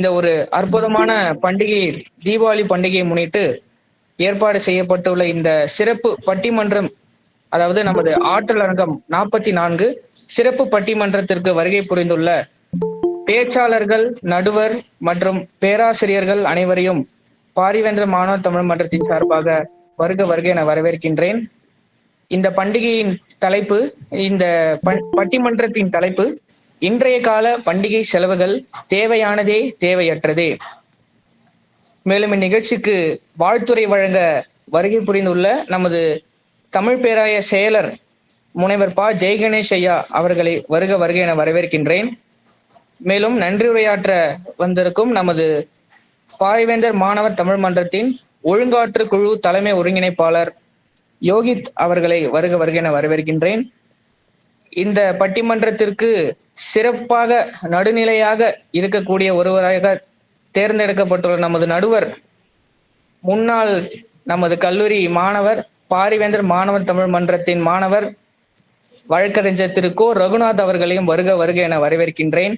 இந்த ஒரு அற்புதமான பண்டிகை, தீபாவளி பண்டிகையை முன்னிட்டு ஏற்பாடு செய்யப்பட்டுள்ள இந்த சிறப்பு பட்டிமன்றம், அதாவது நமது ஆற்றல் அரங்கம் 44 சிறப்பு பட்டிமன்றத்திற்கு வருகை புரிந்துள்ள பேச்சாளர்கள், நடுவர் மற்றும் பேராசிரியர்கள் அனைவரையும் பாரிவேந்தர் மாணவர் தமிழ் மன்றத்தின் சார்பாக வருக வருக என வரவேற்கின்றேன். இந்த பண்டிகையின் தலைப்பு, இந்த பட்டிமன்றத்தின் தலைப்பு, இன்றைய கால பண்டிகை செலவுகள் தேவையானதே தேவையற்றதே. மேலும் இந்நிகழ்ச்சிக்கு வாழ்த்துரை வழங்க வருகை புரிந்துள்ள நமது தமிழ் பேராய செயலர் முனைவர் ப ஜெய்கணேஷ் ஐயா அவர்களை வருக வருக என வரவேற்கின்றேன். மேலும் நன்றியுரையாற்ற வந்திருக்கும் நமது பாரிவேந்தர் மாணவர் தமிழ் மன்றத்தின் ஒழுங்காற்று குழு தலைமை ஒருங்கிணைப்பாளர் யோகித் அவர்களை வருக வருக என வரவேற்கின்றேன். இந்த பட்டிமன்றத்திற்கு சிறப்பாக நடுநிலையாக இருக்கக்கூடிய ஒருவராக தேர்ந்தெடுக்கப்பட்டுள்ள நமது நடுவர், முன்னாள் நமது கல்லூரி மாணவர், பாரிவேந்தர் மாணவர் தமிழ் மன்றத்தின் மாணவர் வழக்கறிஞர் திரு கோ ரகுநாத் அவர்களையும் வருக வருக என வரவேற்கின்றேன்.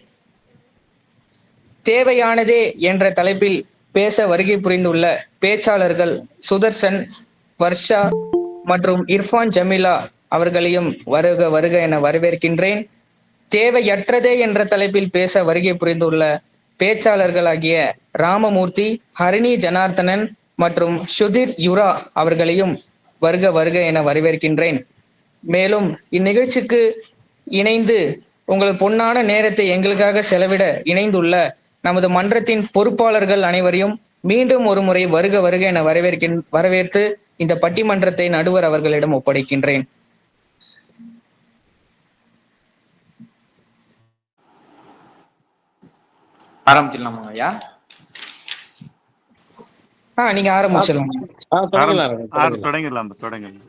தேவையானதே என்ற தலைப்பில் பேச வருகை புரிந்துள்ள பேச்சாளர்கள் சுதர்சன், வர்ஷா மற்றும் இர்ஃபான் ஜமீலா அவர்களையும் வருக வருக என வரவேற்கின்றேன். தேவையற்றதே என்ற தலைப்பில் பேச வருகை புரிந்துள்ள பேச்சாளர்களாகிய ராமமூர்த்தி, ஹரிணி ஜனார்த்தனன் மற்றும் சுதீர் யுரா அவர்களையும் வருக வருக என வரவேற்கின்றேன். மேலும் இந்நிகழ்ச்சிக்கு இணைந்து உங்கள் பொன்னான நேரத்தை எங்களுக்காக செலவிட இணைந்துள்ள நமது மன்றத்தின் பொறுப்பாளர்கள் அனைவரையும் மீண்டும் ஒரு முறை வருக வருக என வரவேற்று இந்த பட்டிமன்றத்தை நடுவர் அவர்களிடம் ஒப்படைக்கின்றேன். ஆரம்பிச்சிடலாமா ஐயா? நீங்க ஆரம்பிச்சிடலாம். தொடங்கலாம்.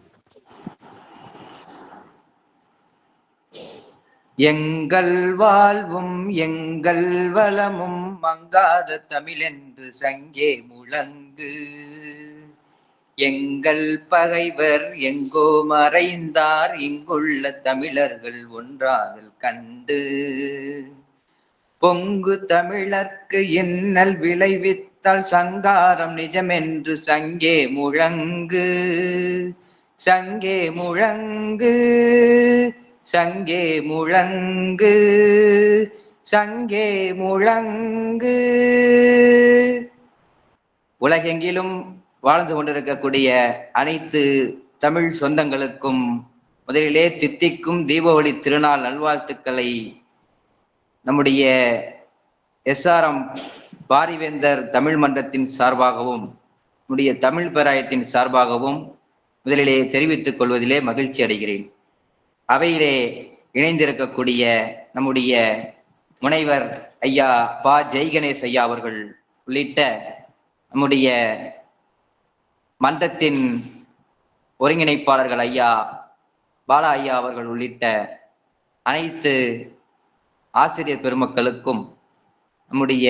எங்கள் வாழ்வும் எங்கள் வளமும் மங்காத தமிழென்று சங்கே முழங்கு. எங்கள் பகைவர் எங்கோ மறைந்தார், இங்குள்ள தமிழர்கள் ஒன்றாதல் கண்டு. பொங்கு தமிழர்க்கு இன்னல் விளைவித்தால் சங்காரம் நிஜமென்று சங்கே முழங்கு. சங்கே முழங்கு, சங்கே முழங்கு, சங்கே முழங்கு. உலகெங்கிலும் வாழ்ந்து கொண்டிருக்கக்கூடிய அனைத்து தமிழ் சொந்தங்களுக்கும் முதலிலே தித்திக்கும் தீபாவளி திருநாள் நல்வாழ்த்துக்களை நம்முடைய SRM பாரிவேந்தர் தமிழ் மன்றத்தின் சார்பாகவும் நம்முடைய தமிழ் பேராயத்தின் சார்பாகவும் முதலிலே தெரிவித்துக் கொள்வதிலே மகிழ்ச்சி அடைகிறேன். அவையிலே இணைந்திருக்கக்கூடிய நம்முடைய முனைவர் ஐயா ப ஜெய்கணேஷ் ஐயா அவர்கள் உள்ளிட்ட நம்முடைய மன்றத்தின் ஒருங்கிணைப்பாளர்கள் ஐயா பாலா ஐயா அவர்கள் உள்ளிட்ட அனைத்து ஆசிரியர் பெருமக்களுக்கும், நம்முடைய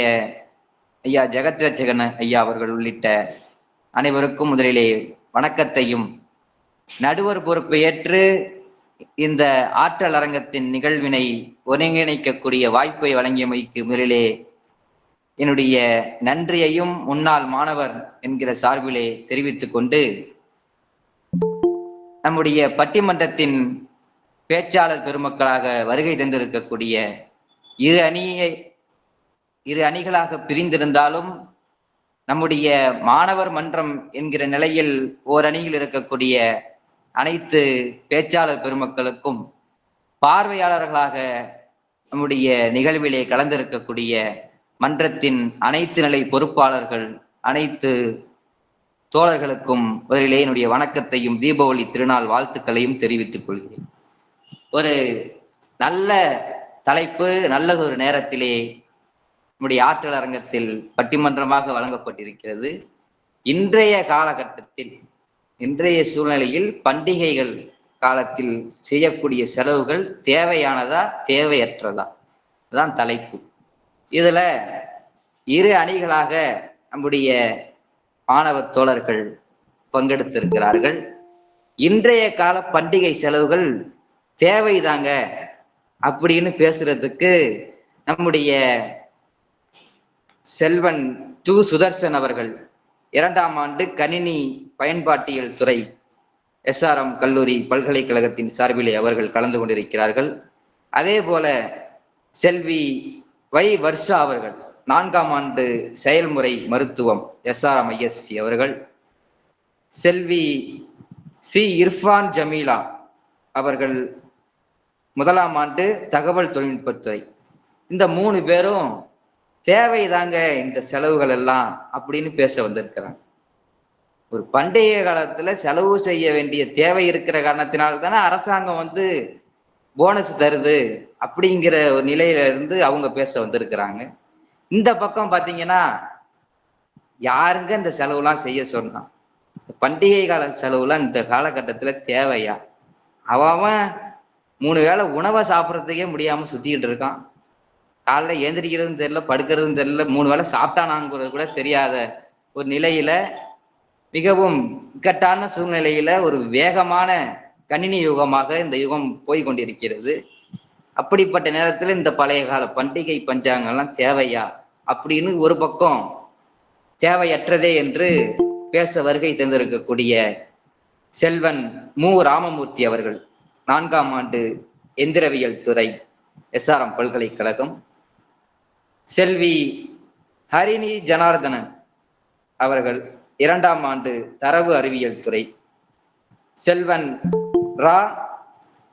ஐயா ஜெகத்ரட்சகன் ஐயா அவர்கள் உள்ளிட்ட அனைவருக்கும் முதலிலே வணக்கத்தையும், நடுவர் பொறுப்பை ஏற்று இந்த ஆற்றல் அரங்கத்தின் நிகழ்வினை ஒருங்கிணைக்கக்கூடிய வாய்ப்பை வழங்கியமைக்கு முதலிலே என்னுடைய நன்றியையும் முன்னாள் மாணவர் என்கிற சார்பிலே தெரிவித்துக் கொண்டு, நம்முடைய பட்டிமன்றத்தின் பேச்சாளர் பெருமக்களாக வருகை தந்திருக்கக்கூடிய இரு அணிகளாக பிரிந்திருந்தாலும் நம்முடைய மாணவர் மன்றம் என்கிற நிலையில் ஓர் அணியில் இருக்கக்கூடிய அனைத்து பேச்சாளர் பெருமக்களுக்கும், பார்வையாளர்களாக நம்முடைய நிகழ்விலே கலந்திருக்கக்கூடிய மன்றத்தின் அனைத்து நிலை பொறுப்பாளர்கள், அனைத்து தோழர்களுக்கும் முதலிலே என்னுடைய வணக்கத்தையும் தீபாவளி திருநாள் வாழ்த்துக்களையும் தெரிவித்துக் கொள்கிறேன். ஒரு நல்ல தலைப்பு, நல்ல ஒரு நேரத்திலே நம்முடைய ஆற்றல் அரங்கத்தில் பட்டிமன்றமாக வழங்கப்பட்டிருக்கிறது. இன்றைய காலகட்டத்தில், இன்றைய சூழ்நிலையில் பண்டிகைகள் காலத்தில் செய்யக்கூடிய செலவுகள் தேவையானதா தேவையற்றதா, அதுதான் தலைப்பு. இதுல இரு அணிகளாக நம்முடைய மாணவ தோழர்கள் பங்கெடுத்திருக்கிறார்கள். இன்றைய கால பண்டிகை செலவுகள் தேவைதாங்க அப்படின்னு பேசுறதுக்கு நம்முடைய செல்வன் து. சுதர்சன் அவர்கள் 2ஆம் ஆண்டு கணினி பயன்பாட்டியல் துறை SRM கல்லூரி பல்கலைக்கழகத்தின் சார்பிலே அவர்கள் கலந்து கொண்டிருக்கிறார்கள். அதே போல செல்வி வை. வர்ஷா அவர்கள் 4ஆம் ஆண்டு செயல்முறை மருத்துவம் SRM IST அவர்கள், செல்வி சி. இர்ஃபான் ஜமீலா அவர்கள் 1ஆம் ஆண்டு தகவல் தொழில்நுட்பத்துறை. இந்த 3 பேரும் தேவைதாங்க இந்த செலவுகள் எல்லாம் அப்படின்னு பேச வந்திருக்கிறாங்க. ஒரு பண்டிகை காலத்துல செலவு செய்ய வேண்டிய தேவை இருக்கிற காரணத்தினால்தானே அரசாங்கம் போனஸ் தருது அப்படிங்கிற ஒரு நிலையில இருந்து அவங்க பேச வந்திருக்கிறாங்க. இந்த பக்கம் பாத்தீங்கன்னா யாருங்க இந்த செலவுலாம் செய்ய சொன்னா? பண்டிகை கால செலவுலாம் இந்த காலகட்டத்துல தேவையா? அவன் 3 வேளை உணவை சாப்பிட்றதுக்கே முடியாம சுத்திக்கிட்டு இருக்கான். காலைல ஏந்திரிக்கிறதும் தெரியல, படுக்கிறதும் தெரியல, 3 வேளை சாப்பிட்டானாங்கிறது கூட தெரியாத ஒரு நிலையில, மிகவும் இக்கட்டான சூழ்நிலையில ஒரு வேகமான கணினி யுகமாக இந்த யுகம் போய் கொண்டிருக்கிறது. அப்படிப்பட்ட நேரத்துல இந்த பழைய கால பண்டிகை பஞ்சாங்கம்லாம் தேவையா அப்படின்னு ஒரு பக்கம் தேவையற்றதே என்று பேச வருகை தந்திருக்கக்கூடிய செல்வன் மு. ராமமூர்த்தி அவர்கள் 4ஆம் ஆண்டு எந்திரவியல் துறை SRM பல்கலைக்கழகம், செல்வி ஹரிணி ஜனார்தனன் அவர்கள் 2ஆம் ஆண்டு தரவு அறிவியல் துறை, செல்வன் ரா.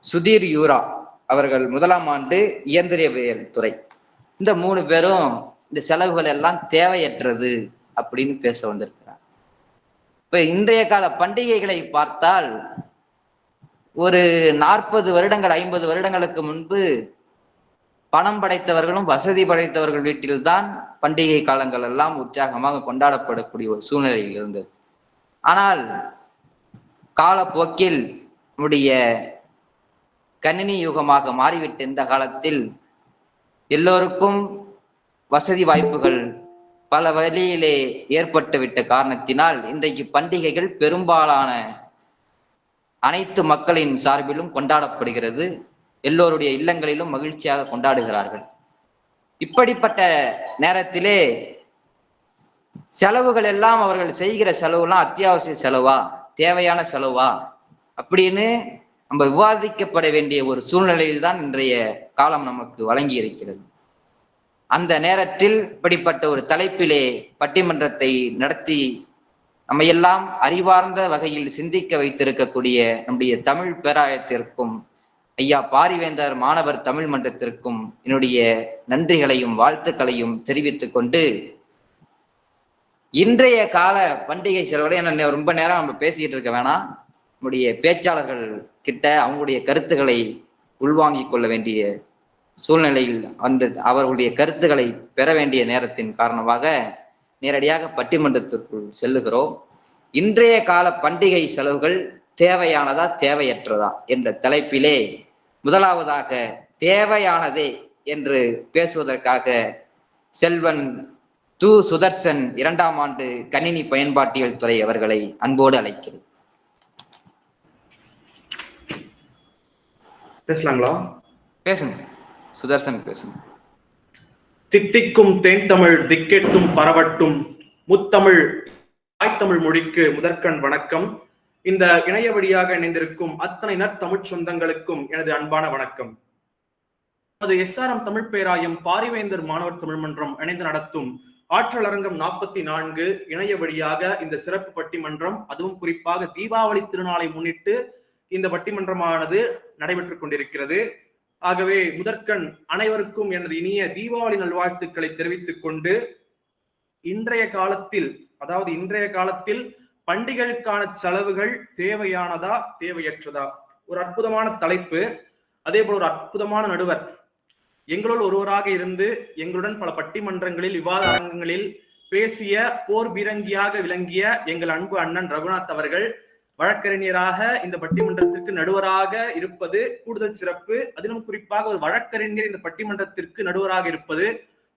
சுதீர் யூரா அவர்கள் 1ஆம் ஆண்டு இயந்திரவியல் துறை. இந்த 3 பேரும் இந்த செலவுகள் எல்லாம் தேவையற்றது அப்படின்னு பேச வந்திருக்கிறார். இப்ப இன்றைய கால பண்டிகைகளை பார்த்தால் ஒரு 40 வருடங்கள் 50 வருடங்களுக்கு முன்பு பணம் படைத்தவர்களும் வசதி படைத்தவர்கள் வீட்டில்தான் பண்டிகை காலங்கள் எல்லாம் உற்சாகமாக கொண்டாடப்படக்கூடிய ஒரு சூழ்நிலையில் இருந்தது. ஆனால் காலப்போக்கில் நம்முடைய கணினி யுகமாக மாறிவிட்ட இந்த காலத்தில் எல்லோருக்கும் வசதி வாய்ப்புகள் பல வழியிலே ஏற்பட்டுவிட்ட காரணத்தினால் இன்றைக்கு பண்டிகைகள் பெரும்பாலான அனைத்து மக்களின் சார்பிலும் கொண்டாடப்படுகிறது. எல்லோருடைய இல்லங்களிலும் மகிழ்ச்சியாக கொண்டாடுகிறார்கள். இப்படிப்பட்ட நேரத்திலே செலவுகள் எல்லாம் அவர்கள் செய்கிற செலவுலாம் அத்தியாவசிய செலவா, தேவையான செலவா அப்படின்னு நம்ம விவாதிக்கப்பட வேண்டிய ஒரு சூழ்நிலையில் தான் இன்றைய காலம் நமக்கு வழங்கி இருக்கிறது. அந்த நேரத்தில் இப்படிப்பட்ட ஒரு தலைப்பிலே பட்டிமன்றத்தை நடத்தி நம்ம எல்லாம் அறிவார்ந்த வகையில் சிந்திக்க வைத்திருக்கக்கூடிய நம்முடைய தமிழ் பேராயத்திற்கும் ஐயா பாரிவேந்தர் மாணவர் தமிழ் மன்றத்திற்கும் என்னுடைய நன்றிகளையும் வாழ்த்துக்களையும் தெரிவித்துக் கொண்டு, இன்றைய கால பண்டிகை செலவுகளை ரொம்ப நேரம் நம்ம பேசிக்கிட்டு இருக்க வேணாம். நம்முடைய பேச்சாளர்கள் கிட்ட அவங்களுடைய கருத்துக்களை உள்வாங்கிக் கொள்ள வேண்டிய சூழ்நிலையில் அவர்களுடைய கருத்துக்களை பெற வேண்டிய நேரத்தின் காரணமாக நேரடியாக பட்டிமன்றத்திற்குள் செல்லுகிறோம். இன்றைய கால பண்டிகை செலவுகள் தேவையானதா தேவையற்றதா என்ற தலைப்பிலே முதலாவதாக தேவையானதே என்று பேசுவதற்காக செல்வன் து. சுதர்சன் 2ஆம் ஆண்டு கணினி பயன்பாட்டியல் துறை அவர்களை அன்போடு அழைக்கிறேன். பேசலாங்களா? பேசுங்க சுதர்சன், பேசுங்க. தித்திக்கும் தேன் தமிழ் திக்கெட்டும் பரவட்டும், முத்தமிழ் தாய்த்தமிழ் மொழிக்கு முதற்கண் வணக்கம். இந்த இணைய வழியாக இணைந்திருக்கும் அத்தனை நற்தமிழ் சொந்தங்களுக்கும் எனது அன்பான வணக்கம். அது SRM தமிழ் பேராயம் பாரிவேந்தர் மாணவர் தமிழ் மன்றம் இணைந்து நடத்தும் ஆற்றல் அரங்கம் 44 இணைய வழியாக இந்த சிறப்பு பட்டிமன்றம், அதுவும் குறிப்பாக தீபாவளி திருநாளை முன்னிட்டு இந்த பட்டிமன்றமானது நடைபெற்றுக் கொண்டிருக்கிறது. ஆகவே முதற்கண் அனைவருக்கும் எனது இனிய தீபாவளி நல்வாழ்த்துக்களை தெரிவித்துக் கொண்டு, இன்றைய காலத்தில் பண்டிகைக்கான செலவுகள் தேவையானதா தேவையற்றதா, ஒரு அற்புதமான தலைப்பு. அதே போல ஒரு அற்புதமான நடுவர், எங்களுள் ஒருவராக இருந்து எங்களுடன் பல பட்டிமன்றங்களில் விவாத அரங்கங்களில் பேசிய போர் பீரங்கியாக விளங்கிய எங்கள் அன்பு அண்ணன் ரகுநாத் அவர்கள் வழக்கறிஞராக இந்த பட்டிமன்றத்திற்கு நடுவராக இருப்பது கூடுதல் சிறப்பு. அதிலும் குறிப்பாக ஒரு வழக்கறிஞர் இந்த பட்டிமன்றத்திற்கு நடுவராக இருப்பது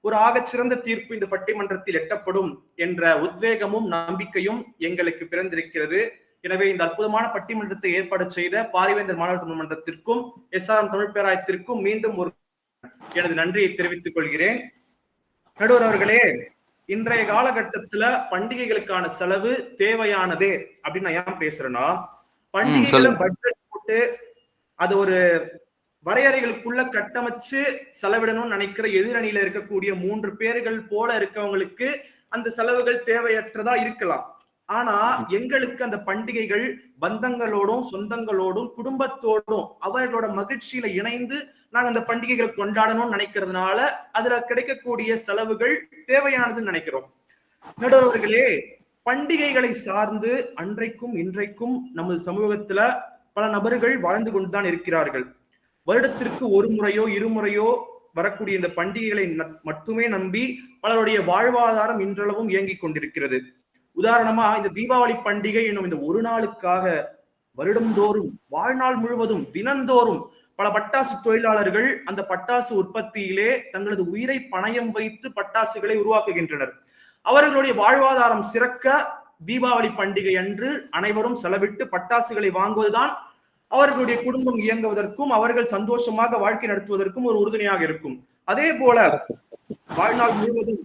ஒரு ஆகச்சிறந்த தீர்ப்பு இந்த பட்டிமன்றத்தில் எட்டப்படும் என்ற உத்வேகமும் நம்பிக்கையும் எங்களுக்கு பிறந்திருக்கிறது. எனவே இந்த அற்புதமான பட்டிமன்றத்தை ஏற்பாடு செய்த பாரிவேந்தர் மாணவர் தமிழ் மன்றத்திற்கும் SRM தமிழ் பேராயத்திற்கும் மீண்டும் ஒரு எனது நன்றியை தெரிவித்துக் கொள்கிறேன். நடுவர் அவர்களே, இன்றைய காலகட்டத்துல பண்டிகைகளுக்கான செலவு தேவையானதே அப்படின்னு நான் ஏன் பேசுறேன்னா, பண்டிகைகளை பட்ஜெட் போட்டு அது ஒரு வரையறைகளுக்குள்ள கட்டமைச்சு செலவிடணும்னு நினைக்கிற எதிரணியில இருக்கக்கூடிய 3 பேர்கள் போல இருக்கவங்களுக்கு அந்த செலவுகள் தேவையற்றதா இருக்கலாம். ஆனா எங்களுக்கு அந்த பண்டிகைகள் பந்தங்களோடும் சொந்தங்களோடும் குடும்பத்தோடும் அவர்களோட மகிழ்ச்சியில இணைந்து நாங்க அந்த பண்டிகைகளை கொண்டாடணும்னு நினைக்கிறதுனால அதுல கிடைக்கக்கூடிய செலவுகள் தேவையானதுன்னு நினைக்கிறோம். நடுவர்களே, பண்டிகைகளை சார்ந்து அன்றைக்கும் இன்றைக்கும் நமது சமூகத்துல பல நபர்கள் வாழ்ந்து கொண்டுதான் இருக்கிறார்கள். வருடத்திற்கு ஒரு முறையோ இருமுறையோ வரக்கூடிய இந்த பண்டிகைகளை மட்டுமே நம்பி பலருடைய வாழ்வாதாரம் இன்றளவும் இயங்கிக் கொண்டிருக்கிறது. உதாரணமா இந்த தீபாவளி பண்டிகை என்னும் இந்த ஒரு நாளுக்காக வருடந்தோறும் வாழ்நாள் முழுவதும் தினந்தோறும் பல பட்டாசு தொழிலாளர்கள் அந்த பட்டாசு உற்பத்தியிலே தங்களது உயிரை பணயம் வைத்து பட்டாசுகளை உருவாக்குகின்றனர். அவர்களுடைய வாழ்வாதாரம் சிறக்க தீபாவளி பண்டிகை அன்று அனைவரும் செலவிட்டு பட்டாசுகளை வாங்குவதுதான் அவர்களுடைய குடும்பம் இயங்குவதற்கும் அவர்கள் சந்தோஷமாக வாழ்க்கை நடத்துவதற்கும் ஒரு உறுதுணையாக இருக்கும். அதே போல வாழ்நாள் முழுவதும்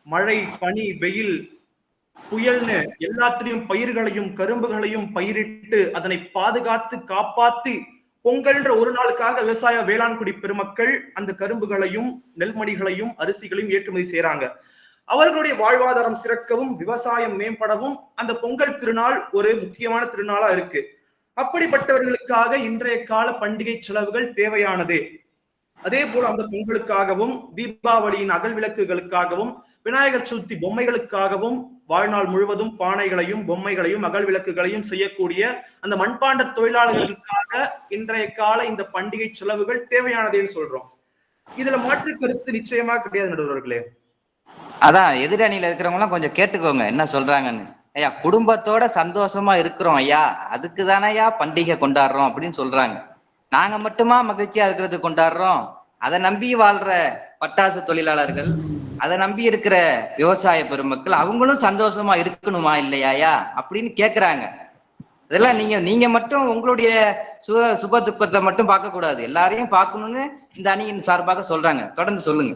மழை, பனி, வெயில், புயல்னு எல்லாத்திலையும் பயிர்களையும் கரும்புகளையும் பயிரிட்டு அதனை பாதுகாத்து காப்பாத்தி பொங்கல்ன்ற ஒரு நாளுக்காக விவசாய வேளாண்குடி பெருமக்கள் அந்த கரும்புகளையும் நெல்மணிகளையும் அரிசிகளையும் ஏற்றுமதி செய்யறாங்க. அவர்களுடைய வாழ்வாதாரம் சிறக்கவும் விவசாயம் மேம்படவும் அந்த பொங்கல் திருநாள் ஒரு முக்கியமான திருநாளா இருக்கு. அப்படிப்பட்டவர்களுக்காக இன்றைய கால பண்டிகை செலவுகள் தேவையானதே. அதே போல அந்த பொங்கலுக்காகவும் தீபாவளியின் அகல் விளக்குகளுக்காகவும் விநாயகர் சதுர்த்தி பொம்மைகளுக்காகவும் வாழ்நாள் முழுவதும் பானைகளையும் பொம்மைகளையும் அகல் விளக்குகளையும் செய்யக்கூடிய அந்த மண்பாண்ட தொழிலாளர்களுக்காக இன்றைய கால இந்த பண்டிகை செலவுகள் தேவையானதுன்னு சொல்றோம். இதுல மாற்று கருத்து நிச்சயமா கிடையாது நடுவர்களே. அதான் எதிரணியில இருக்கிறவங்க எல்லாம் கொஞ்சம் கேட்டுக்கோங்க என்ன சொல்றாங்கன்னு. ஐயா, குடும்பத்தோட சந்தோஷமா இருக்கிறோம் ஐயா, அதுக்கு தானே ஐயா பண்டிகை கொண்டாடுறோம் அப்படின்னு சொல்றாங்க. நாங்க மட்டுமா மகிழ்ச்சியா இருக்கிறது கொண்டாடுறோம்? அதை நம்பி வாழ்ற பட்டாசு தொழிலாளர்கள், அதை நம்பி இருக்கிற விவசாய பெருமக்கள் அவங்களும் சந்தோஷமா இருக்கணுமா இல்லையாயா அப்படின்னு கேக்குறாங்க. இதெல்லாம் நீங்க மட்டும் உங்களுடைய சுப துக்கத்தை மட்டும் பார்க்க கூடாது, எல்லாரையும் பார்க்கணும்னு இந்த அணியின் சார்பாக சொல்றாங்க. தொடர்ந்து சொல்லுங்க.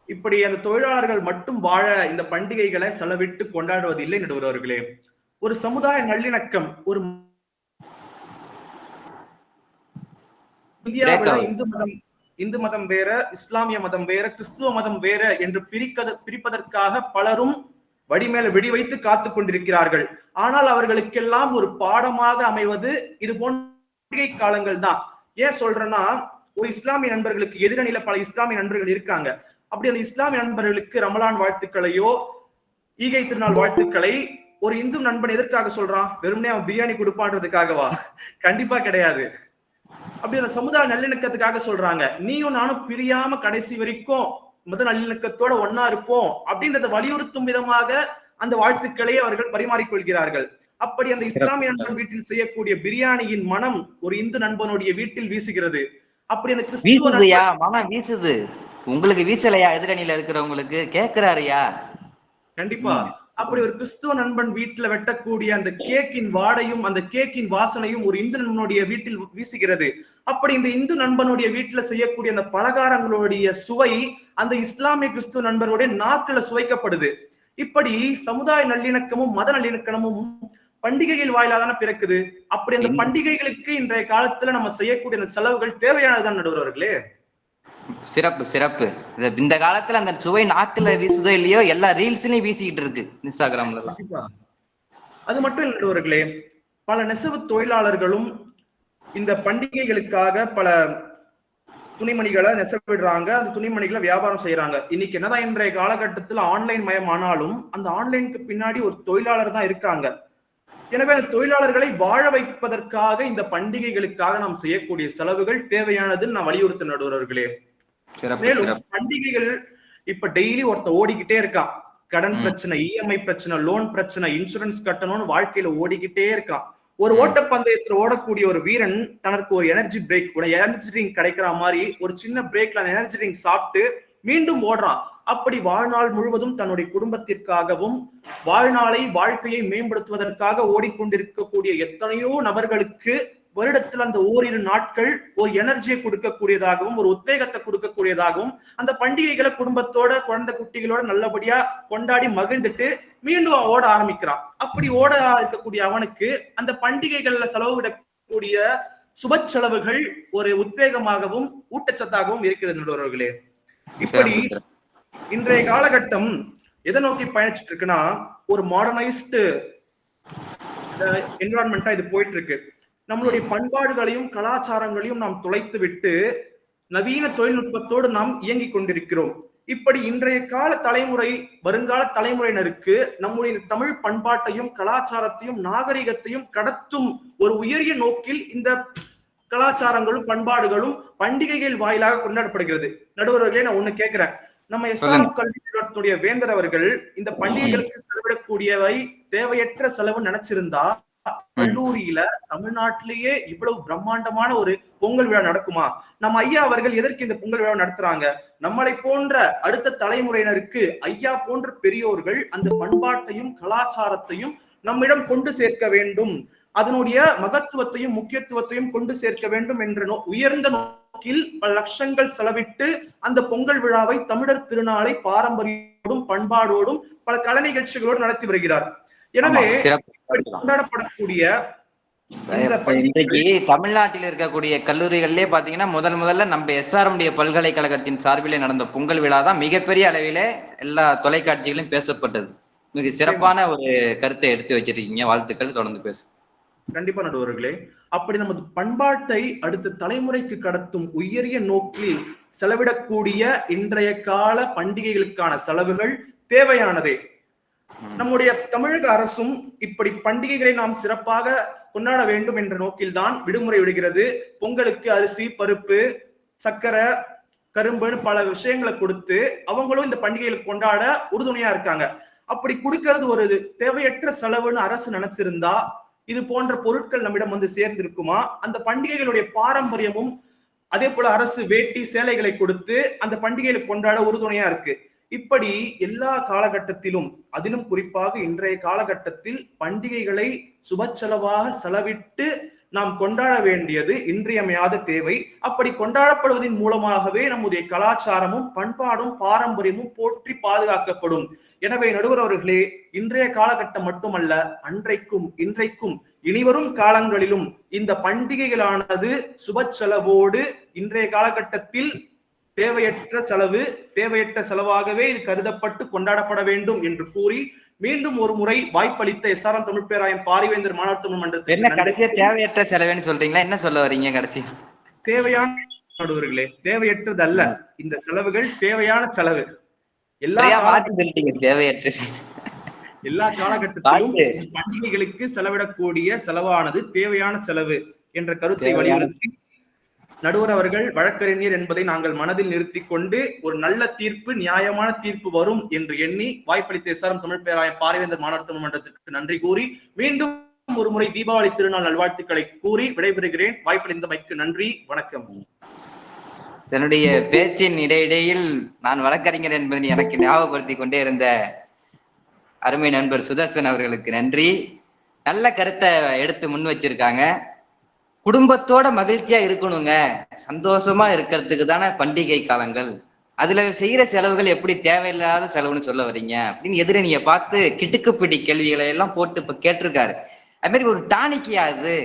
இப்படி அந்த தொழிலாளர்கள் மட்டும் வாழ இந்த பண்டிகைகளை செலவிட்டு கொண்டாடுவது இல்லை நடுவர்களே. ஒரு சமுதாய நல்லிணக்கம், ஒரு இந்தியாவில் இந்து மதம் வேற, இஸ்லாமிய மதம் வேற, கிறிஸ்துவ மதம் வேற என்று பிரிப்பதற்காக பலரும் வடிமேல வெடி வைத்து காத்து கொண்டிருக்கிறார்கள். ஆனால் அவர்களுக்கெல்லாம் ஒரு பாடமாக அமைவது இது போன்ற பண்டிகை காலங்கள் தான். ஏன் சொல்றேன்னா, ஒரு இஸ்லாமிய நண்பர்களுக்கு எதிரணியில பல இஸ்லாமிய நண்பர்கள் இருக்காங்க. அப்படி அந்த இஸ்லாமிய நண்பர்களுக்கு ரமலான் வாழ்த்துக்களையோ ஈகை திருநாள் வாழ்த்துக்களை ஒரு இந்து நண்பன் எதற்காக சொல்றான்? வெறுமனே அவன் பிரியாணி கொடுப்பான்றதுக்காகவா? கண்டிப்பா கிடையாது. அப்படி அந்த சமுதாய நல்லிணக்கத்துக்காக சொல்றாங்க. நீயும் நானும் பிரியாம கடைசி வரைக்கும் மத நல்லிணக்கத்தோட ஒன்னா இருப்போம் அப்படின்றத வலியுறுத்தும் விதமாக அந்த வாழ்த்துக்களை அவர்கள் பரிமாறிக்கொள்கிறார்கள். அப்படி அந்த இஸ்லாமிய நண்பன் வீட்டில் செய்யக்கூடிய பிரியாணியின் மனம் ஒரு இந்து நண்பனுடைய வீட்டில் வீசுகிறது. அப்படி அந்த கிறிஸ்துவ மனம் வீசுது. உங்களுக்கு வீசலையா? எதிரணியில இருக்கிறவங்களுக்கு கேட்கிறாருயா. கண்டிப்பா. அப்படி ஒரு கிறிஸ்துவ நண்பன் வீட்டுல வெட்டக்கூடிய அந்த கேக்கின் வாடையும் அந்த கேக்கின் வாசனையும் ஒரு இந்து நண்பனுடைய வீட்டில் வீசுகிறது. அப்படி இந்த இந்து நண்பனுடைய வீட்டுல செய்யக்கூடிய அந்த பலகாரங்களுடைய சுவை அந்த இஸ்லாமிய கிறிஸ்துவ நண்பருடைய நாக்குல சுவைக்கப்படுது. இப்படி சமுதாய நல்லிணக்கமும் மத நல்லிணக்கமும் பண்டிகைகள் வாயிலாதான பிறக்குது. அப்படி அந்த பண்டிகைகளுக்கு இன்றைய காலத்துல நம்ம செய்யக்கூடிய அந்த செலவுகள் தேவையானதுதான் நடுவர்களே. சிறப்பு சிறப்பு. இந்த காலத்துல அந்த சுவை நாட்டுல வீசுதோ இல்லையோ, எல்லா ரீல்ஸ்லயும் வீசிக்கிட்டு இருக்கு இன்ஸ்டாகிராம்ல எல்லாம். அது மட்டும் இல்லை நடுவர்களே, பல நெசவு தொழிலாளர்களும் இந்த பண்டிகைகளுக்காக பல துணிமணிகளை நெசவிடுறாங்க. அந்த துணிமணிகளை வியாபாரம் செய்யறாங்க. இன்னைக்கு என்னதான் இன்றைய காலகட்டத்துல ஆன்லைன் மயம் ஆனாலும் அந்த ஆன்லைனுக்கு பின்னாடி ஒரு தொழிலாளர் தான் இருக்காங்க. எனவே அந்த தொழிலாளர்களை வாழ வைப்பதற்காக இந்த பண்டிகைகளுக்காக நாம் செய்யக்கூடிய செலவுகள் தேவையானதுன்னு நான் வலியுறுத்த நடுவர்களே. மேலும் பண்டிகைகள் இப்ப டெய்லி ஒருத்த ஓடிக்கிட்டே இருக்கான். கடன் பிரச்சனை, இஎம்ஐ பிரச்சனை, லோன் பிரச்சனை, இன்சூரன்ஸ் கட்டணும்னு வாழ்க்கையில ஓடிக்கிட்டே இருக்கான். ஒரு ஓட்டப்பந்தயத்துல ஓடக்கூடிய ஒரு வீரன் தனக்கு ஒரு எனர்ஜி பிரேக், ஒரு எனர்ஜி ட்ரிங்க் கிடைக்கிற மாதிரி ஒரு சின்ன பிரேக்ல எனர்ஜி ட்ரிங்க் சாப்பிட்டு மீண்டும் ஓடுறான். அப்படி வாழ்நாள் முழுவதும் தன்னுடைய குடும்பத்திற்காகவும் வாழ்க்கையை மேம்படுத்துவதற்காக ஓடிக்கொண்டிருக்கக்கூடிய எத்தனையோ நபர்களுக்கு வருடத்தில் அந்த ஓரிரு நாட்கள் ஒரு எனர்ஜியை கொடுக்கக்கூடியதாகவும் ஒரு உத்வேகத்தை கொடுக்கக்கூடியதாகவும் அந்த பண்டிகைகளை குடும்பத்தோட குழந்தை குட்டிகளோட நல்லபடியா கொண்டாடி மகிழ்ந்துட்டு மீண்டும் ஓட ஆரம்பிக்கிறான். அப்படி ஓட இருக்கக்கூடிய அவனுக்கு அந்த பண்டிகைகள்ல செலவிடக்கூடிய சுப செலவுகள் ஒரு உத்வேகமாகவும் ஊட்டச்சத்தாகவும் இருக்கிறது நண்பர்களே. இப்படி இன்றைய காலகட்டம் எதை நோக்கி பயணிச்சுட்டு இருக்குன்னா, ஒரு மாடர்னைஸ்டு என்விரான்மெண்டா இது போயிட்டு இருக்கு. நம்மளுடைய பண்பாடுகளையும் கலாச்சாரங்களையும் நாம் தொலைத்து விட்டு நவீன தொழில்நுட்பத்தோடு நாம் இயங்கிக் கொண்டிருக்கிறோம். இப்படி இன்றைய கால தலைமுறை வருங்கால தலைமுறையினருக்கு நம்முடைய தமிழ் பண்பாட்டையும் கலாச்சாரத்தையும் நாகரிகத்தையும் கடத்தும் ஒரு உயரிய நோக்கில் இந்த கலாச்சாரங்களும் பண்பாடுகளும் பண்டிகைகள் வாயிலாக கொண்டாடப்படுகிறது. நடுவர்களே, நான் ஒண்ணு கேட்கிறேன். நம்ம எஸ்ஆர்எம் கல்வி நிறுவனத்துடைய வேந்தர் அவர்கள் இந்த பண்டிகைகளுக்கு செலவிடக்கூடியவை தேவையற்ற செலவு நினைச்சிருந்தா கல்லூரியில தமிழ்நாட்டிலேயே இவ்வளவு பிரம்மாண்டமான ஒரு பொங்கல் விழா நடக்குமா? நம்ம ஐயா அவர்கள் எதற்கு இந்த பொங்கல் விழா நடத்துறாங்க? நம்மளை போன்ற அடுத்த தலைமுறையினருக்கு ஐயா போன்ற பெரியோர்கள் அந்த பண்பாட்டையும் கலாச்சாரத்தையும் நம்மிடம் கொண்டு சேர்க்க வேண்டும், அதனுடைய மகத்துவத்தையும் முக்கியத்துவத்தையும் கொண்டு சேர்க்க வேண்டும் என்ற உயர்ந்த நோக்கில் பல லட்சங்கள் செலவிட்டு அந்த பொங்கல் விழாவை தமிழர் திருநாளை பாரம்பரியோடும் பண்பாடோடும் பல கலை நிகழ்ச்சிகளோடு நடத்தி வருகிறார். எனவே கொண்டாடப்படக்கூடிய இன்றைக்கு தமிழ்நாட்டில் இருக்கக்கூடிய கல்லூரிகள்லயே பாத்தீங்கன்னா முதல்ல நம்ம எஸ்ஆர்எம் பல்கலைக்கழகத்தின் சார்பிலே நடந்த பொங்கல் விழா தான் மிகப்பெரிய அளவிலே எல்லா தொலைக்காட்சிகளும் பேசப்பட்டது. மிக சிறப்பான ஒரு கருத்தை எடுத்து வச்சிருக்கீங்க, வாழ்த்துக்கள். தொடர்ந்து பேசு. கண்டிப்பா நடுவர்களே. அப்படி நமது பண்பாட்டை அடுத்த தலைமுறைக்கு கடத்தும் உயரிய நோக்கில் செலவிடக்கூடிய இன்றைய கால பண்டிகைகளுக்கான செலவுகள் தேவையானதே. நம்முடைய தமிழக அரசும் இப்படி பண்டிகைகளை நாம் சிறப்பாக கொண்டாட வேண்டும் என்ற நோக்கில்தான் விடுமுறை விடுகிறது. பொங்கலுக்கு அரிசி, பருப்பு, சர்க்கரை, கரும்புன்னு பல விஷயங்களை கொடுத்து அவங்களும் இந்த பண்டிகைகளை கொண்டாட உறுதுணையா இருக்காங்க. அப்படி கொடுக்கிறது ஒரு தேவையற்ற செலவுன்னு அரசு நினைச்சிருந்தா இது போன்ற பொருட்கள் நம்மிடம் வந்து சேர்ந்திருக்குமா? அந்த பண்டிகைகளுடைய பாரம்பரியமும் அதே போல அரசு வேட்டி சேலைகளை கொடுத்து அந்த பண்டிகைகளை கொண்டாட உறுதுணையா இருக்கு. இப்படி எல்லா காலகட்டத்திலும், அதிலும் குறிப்பாக இன்றைய காலகட்டத்தில் பண்டிகைகளை சுப செலவாக செலவிட்டு நாம் கொண்டாட வேண்டியது இன்றியமையாத தேவை. அப்படி கொண்டாடப்படுவதன் மூலமாகவே நம்முடைய கலாச்சாரமும் பண்பாடும் பாரம்பரியமும் போற்றி பாதுகாக்கப்படும். எனவே நடுவர் அவர்களே, இன்றைய காலகட்டம் மட்டுமல்ல, அன்றைக்கும் இன்றைக்கும் இனிவரும் காலங்களிலும் இந்த பண்டிகைகளானது சுப செலவோடு இன்றைய காலகட்டத்தில் தேவையற்ற செலவாகவே இது கருதப்பட்டு கொண்டாடப்பட வேண்டும் என்று கூறி மீண்டும் ஒரு முறை வாய்ப்பளித்த எஸ்ஆர்எம் தமிழ் பேராயம் பாரிவேந்தர் மாணவர் தமிழ் மன்றத்திற்கு தேவையற்ற செலவுன்னு சொல்றீங்களா? என்ன சொல்ல வரீங்க? கடைசி தேவையான நடுவர்களே, தேவையற்றது அல்ல இந்த செலவுகள், தேவையான செலவு. எல்லா காலகட்டத்திலும் பண்டிகைகளுக்கு செலவிடக்கூடிய செலவானது தேவையான செலவு என்ற கருத்தை வலியுறுத்தி நடுவர் அவர்கள் வழக்கறிஞர் என்பதை நாங்கள் மனதில் நிறுத்தி கொண்டு ஒரு நல்ல தீர்ப்பு, நியாயமான தீர்ப்பு வரும் என்று எண்ணி வாய்ப்பளித்த எஸ்ஆர்எம் தமிழ் பேராயம் பாரிவேந்தர் மாணவர் தமிழ் மன்றத்திற்கு நன்றி கூறி மீண்டும் ஒரு முறை தீபாவளி திருநாள் நல்வாழ்த்துக்களை கூறி விடைபெறுகிறேன். வாய்ப்பளித்தமைக்கு நன்றி, வணக்கம். தன்னுடைய பேச்சின் இடையிடையில் நான் வழக்கறிஞர் என்பதை எனக்கு ஞாபகப்படுத்தி கொண்டே இருந்த அருமை நண்பர் சுதர்சன் அவர்களுக்கு நன்றி. நல்ல கருத்தை எடுத்து முன் வச்சிருக்காங்க. குடும்பத்தோட மகிழ்ச்சியா இருக்கணுங்க, சந்தோஷமா இருக்கிறதுக்கு தானே பண்டிகை காலங்கள். அதுல செய்யற செலவுகள் எப்படி தேவையில்லாத செலவுன்னு சொல்ல வரீங்க அப்படின்னு எதிரணியை பார்த்து கிட்டுக்குப்பிடி கேள்விகளை எல்லாம் போட்டு இப்ப கேட்டிருக்காரு. அது மாதிரி ஒரு டானிக்கியா அது?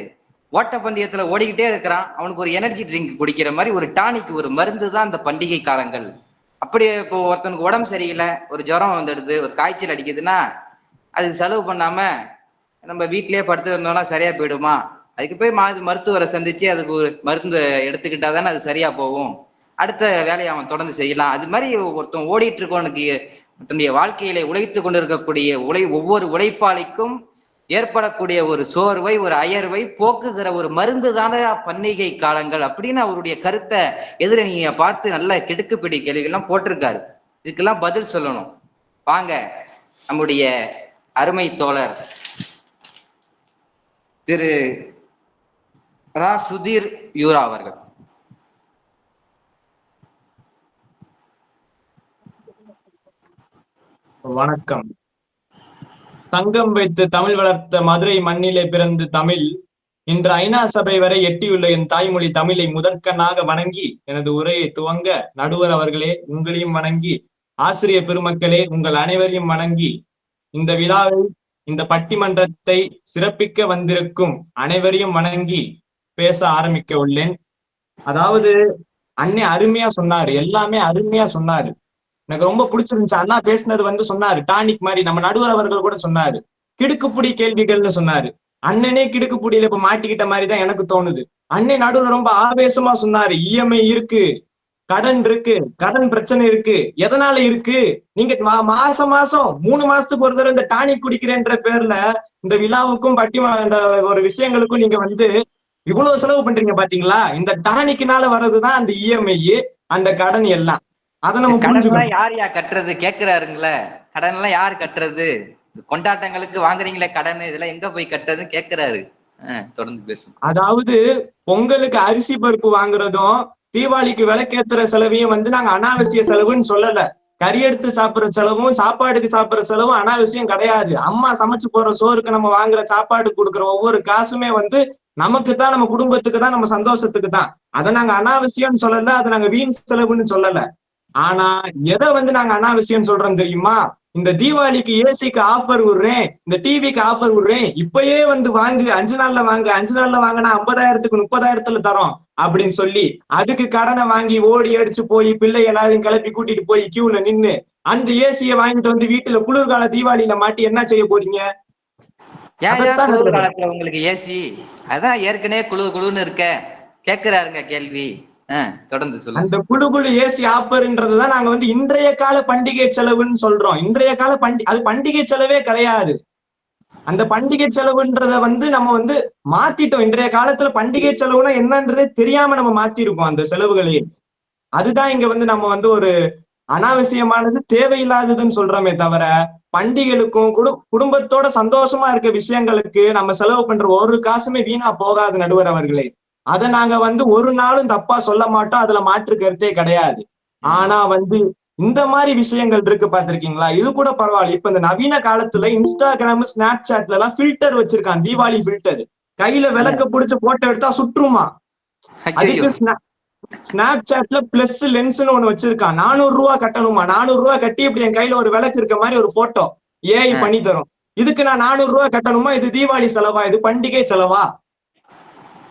ஓட்ட பந்தயத்துல ஓடிக்கிட்டே இருக்கிறான், அவனுக்கு ஒரு எனர்ஜி ட்ரிங்க் குடிக்கிற மாதிரி ஒரு டானிக், ஒரு மருந்து தான் அந்த பண்டிகை காலங்கள். அப்படி இப்போ ஒருத்தனுக்கு உடம்பு சரியில்லை, ஒரு ஜுரம் வந்துடுது, ஒரு காய்ச்சல் அடிக்குதுன்னா அதுக்கு செலவு பண்ணாம நம்ம வீட்லயே படுத்து இருந்தோம்னா சரியா போயிடுமா? அதுக்கு போய் மருத்துவரை சந்திச்சு அதுக்கு ஒரு மருந்து எடுத்துக்கிட்டா தானே அது சரியா போகும். அடுத்த வேலையை அவன் தொடர்ந்து செய்யலாம். அது மாதிரி ஒருத்தன் ஓடிட்டு இருக்கவனுக்கு தன்னுடைய வாழ்க்கையில உழைத்து கொண்டிருக்கக்கூடிய ஒவ்வொரு உழைப்பாளிக்கும் ஏற்படக்கூடிய ஒரு சோர்வை, ஒரு அயர்வை போக்குகிற ஒரு மருந்து தானே பண்டிகை காலங்கள் அப்படின்னு அவருடைய கருத்தை எதிரணியை பார்த்து நல்ல கிடுக்குப்பிடி கேள்விகள்லாம் போட்டிருக்காரு. இதுக்கெல்லாம் பதில் சொல்லணும். வாங்க, நம்முடைய அருமை தோழர் திரு சுதீர் யூரா அவர்கள். வணக்கம். சங்கம் வைத்து தமிழ் வளர்த்த மதுரை மண்ணிலே பிறந்து தமிழ் இன்று ஐநா சபை வரை எட்டியுள்ள என் தாய்மொழி தமிழை முதற்கண்ணாக வணங்கி எனது உரையை துவங்க நடுவர் அவர்களே உங்களையும் வணங்கி, ஆசிரியர் பெருமக்களே உங்கள் அனைவரையும் வணங்கி, இந்த விழாவை இந்த பட்டிமன்றத்தை சிறப்பிக்க வந்திருக்கும் அனைவரையும் வணங்கி பேச ஆரம்பிக்க உள்ளேன். அதாவது அண்ணே அருமையா சொன்னாரு, எல்லாமே அருமையா சொன்னாரு. எனக்கு ரொம்ப பிடிச்சிருந்துச்சு. அண்ணா பேசினது சொன்னாரு டானிக் மாதிரி. நம்ம நடுவர் அவர்கள் கூட சொன்னாரு கிடுக்குப்புடி கேள்விகள்னு சொன்னாரு. அண்ணனே கிடுக்குப்புடியில இப்ப மாட்டிக்கிட்ட மாதிரி தான் எனக்கு தோணுது. அண்ணன் நடுவர் ரொம்ப ஆவேசமா சொன்னாரு, இஎம்ஐ இருக்கு, கடன் இருக்கு, கடன் பிரச்சனை இருக்கு. எதனால இருக்கு? நீங்க மாசம் 3 மாசத்துக்கு ஒரு தடவை இந்த டானிக் குடிக்கிறேன்ற பேர்ல இந்த விழாவுக்கும் இந்த ஒரு விஷயங்களுக்கும் நீங்க இவ்வளவு செலவு பண்றீங்க பாத்தீங்களா? இந்த டானிக்னால வர்றதுதான் அந்த இஎம்ஐ, அந்த கடன் எல்லாம். அதை நம்ம கடன் யார் கட்டுறது கேக்குறாருங்களே. கடன் எல்லாம் யாரு கட்டுறது? கொண்டாட்டங்களுக்கு வாங்குறீங்களே கடன், இதெல்லாம் எங்க போய் கட்டுறதுன்னு கேக்குறாரு. தொடர்ந்து பேசும். அதாவது பொங்கலுக்கு அரிசி பருப்பு வாங்குறதும் தீபாவளிக்கு விளக்கேத்துற செலவையும் நாங்க அனாவசிய செலவுன்னு சொல்லல. கறி எடுத்து சாப்பிடுற செலவும் சாப்பாடுக்கு சாப்பிடுற செலவும் அனாவசியம் கிடையாது. அம்மா சமைச்சு போற சோறுக்கு நம்ம வாங்குற சாப்பாடு கொடுக்குற ஒவ்வொரு காசுமே நமக்கு தான், நம்ம குடும்பத்துக்கு தான், நம்ம சந்தோஷத்துக்கு தான். அதை நாங்க அனாவசியம்னு சொல்லல, அதை நாங்க வீண் செலவுன்னு சொல்லல. ஆனா எதை நாங்க அனாவசியம் சொல்றோம் தெரியுமா? இந்த தீபாவளிக்கு ஏசிக்கு ஆஃபர் விடுறேன், இந்த டிவிக்கு ஆஃபர் விடுறேன், இப்பயே வாங்கு, 5 நாள்ல வாங்க, 5 நாள்ல வாங்கினா 50,000க்கு 30,000த்துல தரோம் அப்படின்னு சொல்லி அதுக்கு கடனை வாங்கி ஓடி அடிச்சு போய் பிள்ளை எல்லாரையும் கிளப்பி கூட்டிட்டு போய் கியூல நின்னு அந்த ஏசியை வாங்கிட்டு வீட்டுல குளிர்கால தீபாவளியில மாட்டி என்ன செய்ய போறீங்க? காலத்துல உங்களுக்கு ஏசி அதான் ஏற்கனவே குழுன்னு இருக்க கேக்குறாருங்க கேள்வி. தொடர்ந்து சொல்லுங்க. அந்த குழு ஏசி ஆஃபர்ன்றதுதான் நாங்க இன்றைய கால பண்டிகை செலவுன்னு சொல்றோம். இன்றைய கால அது பண்டிகை செலவே கிடையாது. அந்த பண்டிகை செலவுன்றத நம்ம மாத்திட்டோம். இன்றைய காலத்துல பண்டிகை செலவுனா என்னன்றதே தெரியாம நம்ம மாத்திருக்கோம் அந்த செலவுகளையே. அதுதான் இங்க நம்ம ஒரு அனாவசியமானது, தேவையில்லாததுன்னு சொல்றோமே தவிர, பண்டிகைகளுக்கும் குடும்பத்தோட சந்தோஷமா இருக்க விஷயங்களுக்கு நம்ம செலவு பண்ற ஒரு காசுமே வீணா போகாது நடுவர் அவர்களே. அதை நாங்க ஒரு நாளும் தப்பா சொல்ல மாட்டோம், அதுல மாற்று கருத்தே கிடையாது. ஆனா இந்த மாதிரி விஷயங்கள் இருக்கு பாத்திருக்கீங்களா? இது கூட பரவாயில்ல. இப்ப இந்த நவீன காலத்துல இன்ஸ்டாகிராம், ஸ்னாப் சாட்ல எல்லாம் ஃபில்டர் வச்சிருக்கான், தீபாவளி ஃபில்டர். கையில விளக்க பிடிச்சு போட்டோ எடுத்தா சுற்றுமா. அதுக்கு ஸ்னாப் சாட்ல பிளஸ் லென்ஸ்னு ஒண்ணு வச்சிருக்கான். 400 ரூபாய் கட்டணுமா? 400 ரூபாய் கட்டி இப்படி என் கையில ஒரு விளக்கு இருக்க மாதிரி ஒரு போட்டோ ஏஐ பண்ணி தரும். இதுக்கு நான் 400 ரூபாய் கட்டணுமா? இது தீபாவளி செலவா? இது பண்டிகை செலவா?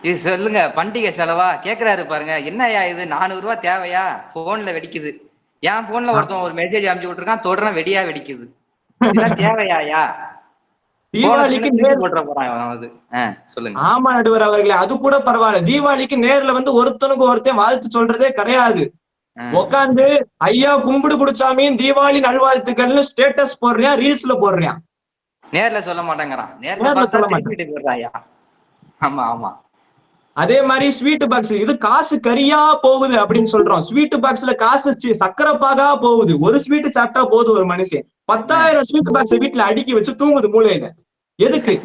இது சொல்லுங்க, பண்டிகை செலவா கேக்குறாரு பாருங்க. என்னையா இது 400 ரூபாய் தேவையா? போன்ல வெடிக்குது. என் போன்ல ஒருத்தன் ஒரு மெசேஜ் அனுப்பிச்சு விட்டுருக்கான், தொடர்ந்து வெடியா வெடிக்குது. இதெல்லாம் தேவையாயா? தீபாவளிக்கு சொல்லுங்க. ஆமா நடுவர் அவர்களே, அது கூட பரவாயில்ல. தீபாவளிக்கு நேர்ல ஒருத்தனுக்கு ஒருத்தன் வாழ்த்து சொல்றதே கிடையாது. உட்காந்து ஐயா கும்பிடு குடிச்சாமியும் தீபாவளி நல்வாழ்த்துக்கள்னு ஸ்டேட்டஸ் போடுறியா, ரீல்ஸ்ல போடுறியா. நேர்ல சொல்ல மாட்டேங்கிறான். நேர்ல சொல்ல மாட்டேன். ஆமா ஆமா. அதே மாதிரி ஸ்வீட் பாக்ஸ், இது காசு கரியா போகுது அப்படின்னு சொல்றோம். ஸ்வீட் பாக்ஸ்ல காசு சக்கரப்பாகா போகுது. ஒரு ஸ்வீட் சாப்பிட்டா போதும் ஒரு மனுஷன். 10,000 ஸ்வீட் பாக்ஸ் வீட்டுல அடுக்கி வச்சு தூங்குது மூலையில. எதுக்கு?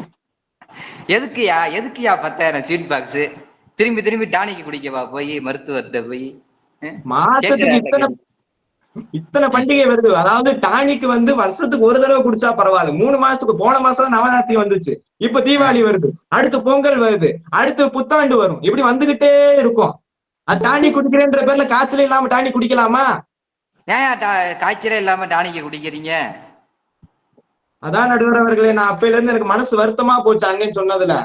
எதுக்குயா 10,000 ஸ்வீட் பாக்ஸ்? திரும்பி டானிக்கு குடிக்கவா போய் மருத்துவர்கிட்ட போய்? மாசத்துக்கு இத்தனை பண்டிகை வருது. அதாவது டானிக்கு வருஷத்துக்கு ஒரு தடவை குடிச்சா பரவாயில்ல. 3 மாசத்துக்கு, போன மாசம் நவராத்திரி வந்துச்சு, இப்ப தீபாவளி வருது, அடுத்து பொங்கல் வருது, அடுத்து புத்தாண்டு வரும், இப்படி வந்துகிட்டே இருக்கும். அது டானிக் குடிக்கிறேன்ற பேர்ல காய்ச்சல் இல்லாம டானிக் குடிக்கலாமா? ஏன் காய்ச்சலே இல்லாம டானிக்க குடிக்கிறீங்க? அதான் நடுவர் அவர்களே, நான் அப்பையில இருந்து எனக்கு மனசு வருத்தமா போச்சு அண்ணன் சொன்னதுல.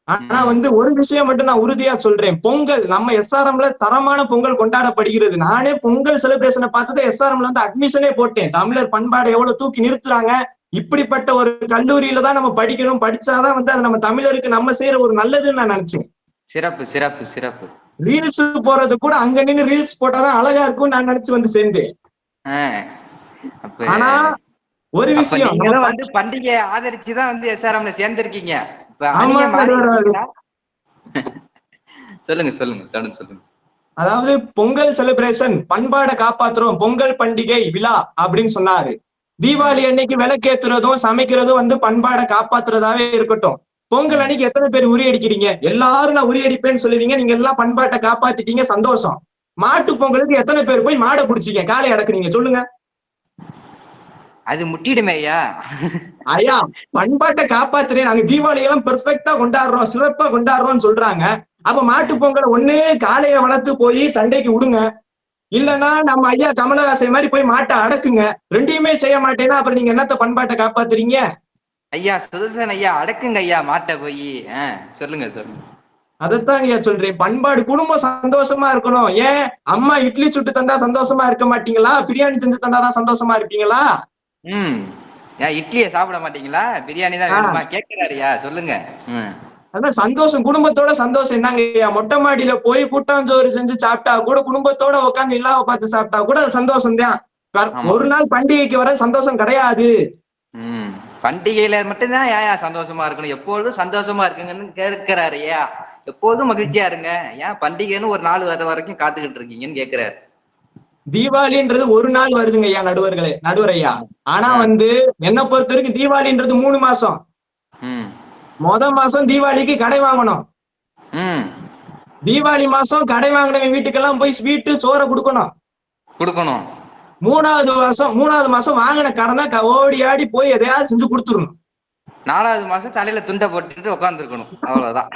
ஆனா ஒரு விஷயம் மட்டும் நான் உறுதியா சொல்றேன். பொங்கல் நம்ம எஸ்ஆர்எம்ல தரமான பொங்கல் கொண்டாடப்படுகிறது. நானே பொங்கல் செலிப்ரேஷனை பார்த்துதான் எஸ்ஆர்எம்ல அட்மிஷனே போட்டேன். தமிழர் பண்பாடு எவ்வளவு தூக்கி நிறுத்துறாங்க. இப்படிப்பட்ட ஒரு கல்லூரியில தான் நம்ம படிக்கணும், படிச்சாதான் அது நம்ம தமிழருக்கு நம்ம செய்யற ஒரு நல்லதுன்னு நான் நினைச்சேன். சிறப்பு சிறப்பு சிறப்பு. ரீல்ஸ் போறது கூட அங்க நின்று ரீல்ஸ் போட்டாதான் அழகா இருக்கும் நான் நினைச்சு சேர்ந்தேன். ஆனா ஒரு விஷயம், பண்டிகையை ஆதரிச்சுதான் எஸ்ஆர்எம்ல சேர்ந்திருக்கீங்க. சொல்லுங்க சொல்லுங்க தொடர்ந்து சொல்லுங்க. அதாவது பொங்கல் செலிப்ரேஷன், பண்பாடை காப்பாத்துறோம், பொங்கல் பண்டிகை விழா அப்படின்னு சொன்னாரு. தீபாவளி அன்னைக்கு விளக்கேத்துறதும் சமைக்கிறதும் பண்பாடை காப்பாத்துறதாவே இருக்கட்டும். பொங்கல் அன்னைக்கு எத்தனை பேர் உரியடிக்கிறீங்க? எல்லாரும் நான் உரியடிப்பேன்னு சொல்லுவீங்க. நீங்க எல்லாம் பண்பாட்டை காப்பாத்திட்டீங்க, சந்தோஷம். மாட்டு பொங்கலுக்கு எத்தனை பேர் போய் மாடை பிடிச்சிங்க, காலை அடக்குனீங்க சொல்லுங்க. அது முட்டிடுமே ஐயா. ஐயா பண்பாட்டை காப்பாத்துறேன், நாங்க தீபாவளி எல்லாம் பெர்ஃபெக்டா கொண்டாடுறோம், சிறப்பா கொண்டாடுறோம்னு சொல்றாங்க. அப்ப மாட்டு பொங்கலை ஒண்ணு காளைய வளர்த்து போய் சண்டைக்கு விடுங்க, இல்லன்னா நம்ம ஐயா கமலஹாசன் மாதிரி போய் மாட்டை அடக்குங்க. ரெண்டையுமே செய்ய மாட்டேன்னா அப்புறம் நீங்க என்னத்த பண்பாட்டை காப்பாத்துறீங்க? ஐயா சுதர்சன் ஐயா அடக்குங்க ஐயா மாட்டை போய். சொல்லுங்க சொல்லுங்க. அதைத்தான் ஐயா சொல்றேன், பண்பாடு குடும்பம் சந்தோஷமா இருக்கணும். ஏன் அம்மா இட்லி சுட்டு தந்தா சந்தோஷமா இருக்க மாட்டீங்களா? பிரியாணி செஞ்சு தந்தாதான் சந்தோஷமா இருப்பீங்களா? ஏன் இட்லியை சாப்பிட மாட்டீங்களா? பிரியாணி தான் வேணுமா கேட்கிறாருயா, சொல்லுங்க. அதான் சந்தோஷம், குடும்பத்தோட சந்தோஷம் என்னங்க ஐயா? மொட்டை மாடியில போய் கூட்டாஞ்சோறு செஞ்சு சாப்பிட்டா கூட, குடும்பத்தோட உட்காந்து நிலாவை பார்த்து சாப்பிட்டா கூட அது சந்தோஷம் தான். ஒரு நாள் பண்டிகைக்கு வர சந்தோஷம் கிடையாது. பண்டிகையில மட்டும்தான் ஏன் சந்தோஷமா இருக்கணும்? எப்பொழுதும் சந்தோஷமா இருக்குங்கன்னு கேட்கிறாரு. ஐயா எப்போதும் மகிழ்ச்சியா இருங்க, ஏன் பண்டிகைன்னு ஒரு நாள் வர வரைக்கும் காத்துக்கிட்டு இருக்கீங்கன்னு கேட்கிறாரு. தீபாவளின்றது ஒரு நாள் வருதுங்க ஐயா நடுவர் ஐயா. ஆனா என்ன பொறுத்த வரைக்கும் தீபாவளின்றது 3 மாசம். மொத மாசம் தீபாவளிக்கு கடை வாங்கணும். தீபாவளி மாசம் கடை வாங்கினவங்க வீட்டுக்கெல்லாம் போய் ஸ்வீட்டு சோறை கொடுக்கணும். மூணாவது மாசம் வாங்கின கடனை ஓடி ஆடி போய் எதையாவது செஞ்சு கொடுத்துடணும். 4வது மாசம் தலையில துண்டை போட்டுட்டு உட்காந்துருக்கணும். அவ்வளவுதான்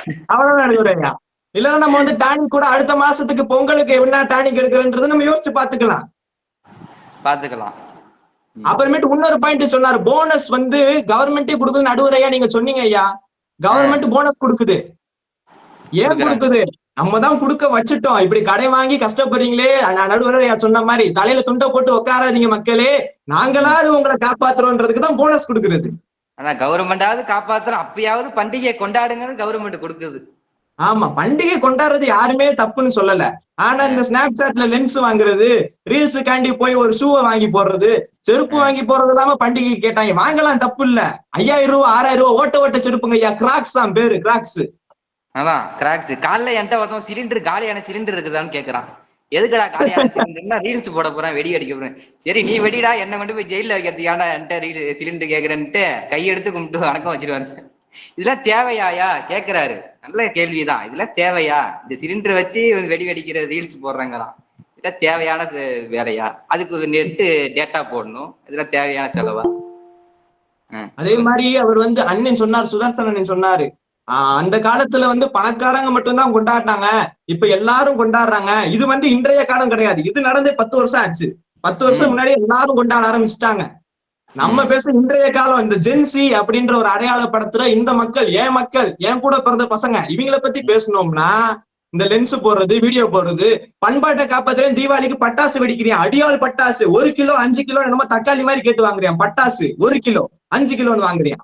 ஐயா. இல்லன்னா நம்ம டானிக் கூட அடுத்த மாசத்துக்கு பொங்கலுக்கு என்ன டானிக் எடுக்கிறன்றது நம்ம யோசிச்சு பாத்துக்கலாம். அப்புறமேட்டு இன்னொரு பாயிண்ட் சொன்னாரு, போனஸ் கவர்மெண்டே கொடுக்குது. நடுவரையா நீங்க சொன்னீங்க ஐயா, கவர்மெண்ட் போனஸ் கொடுக்குது. ஏன் கொடுக்குது? நம்ம தான் கொடுக்க வச்சுட்டோம். இப்படி கடை வாங்கி கஷ்டப்படுறீங்களே, நடுவரையா சொன்ன மாதிரி தலையில துண்டை போட்டு உட்காராதீங்க மக்களே, நாங்களாவது உங்களை காப்பாத்துறோன்றதுக்கு தான் போனஸ் கொடுக்குறது. ஆனா கவர்மெண்டாவது காப்பாத்துறோம், அப்பயாவது பண்டிகையை கொண்டாடுங்கன்னு கவர்மெண்ட் கொடுக்குது. ஆமா, பண்டிகை கொண்டாடுறது யாருமே தப்புன்னு சொல்லல. ஆனா இந்த ஸ்னாப் சாட்ல லென்ஸ் வாங்குறது, ரீல்ஸுக்காண்டி போய் ஒரு ஷூவை வாங்கி போடுறது, செருப்பு வாங்கி போறது இல்லாம பண்டிகை கேட்டாங்க. வாங்கலாம், தப்பு இல்ல. 5000 ரூபா 6000 ரூபா ஓட்ட செருப்புங்க ஐயா, கிராக்ஸ் தான் பேரு, கிராக்ஸ். அதான் கிராக்ஸ். காலைல என்கிட்ட ஒருத்தன் சிலிண்டர் காலியான சிலிண்டர் இருக்குதான்னு கேக்குறான். எதுக்கடா காலியான சிலிண்டர்னா ரீல்ஸ் போட போறேன், வெடி அடிக்க போறேன். சரி நீ வெடிடா, என்ன கொண்டு போய் ஜெயில வைக்கிறதுக்கான என்கிட்ட சிலிண்டர் கேக்குறேன்ட்டு கையெடுத்து கும்பிட்டு வணக்கம் வச்சிருவாரு. இதெல்லாம் தேவையாயா கேக்குறாரு. நல்ல கேள்விதான். இதெல்லாம் தேவையா? இந்த சிலிண்டர் வச்சு வெடி வெடிக்கிற ரீல்ஸ் போடுறாங்களாம். இதெல்லாம் தேவையான வேலையா? அதுக்கு நெட்டு டேட்டா போடணும். இதெல்லாம் தேவையான செலவா? அதே மாதிரி அவர் அண்ணன் சொன்னார், சுதர்சன் அண்ணன் சொன்னாரு, அந்த காலத்துல பணக்காரங்க மட்டும்தான் கொண்டாடினாங்க, இப்ப எல்லாரும் கொண்டாடுறாங்க. இது இன்றைய காலம் கிடையாது, இது நடந்தே 10 வருஷம் ஆச்சு. 10 வருஷம் முன்னாடி எல்லாரும் கொண்டாட ஆரம்பிச்சுட்டாங்க. நம்ம பேச இன்றைய காலம், இந்த ஜென்சி அப்படின்ற ஒரு அடையாளப்படுத்துற இந்த மக்கள், என் கூட பிறந்த பசங்க, இவங்களை பத்தி பேசணும்னா இந்த லென்ஸ் போடுறது, வீடியோ போடுறது, பண்பாட்டை காப்பாத்துறேன். தீபாவளிக்கு பட்டாசு வெடிக்கிறேன், அடியாள் பட்டாசு 1 கிலோ 5 கிலோ என்னமோ தக்காளி மாதிரி கேட்டு வாங்குறேன். பட்டாசு 1 கிலோ 5 கிலோன்னு வாங்குறேன்.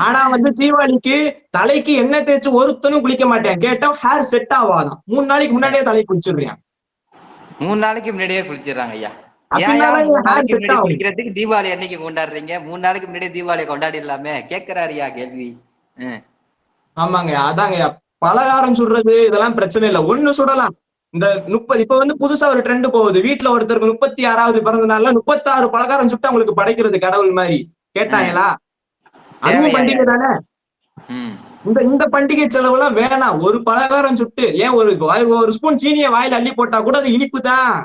ஆனா தீபாவளிக்கு தலைக்கு எண்ணெய் தேய்ச்சி ஒருத்தனும் குளிக்க மாட்டேன். கேட்டா ஹேர் செட் ஆகாதான், 3 நாளைக்கு முன்னாடியே தலைக்கு குளிச்சிடுறேன். 3 நாளைக்கு முன்னாடியே குளிச்சிடறாங்க ஐயா. குளிக்கிறதுக்கு தீபாவளி அன்னைக்கு கொண்டாடுறீங்க, 3 நாளைக்கு முன்னாடியே தீபாவளி கொண்டாடிடலாமே கேட்கிறாருயா கேள்வி. ஆமாங்க, அதாங்க பலகாரம் சுடுறது இதெல்லாம் பிரச்சனை இல்லை, ஒண்ணு சுடலாம். இந்த 30 இப்ப புதுசா ஒரு ட்ரெண்ட் போகுது. வீட்டுல ஒருத்தருக்கு 36வது பிறந்த நாள்ல 36 பலகாரம் சுட்டு அவங்களுக்கு படைக்கிறது கடவுள் மாதிரி. கேட்டாங்களா? அதுவும் பண்டிகை தானே. இந்த பண்டிகை செலவு எல்லாம் வேணாம். ஒரு பலகாரம் சுட்டு, ஏன் ஒரு ஸ்பூன் சீனியை வாயில அள்ளி போட்டா கூட அது இனிப்புதான்.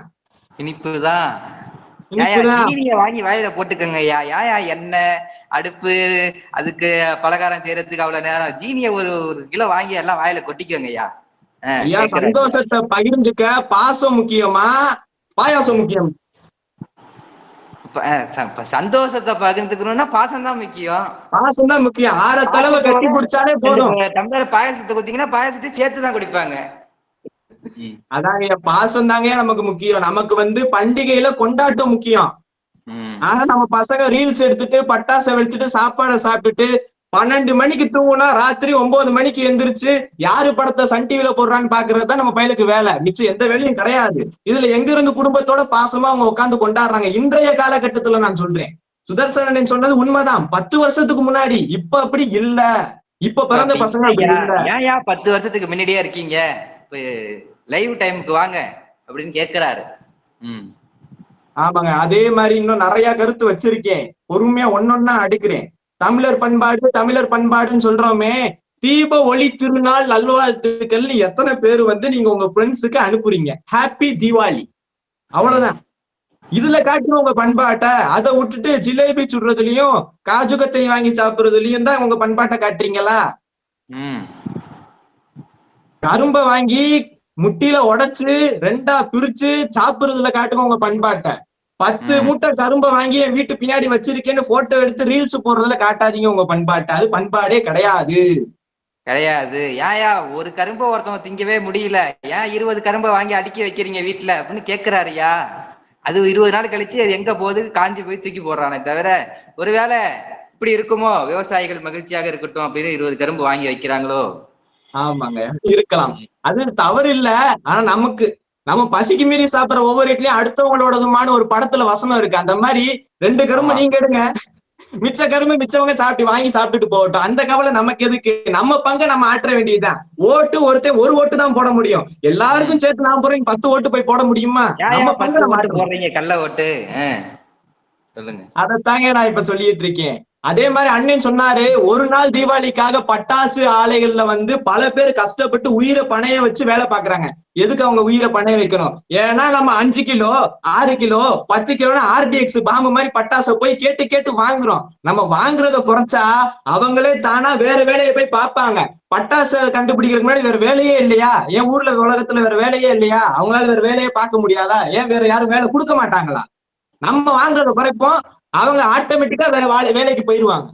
சீனியை வாங்கி வாயில போட்டுக்கங்க ஐயா. யாயா எண்ணெய் அடுப்பு, அதுக்கு பலகாரம் செய்யறதுக்கு அவ்வளவு நேரம்? ஜீனிய ஒரு கிலோ வாங்கி எல்லாம் வாயில கொட்டிக்கோங்க ஐயா. சந்தோஷத்தை பகிர்ந்துக்க பாசம் முக்கியமா பாயாசம் முக்கியம்? சந்தோஷத்தை பகிர்ந்துக்கணும்னா பாசம் தான் முக்கியம். பாசம் தான் முக்கியம். 6 தடவை கட்டி குடிச்சாலே போதும். டம்ளர் பாயாசத்தை குடித்தீங்கன்னா பாயாசத்தை சேர்த்துதான் குடிப்பாங்க. அதாங்க பாசம் தாங்க நமக்கு முக்கியம். நமக்கு பண்டிகையில கொண்டாட்டம் முக்கியம். ஆனா நம்ம பசங்க ரீல்ஸ் எடுத்துட்டு பட்டாசை வெடிச்சுட்டு சாப்பாடை சாப்பிட்டுட்டு 12 மணிக்கு தூங்குனா ராத்திரி 9 மணிக்கு எந்திரிச்சு யாரு படத்தை சன் டிவில போடுறான்னு பாக்குறதுதான் நம்ம பையனுக்கு வேலை. மிச்சம் எந்த வேலையும் கிடையாது. இதுல எங்க இருந்து குடும்பத்தோட பாசமா அவங்க உட்காந்து கொண்டாடுறாங்க இன்றைய காலகட்டத்துல. நான் சொல்றேன், சுதர்சனன் சொன்னது உண்மைதான். 10 வருஷத்துக்கு முன்னாடி, இப்ப அப்படி இல்ல. இப்ப பிறந்த பசங்க ஏன் 10 வருஷத்துக்கு முன்னாடியே இருக்கீங்க, லைவ் டைமுக்கு வாங்க அப்படின்னு கேட்கிறாரு. ஆமாங்க, அதே மாதிரி இன்னும் நிறைய கருத்து வச்சிருக்கேன். பொறுமையா ஒன்னொன்னா அடுக்கிறேன். தமிழர் பண்பாடுன்னு சொல்றோமே, தீப ஒளி திருநாள் நல்வாழ்த்துக்கள் எத்தனை பேர் நீங்க உங்க ஃப்ரெண்ட்ஸுக்கு அனுப்புறீங்க? ஹாப்பி தீபாவளி, அவ்வளவுதான். இதுல காட்டுங்க உங்க பண்பாட்டை. அதை விட்டுட்டு ஜிலேபி சுடுறதுலயும் காஜு கத்திரி வாங்கி சாப்பிடுறதுலயும் தான் உங்க பண்பாட்டை காட்டுறீங்களா? கரும்பை வாங்கி முட்டியில உடைச்சு 2ஆ பிரிச்சு சாப்பிடுறதுல காட்டுங்க உங்க பண்பாட்டை. 10 மூட்டை கரும்பை வாங்கி என் வீட்டு பின்னாடி வச்சிருக்கேன்னு போட்டோ எடுத்து ரீல்ஸ் போடுறதுல காட்டாதீங்க உங்க பண்பாட்டை. அது பண்பாடே கிடையாது. கிடையாது. ஏயா ஒரு கரும்பை ஒருத்தவங்க திங்கவே முடியல, ஏன் 20 கரும்பை வாங்கி அடுக்கி வைக்கிறீங்க வீட்டுல அப்படின்னு கேட்கிறாருயா. அது 20 நாள் கழிச்சு அது எங்க போகுது, காஞ்சி போய் தூக்கி போடுறானே தவிர, ஒருவேளை இப்படி இருக்குமோ, விவசாயிகள் மகிழ்ச்சியாக இருக்கட்டும் அப்படின்னு 20 கரும்பு வாங்கி வைக்கிறாங்களோ? ஆமாங்க, இருக்கலாம். அது தவறு இல்ல. ஆனா நம்ம பசிக்கு மீறி சாப்பிடுற ஒவ்வொரு வீட்லயும் அடுத்தவங்களோடதுமான ஒரு படத்துல வசனம் இருக்கு. அந்த மாதிரி 2 கரும்பு நீங்க எடுங்க, மிச்ச கரும்பு மிச்சவங்க வாங்கி சாப்பிட்டுட்டு போகட்டும். அந்த கவலை நமக்கு எதுக்கு? நம்ம பங்கை நம்ம ஆற்ற வேண்டியதுதான். ஓட்டு ஒரு ஓட்டு தான் போட முடியும். எல்லாருக்கும் சேர்த்து நான் போறேன் 10 ஓட்டு போய் போட முடியுமா? நம்ம பங்கை நம்ம போடுறீங்க கள்ள ஓட்டு. சொல்லுங்க. அதைத்தாங்க நான் இப்ப சொல்லிட்டு இருக்கேன். அதே மாதிரி அண்ணன் சொன்னாரு, ஒரு நாள் தீபாவளிக்காக பட்டாசு ஆலைகள்ல பல பேர் கஷ்டப்பட்டு உயிரை பணைய வச்சு வேலை பாக்குறாங்க. எதுக்கு அவங்க உயிரை பணைய வைக்கணும்? ஏன்னா நம்ம 5 கிலோ 6 கிலோ 10 கிலோ RDX பாம்பு மாதிரி பட்டாசை போய் கேட்டு கேட்டு வாங்குறோம். நம்ம வாங்குறத குறைச்சா அவங்களே தானா வேற வேலையை போய் பார்ப்பாங்க. பட்டாசை கண்டுபிடிக்கிறதுக்கு முன்னாடி வேற வேலையே இல்லையா? என் ஊர்ல உலகத்துல வேற வேலையே இல்லையா? அவங்களால வேற வேலையே பார்க்க முடியாதா? ஏன் வேற யாரும் வேலை கொடுக்க மாட்டாங்களா? நம்ம வாங்குறத குறைப்போம், அவங்க ஆட்டோமேட்டிக்கா வேற வேலைக்கு போயிருவாங்க.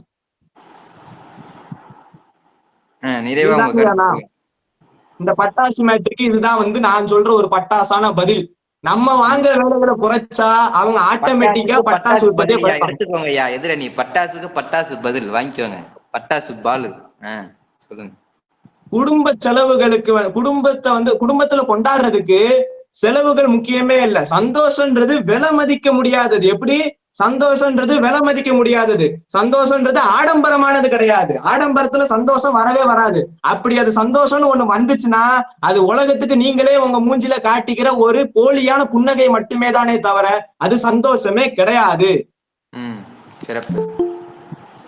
இந்த பட்டாசு மேட்ருக்கு இதுதான் நான் சொல்ற ஒரு பட்டாசான பதில். நம்ம வாங்குற வேலைகளை குறைச்சா அவங்க ஆட்டோமேட்டிக்கா பட்டாசு உற்பத்தியை எடுத்துக்கோங்க ஐயா. எதுல நீ பட்டாசுக்கு பட்டாசு பதில் வாங்கிக்கோங்க, பட்டாசு பாலு. சொல்லுங்க. குடும்ப செலவுகளுக்கு குடும்பத்துல கொண்டாடுறதுக்கு செலவுகள் முக்கியமே இல்ல. சந்தோஷம்ன்றது விலை மதிக்க முடியாதது. எப்படி சந்தோஷம்ன்றது விலை மதிக்க முடியாதது? சந்தோஷம்ன்றது ஆடம்பரமானது கிடையாது. ஆடம்பரத்துல சந்தோஷம் வரவே வராது. அப்படி அது சந்தோஷம்னு ஒண்ணு வந்துச்சுன்னா அது உலகத்துக்கு நீங்களே உங்க மூஞ்சில காட்டிக்கிற ஒரு போலியான புன்னகை மட்டுமே தானே தவிர அது சந்தோஷமே கிடையாது.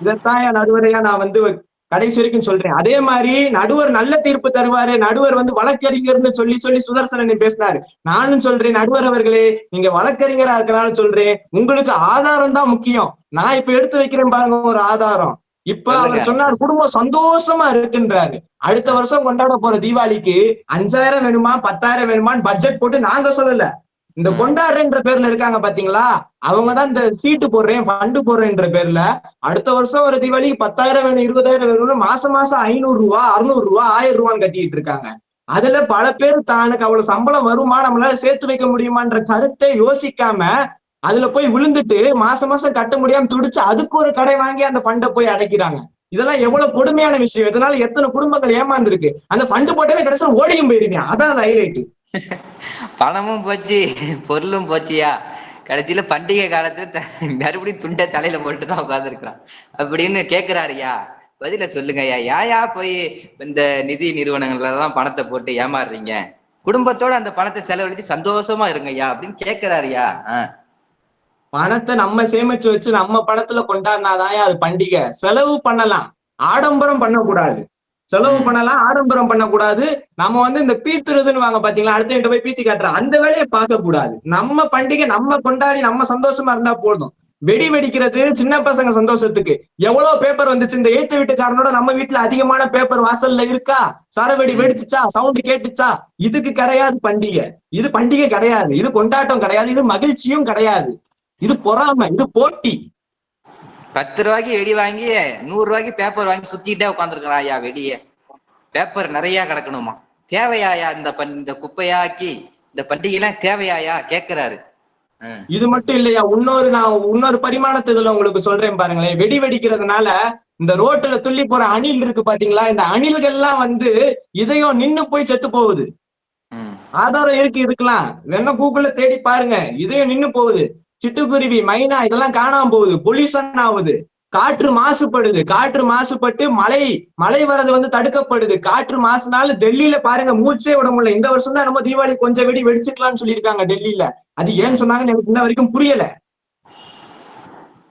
இதைத்தான் என் நடுவரையா நான் கடைசி வரைக்கும் சொல்றேன். அதே மாதிரி நடுவர் நல்ல தீர்ப்பு தருவாரு. நடுவர் வழக்கறிஞர்னு சொல்லி சுதர்சனன் பேசினாரு. நானும் சொல்றேன், நடுவர் அவர்களே, நீங்க வழக்கறிஞரா இருக்கனால சொல்றேன், உங்களுக்கு ஆதாரம் தான் முக்கியம். நான் இப்ப எடுத்து வைக்கிறேன் பாருங்க ஒரு ஆதாரம். இப்ப அவர் சொன்னார் குடும்பம் சந்தோஷமா இருக்குன்றாரு. அடுத்த வருஷம் கொண்டாட போற தீபாவளிக்கு 5000 வேணுமா 10,000 வேணுமான்னு பட்ஜெட் போட்டு நாங்க சொல்லல. இந்த கொண்டாடுறேன்ற பேர்ல இருக்காங்க பாத்தீங்களா, அவங்கதான் இந்த சீட்டு போடுறேன் ஃபண்டு போடுறேன்ற பேர்ல அடுத்த வருஷம் ஒரு தீபாவளிக்கு 10,000 வேணும் 20,000 வேணும்னு மாசம் 500 ரூபா 600 ரூபா 1000 ரூபான்னு கட்டிட்டு இருக்காங்க. அதுல பல பேர் தானுக்கு அவ்வளவு சம்பளம் வருமா, நம்மளால சேர்த்து வைக்க முடியுமான்ற கருத்தை யோசிக்காம அதுல போய் விழுந்துட்டு மாசம் கட்ட முடியாம துடிச்சு அதுக்கு ஒரு கடை வாங்கி அந்த ஃபண்டை போய் அடைக்கிறாங்க. இதெல்லாம் எவ்வளவு கொடுமையான விஷயம். இதனால எத்தனை குடும்பங்கள் ஏமாந்துருக்கு. அந்த ஃபண்டு போட்டவே கடைசியில் ஓடியும் போயிருக்கேன். அதான் ஹைலைட். பணமும் போச்சு, பொருளும் போச்சியா. கடைசியில பண்டிகை காலத்துல மறுபடியும் துண்டை தலையில போட்டுதான் உட்காந்துருக்கிறான் அப்படின்னு கேக்குறாருயா. பதில சொல்லுங்க ஐயா. யாயா போய் இந்த நிதி நிறுவனங்கள்ல எல்லாம் பணத்தை போட்டு ஏமாறுறீங்க? குடும்பத்தோட அந்த பணத்தை செலவழிச்சு சந்தோஷமா இருங்கய்யா அப்படின்னு கேக்குறாருயா. பணத்தை நம்ம சேமிச்சு வச்சு நம்ம பணத்துல கொண்டாடினாதான் அது பண்டிகை. செலவு பண்ணலாம், ஆடம்பரம் பண்ணக்கூடாது. செலவு பண்ணலாம், ஆடம்பரம் பண்ணக்கூடாது. நம்ம இந்த பீத்துறதுன்னு வாங்க பாத்தீங்களா, அடுத்த போய் பீத்தி காட்டுற அந்த வேலையை பார்க்க கூடாது. நம்ம பண்டிகை நம்ம கொண்டாடி நம்ம சந்தோஷமா இருந்தா போதும். வெடி வெடிக்கிறது சின்ன பசங்க சந்தோஷத்துக்கு. எவ்வளவு பேப்பர் வந்துச்சு. இந்த 8th வீட்டுக்காரனோட நம்ம வீட்டுல அதிகமான பேப்பர் வாசல்ல இருக்கா? சரவெடி வெடிச்சுச்சா, சவுண்ட் கேட்டுச்சா? இதுக்கு கிடையாது பண்டிகை. இது பண்டிகை கிடையாது, இது கொண்டாட்டம் கிடையாது, இது மகிழ்ச்சியும் கிடையாது, இது பொறாமை, இது போட்டி. 10 ரூபாய்க்கு வெடி வாங்கி 100 ரூபாய்க்கு பேப்பர் வாங்கி சுத்திட்டே உட்காந்துருக்கிறான் ஐயா. வெடிய பேப்பர் நிறைய கிடக்கணுமா? தேவையாயா இந்த குப்பையாக்கி இந்த பண்டிகை எல்லாம் தேவையாயா கேக்குறாரு. இது மட்டும் இல்லையா, இன்னொரு பரிமாணத்துல உங்களுக்கு சொல்றேன் பாருங்களேன். வெடி வெடிக்கிறதுனால இந்த ரோட்டுல துள்ளி போற அணில் இருக்கு பாத்தீங்களா, இந்த அணில்கள்லாம் இதயம் நின்னு போய் செத்து போகுது. ஆதாரம் இருக்கு இதுக்கெல்லாம், வேணா கூகுள்ல தேடி பாருங்க. இதயம் நின்னு போகுது. சிட்டுக்குருவி, மைனா இதெல்லாம் காணாம போகுது. பொல்யூஷன் ஆகுது. காற்று மாசுபடுது. காற்று மாசுபட்டு மழை வர்றது தடுக்கப்படுது. காற்று மாசுனால டெல்லியில பாருங்க மூச்சே விட முடியல. இந்த வருஷம் தான் நம்ம தீபாவளி கொஞ்சம் வெடி வெடிச்சுக்கலாம்னு சொல்லியிருக்காங்க டெல்லியில. அது ஏன்னு சொன்னாங்கன்னு எனக்கு இன்ன வரைக்கும் புரியல.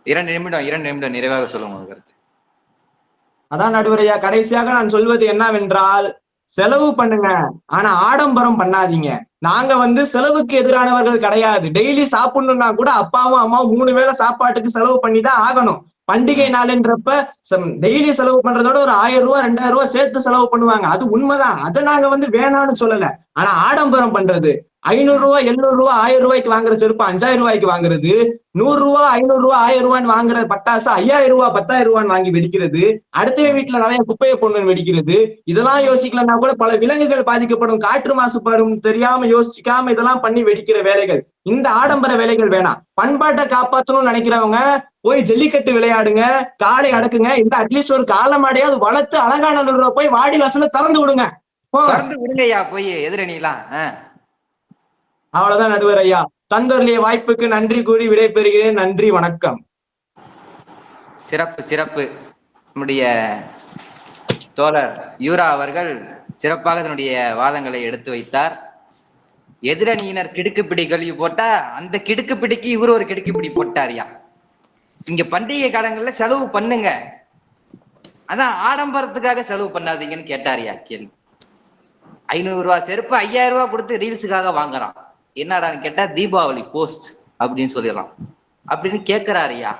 2 நிமிடம் நிறைவாக சொல்லுங்க. அதான் நடுவரையா, கடைசியாக நான் சொல்வது என்னவென்றால், செலவு பண்ணுங்க, ஆனா ஆடம்பரம் பண்ணாதீங்க. நாங்க வந்து செலவுக்கு எதிரானவர்கள் கிடையாது. டெய்லி சாப்பிடணும்னா கூட அப்பாவும் அம்மாவும் 3 வேளை சாப்பாட்டுக்கு செலவு பண்ணி தான் ஆகணும். பண்டிகை நாளுன்றப்ப டெய்லி செலவு பண்றதோட ஒரு 1000 ரூபாய் 2000 ரூபாய் சேர்த்து செலவு பண்ணுவாங்க. அது உண்மைதான். அதை நாங்க வந்து வேணாம்னு சொல்லல. ஆனா ஆடம்பரம் பண்றது 500 ரூபாய் 700 ரூபாய் 1000 ரூபாய்க்கு வாங்குற செருப்பு 5000 ரூபாய்க்கு வாங்குறது, 100 ரூபாய் 500 ரூபாய் 1000 ரூபான்னு வாங்குற பட்டாசு 5000 ரூபாய் 10000 ரூபான்னு வாங்கி வெடிக்கிறது, அடுத்த வீட்டுல நிறைய குப்பையை பொண்ணு வெடிக்கிறது, இதெல்லாம் யோசிக்கலன்னா கூட பல விலங்குகள் பாதிக்கப்படும், காற்று மாசுபடும் தெரியாம யோசிக்காம இதெல்லாம் பண்ணி வெடிக்கிற வேலைகள், இந்த ஆடம்பர வேலைகள் வேணாம். பண்பாட்டை காப்பாற்றணும்னு நினைக்கிறவங்க போய் ஜல்லிக்கட்டு விளையாடுங்க, காளை அடக்குங்க, இந்த அட்லீஸ்ட் ஒரு காலமாடையாவது வளர்த்து அலங்காநல்லூர்ல போய் வாடி வாசல திறந்து விடுங்க. திறந்து விடுங்கய்யா போய் எதிரணிலாம். அவ்வளவுதான் நடுவர் ஐயா. தந்தொருளிய வாய்ப்புக்கு நன்றி கூறி விடைபெறுகிறேன். நன்றி, வணக்கம். சிறப்பு சிறப்பு. நம்முடைய தோழர் யூரா அவர்கள் சிறப்பாக தன்னுடைய வாதங்களை எடுத்து வைத்தார். எதிரணியினர் கிடுக்குப்பிடி கல்வி போட்டா அந்த கிடுக்குப்பிடிக்கு இவரு ஒரு கிடுக்குப்பிடி போட்டாரியா. இங்க பண்டிகை காலங்கள்ல செலவு பண்ணுங்க, அதான் ஆடம்பரத்துக்காக செலவு பண்ணாதீங்கன்னு கேட்டாரியா கேள்வி. 500 ரூபாய் செருப்பு 5000 ரூபாய் கொடுத்து ரீல்ஸுக்காக வாங்குறான். என்னடான்னு கேட்டா தீபாவளி போஸ்ட் அப்படின்னு சொல்லிடலாம் அப்படின்னு கேட்கிறாரியா.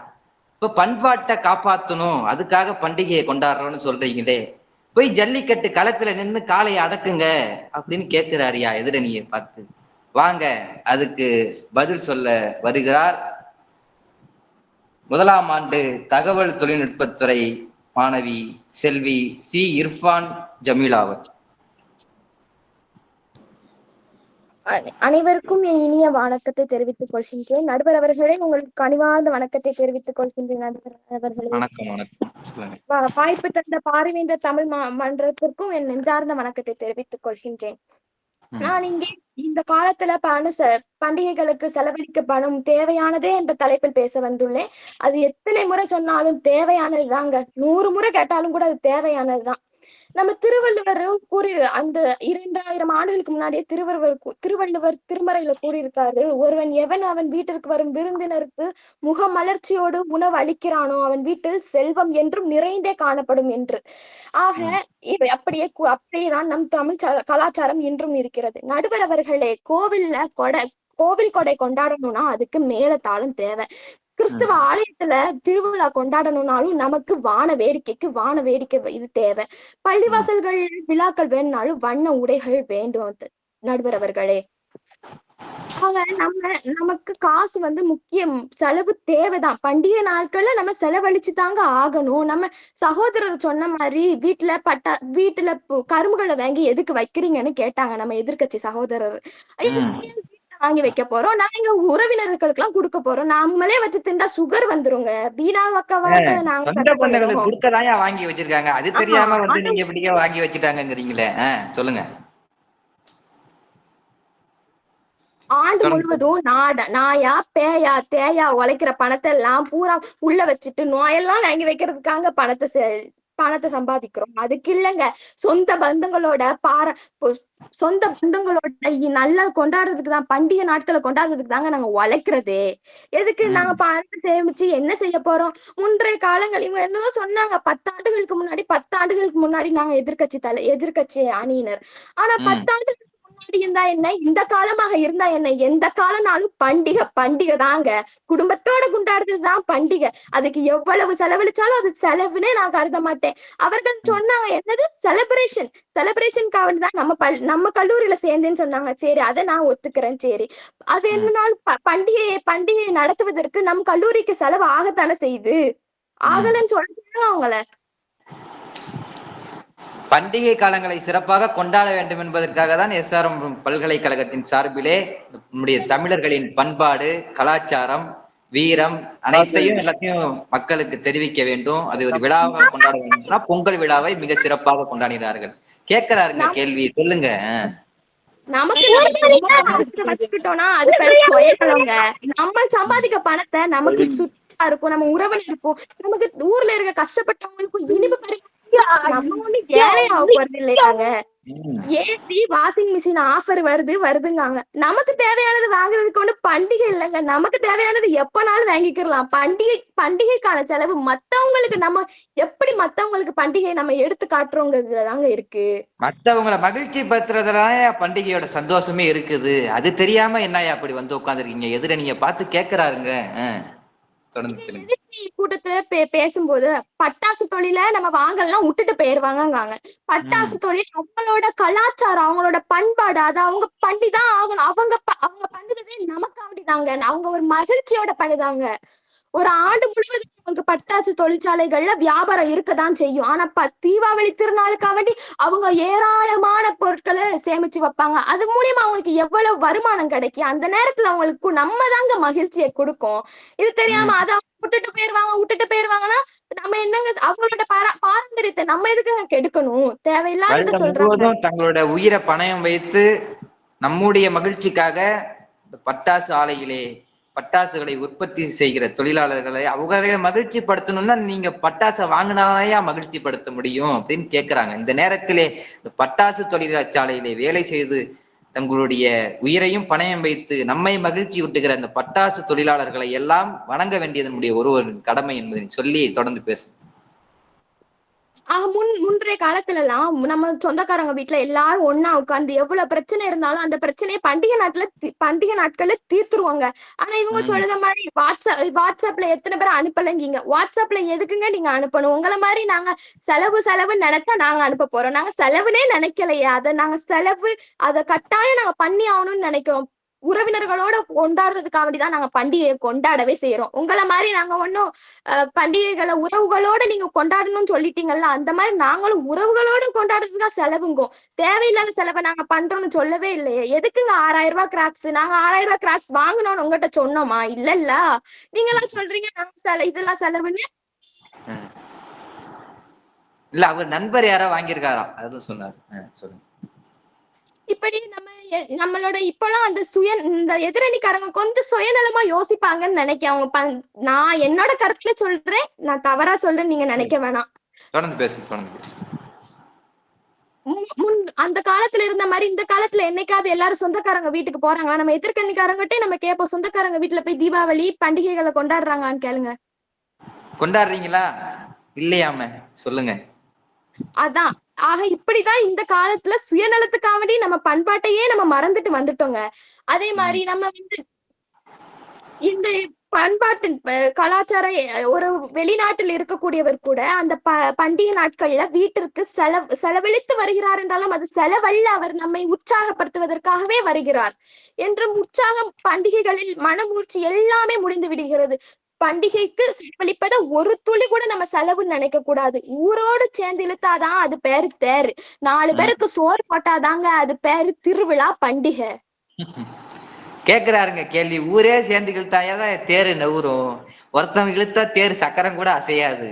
இப்ப பண்பாட்டை காப்பாற்றணும் அதுக்காக பண்டிகையை கொண்டாடுறோம்னு சொல்றீங்களே, போய் ஜல்லிக்கட்டு களத்துல நின்று காளையை அடக்குங்க அப்படின்னு கேட்கிறாரியா எதிரணியை பார்த்து. வாங்க அதுக்கு பதில் சொல்ல வருகிறார் முதலாம் ஆண்டு தகவல் தொழில்நுட்பத்துறை மாணவி செல்வி சி இர்ஃபான் ஜமீலா அவர். அனைவருக்கும் என் இனிய வணக்கத்தை தெரிவித்துக் கொள்கின்றேன். நடுவர் அவர்களே, உங்களுக்கு கனிவார்ந்த வணக்கத்தை தெரிவித்துக் கொள்கின்றேன். நடுவர் அவர்களே, வாய்ப்பு தந்த பாரிவேந்தர் தமிழ் மன்றத்திற்கும் என் நெஞ்சார்ந்த வணக்கத்தை தெரிவித்துக் கொள்கின்றேன். நான் இங்கே இந்த காலத்துல பண்டிகைகளுக்கு செலவழிக்க பணம் தேவையானதே என்ற தலைப்பில் பேச வந்துள்ளேன். அது எத்தனை முறை சொன்னாலும் தேவையானதுதாங்க. 100 முறை கேட்டாலும் கூட அது தேவையானதுதான். நம்ம திருவள்ளுவர் அந்த 2000 ஆண்டுகளுக்கு முன்னாடியே திருவள்ளுவர் திருமறையில கூறியிருக்காரு, ஒருவன் எவன் அவன் வீட்டிற்கு வரும் விருந்தினருக்கு முகமலர்ச்சியோடு உணவு அளிக்கிறானோ அவன் வீட்டில் செல்வம் என்றும் நிறைந்தே காணப்படும் என்று. ஆக அப்படியேதான் நம் தமிழ் கலாச்சாரம் இன்றும் இருக்கிறது. நடுவர் அவர்களே, கோவில் கொடை கொண்டாடணும்னா அதுக்கு மேலதாளம் தேவை. கிறிஸ்துவ ஆலயத்துல திருவிழா கொண்டாடணும்னாலும் நமக்கு வான வேடிக்கை இது தேவை. பள்ளிவாசல்கள் விழாக்கள் வேணும்னாலும் வண்ண உடைகள் வேண்டும் நடுவர் அவர்களே. நமக்கு காசு முக்கியம், செலவு தேவைதான். பண்டிகை நாட்கள்ல நம்ம செலவழிச்சு தாங்க ஆகணும். நம்ம சகோதரர் சொன்ன மாதிரி வீட்டுல கரும்புகளை வாங்கி எதுக்கு வைக்கிறீங்கன்னு கேட்டாங்க நம்ம எதிர்கட்சி சகோதரர். வாங்கி வைக்க போறோம், நாங்க உறவினர்களுக்கு எல்லாம் கொடுக்க போறோம், நம்மளே வச்சு திண்டா சுகர் வந்துருங்க. வாங்கி வச்சிருக்காங்க, அது தெரியாம நீங்க எப்படியா வாங்கி வச்சுட்டாங்கிறீங்களே, சொல்லுங்க. ஆண்டு முழுவதும் நாயா பேயா தேயா உழைக்கிற பணத்தை எல்லாம் பூரா உள்ள வச்சுட்டு நோயெல்லாம் வாங்கி வைக்கிறதுக்காக பணத்தை சம்பாதிக்கிறோம். அதுக்கு இல்லைங்க, சொந்த பந்தங்களோட நல்லா கொண்டாடுறதுக்கு தான், பண்டிகை நாட்களை கொண்டாடுறதுக்கு தாங்க நாங்க உழைக்கிறதே. எதுக்கு நாங்க பணத்தை சேமிச்சு என்ன செய்ய போறோம்? முன்றைய காலங்கள் இவங்க என்னதான் சொன்னாங்க, 10 ஆண்டுகளுக்கு முன்னாடி நாங்க எதிர்கட்சி அணியினர். ஆனா 10 ஆண்டுகளுக்கு முன்னாடி இருந்தா என்ன, இந்த காலமாக இருந்தா என்ன, எந்த காலனாலும் பண்டிகை தாங்க. குடும்பத்தோட கொண்டாடுறதுதான் பண்டிகை. அதுக்கு எவ்வளவு செலவழிச்சாலும் அது செலவுனே நான் கருத மாட்டேன். அவர்கள் சொன்னாங்க என்னது செலிப்ரேஷனுக்காக தான் நம்ம கல்லூரியில சேர்ந்தேன்னு சொன்னாங்க. சரி, அதை நான் ஒத்துக்கிறேன். சரி, அது என்னன்னாலும் பண்டிகையை நடத்துவதற்கு நம் கல்லூரிக்கு செலவு ஆகத்தானே செய்யுது. ஆகலன்னு சொல்றாங்க அவங்கள. பண்டிகை காலங்களை சிறப்பாக கொண்டாட வேண்டும் என்பதற்காக தான் SRM பல்கலைக்கழகத்தின் சார்பிலே நம்முடைய தமிழர்களின் பண்பாடு, கலாச்சாரம், வீரம் அனைத்தையும் எல்லாத்தையும் மக்களுக்கு தெரிவிக்க வேண்டும். அது ஒரு விழாவாக கொண்டாட வேண்டும்னா பொங்கல் விழாவை மிக சிறப்பாக கொண்டாடினார்கள். கேட்கிறாருங்க கேள்வி, சொல்லுங்க. நம்ம சம்பாதிக்க பணத்தை நமக்கு சுத்தா இருக்கும், நம்ம உறவுல இருக்கும், நமக்கு ஊர்ல இருக்க கஷ்டப்பட்டவங்களுக்கும் இனிப்பு நம்ம ஒண்ணு ஏழை ஆக போறது இல்லையாங்க. ஏசி வாஷிங் மிஷின் ஆஃபர் வருதுங்காங்க. நமக்கு தேவையானது வாங்குறதுக்கு ஒண்ணு பண்டிகை இல்லைங்க. நமக்கு தேவையானது எப்பனாலும் வாங்கிக்கலாம். பண்டிகைக்கான செலவு மத்தவங்களுக்கு நம்ம எப்படி மத்தவங்களுக்கு பண்டிகை நம்ம எடுத்து காட்டுறோங்கிறதுல தாங்க இருக்கு. மற்றவங்களை மகிழ்ச்சி படுத்துறதுலயே பண்டிகையோட சந்தோஷமே இருக்குது. அது தெரியாம என்னையா அப்படி வந்து உட்காந்துருக்கீங்க? எதிர நீங்க பார்த்து கேட்கிறாருங்க. தொடர்ந்து கூட்டத்துல பேசும்போது பட்டாசு தொழில நம்ம வாங்கலாம் விட்டுட்டு போயிருவாங்கங்காங்க. பட்டாசு தொழில் அவங்களோட கலாச்சாரம், அவங்களோட பண்பாடு, அது அவங்க பண்ணிதான் ஆகணும். அவங்க பண்ணுறதே நமக்காண்டிதாங்க. அவங்க ஒரு மகிழ்ச்சியோட பண்ணுதாங்க. ஒரு ஆண்டு முழுவதும் அவங்க பட்டாசு தொழிற்சாலைகள்ல வியாபாரம் இருக்கதான் செய்யும். ஆனா தீபாவளி திருநாளுக்காக வேண்டி அவங்க ஏராளமான பொருட்களை சேமிச்சு வைப்பாங்க. அது மூலியமா அவங்களுக்கு எவ்வளவு வருமானம் கிடைக்கும். அந்த நேரத்துல அவங்களுக்கு நம்ம தாங்க மகிழ்ச்சியை கொடுக்கும். இது தெரியாம அதை விட்டுட்டு போயிருவாங்கன்னா நம்ம என்னங்க அவங்களோட பாரம்பரியத்தை நம்ம எதுக்குங்க கெடுக்கணும்? தேவையில்லாத சொல்றாங்க. தங்களோட உயிரை பணயம் வைத்து நம்முடைய மகிழ்ச்சிக்காக பட்டாசு ஆலையிலே பட்டாசுகளை உற்பத்தி செய்கிற தொழிலாளர்களை அவங்களை மகிழ்ச்சி படுத்தணும்னா நீங்க பட்டாசை வாங்கினாயா மகிழ்ச்சி படுத்த முடியும் அப்படின்னு கேட்கிறாங்க. இந்த நேரத்திலே பட்டாசு தொழிற்சாலையிலே வேலை செய்து தங்களுடைய உயிரையும் பணயம் வைத்து நம்மை மகிழ்ச்சி ஊட்டுகிற அந்த பட்டாசு தொழிலாளர்களை எல்லாம் வணங்க வேண்டியது நம்முடைய ஒரு கடமை என்பதை சொல்லி தொடர்ந்து பேசும். முன்றைய காலத்துல எல்லாம் நம்ம சொந்தக்காரங்க வீட்டுல எல்லாரும் ஒன்னா உட்கார்ந்து எவ்வளவு பிரச்சனை இருந்தாலும் அந்த பிரச்சனையை பண்டிகை நாட்கள்ல தீர்த்துருவாங்க. ஆனா இவங்க சொல்லுற மாதிரி வாட்ஸ்அப்ல எத்தனை பேர் அனுப்பலங்கீங்க? வாட்ஸ்அப்ல எதுக்குங்க நீங்க அனுப்பணும்? உங்களை மாதிரி நாங்க செலவுன்னு நினைச்சா நாங்க அனுப்ப போறோம். நாங்க செலவுனே நினைக்கலையே. நாங்க அதை கட்டாயம் நாங்க பண்ணி ஆகணும்னு நினைக்கிறோம். உறவினர்களோட கொண்டாடுறதுக்காக வேண்டிதான் நாங்க பண்டிகையை கொண்டாடவே செய்யறோம். உங்களை மாதிரி நாங்க ஒன்னும் பண்டிகைகளை உறவுகளோட நீங்க கொண்டாடணும்னு சொல்லிட்டீங்கல்ல, அந்த மாதிரி நாங்களும் உறவுகளோட கொண்டாடுறதுக்காக செலவுங்கோம். தேவையில்லாத செலவை நாங்க பண்றோம்னு சொல்லவே இல்லையே. எதுக்குங்க 6000 ரூபாய் கிராக்ஸ்? நாங்க 6000 ரூபாய் கிராக்ஸ் வாங்கணும்னு உங்ககிட்ட சொன்னோமா? இல்ல நீங்க எல்லாம் சொல்றீங்க நாங்க இதெல்லாம் செலவுன்னு. இல்ல அவர் நண்பர் யாரோ வாங்கியிருக்காரா அதுவும் சொன்னார். சொல்லுங்க. இப்படி நம்மளோட இப்பெல்லாம் இந்த எதிரணிக்காரங்க கொஞ்சம் சுயநலமா யோசிப்பாங்கன்னு நினைக்கிறேன். அவங்க நான் என்னோட கருத்துல சொல்றேன், நான் தவறா சொல்றேன்னு நீங்க நினைக்க வேணாம். தொடர்ந்து பேசுங்க. அந்த காலத்துல இருந்த மாதிரி இந்த காலத்துல என்னைக்காவது எல்லாரும் சொந்தக்காரங்க வீட்டுக்கு போறாங்க. நம்ம எதிர்கண்ணிக்காரங்கிட்டே நம்ம கேட்போம், சொந்தக்காரங்க வீட்டுல போய் தீபாவளி பண்டிகைகளை கொண்டாடுறாங்கன்னு கேளுங்க. கொண்டாடுறீங்களா இல்லையாம சொல்லுங்க. அதான் இப்படிதான் இந்த காலத்துல சுயநலத்துக்காக நம்ம பண்பாட்டையே நம்ம மறந்துட்டு வந்துட்டோங்க. அதே மாதிரி நம்ம இந்த பண்பாட்டு கலாச்சார ஒரு வெளிநாட்டில் இருக்கக்கூடியவர் கூட அந்த பண்டிகை நாட்கள்ல வீட்டிற்கு செலவழித்து வருகிறார் என்றாலும் அது செலவல்ல, அவர் நம்மை உற்சாகப்படுத்துவதற்காகவே வருகிறார் என்றும் உற்சாகம் பண்டிகைகளில் மனமூர்ச்சி எல்லாமே முடிந்து விடுகிறது. பண்டிகைக்கு செலவழிப்பத ஒரு துளி கூட நம்ம செலவுன்னு நினைக்க கூடாது. ஊரோடு சேர்ந்து இழுத்தாதான் அது பேரு தேர். 4 பேருக்கு சோறு போட்டாதாங்க அது பேரு திருவிழா பண்டிகை. கேக்குறாருங்க கேள்வி. ஊரே சேர்ந்து இழுத்தாதான் தேரு நவுரும். ஒருத்தவங்க இழுத்தா தேர் சக்கரம் கூட அசையாது.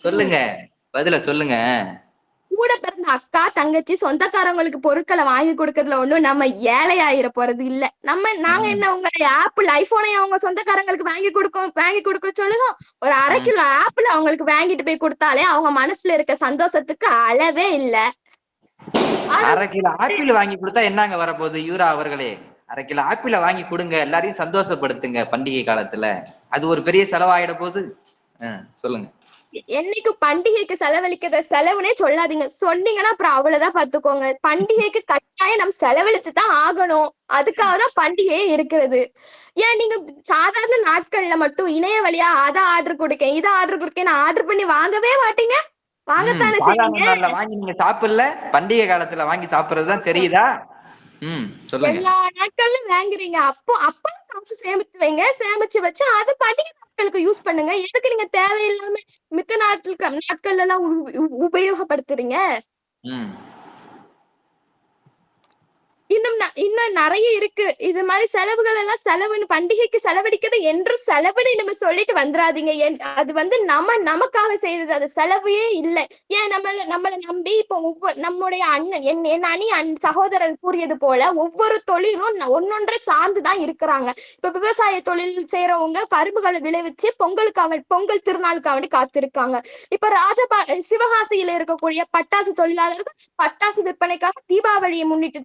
சொல்லுங்க, பதில சொல்லுங்க. கூட பிறந்த அக்கா தங்கச்சி சொந்தக்காரங்களுக்கு பொருட்களை வாங்கி கொடுக்கறதுல ஒண்ணும் நம்ம ஏழையாயிர போறது இல்ல. நாங்க என்ன உங்க ஆப்பிள் ஐபோனை அவங்க சொந்தக்காரங்களுக்கு வாங்கி கொடுக்க சொல்லுங்க. ஒரு 1/2 கிலோ ஆப்பிள் அவங்களுக்கு வாங்கிட்டு போய் கொடுத்தாலே அவங்க மனசுல இருக்க சந்தோஷத்துக்கு அளவே இல்ல. 1/2 கிலோ ஆப்பிள் வாங்கி கொடுத்தா என்னங்க வரப்போகுது? யூரா அவர்களே, 1/2 கிலோ ஆப்பிள வாங்கி கொடுங்க, எல்லாரையும் சந்தோஷப்படுத்துங்க பண்டிகை காலத்துல. அது ஒரு பெரிய செலவாயிட போகுது. சொல்லுங்க. என்னைக்கு பண்டிகைக்கு செலவழிக்கிறத செலவுனே சொல்லாதீங்க. சொன்னீங்கன்னா அப்புறம் அவ்வளவுதான் பாத்துக்கோங்க. பண்டிகைக்கு கட்டாயம் நம்ம செலவழிச்சுதான் ஆகணும். அதுக்காக தான் பண்டிகையே இருக்கிறது. ஏன் நீங்க சாதாரண நாட்கள்ல மட்டும் இணைய வழியா அதை ஆர்டர் கொடுக்கேன் இதை ஆர்டர் கொடுக்கேன்னு ஆர்டர் பண்ணி வாங்கவே மாட்டீங்க? வாங்கத்தானே செய்வீங்க. வாங்கி நீங்க சாப்பிடல, பண்டிகை காலத்துல வாங்கி சாப்பிடுறதுதான் தெரியுதா? சொல்லுங்க. எல்லா நாட்கள்லும் வாங்குறீங்க. அப்போ காசு சேமிச்சு வைங்க. சேமிச்சு வச்சு அது பண்டிகை நாட்களுக்கு யூஸ் பண்ணுங்க. எதுக்கு நீங்க தேவையில்லாம மிக்க நாட்கள் எல்லாம் உபயோகப்படுத்துறீங்க? இன்னும் நிறைய இருக்கு. இது மாதிரி செலவுகள் எல்லாம் செலவுன்னு பண்டிகைக்கு செலவழிக்கிறது என்று செலவுன்னு நம்ம சொல்லிட்டு வந்துடாதீங்க. அது நமக்காக செய்தது, அது செலவே இல்லை. ஏன் நம்மளை நம்பி இப்போ நம்முடைய அண்ணன் என் அணி சகோதரர் கூறியது போல ஒவ்வொரு தொழிலும் ஒன்னொன்றை சார்ந்துதான் இருக்கிறாங்க. இப்ப விவசாய தொழில் செய்யறவங்க கரும்புகளை விளைவிச்சு பொங்கல் திருநாளுக்காக வேண்டி காத்திருக்காங்க. இப்ப சிவகாசியில இருக்கக்கூடிய பட்டாசு தொழிலாளர்கள் பட்டாசு விற்பனைக்காக தீபாவளியை முன்னிட்டு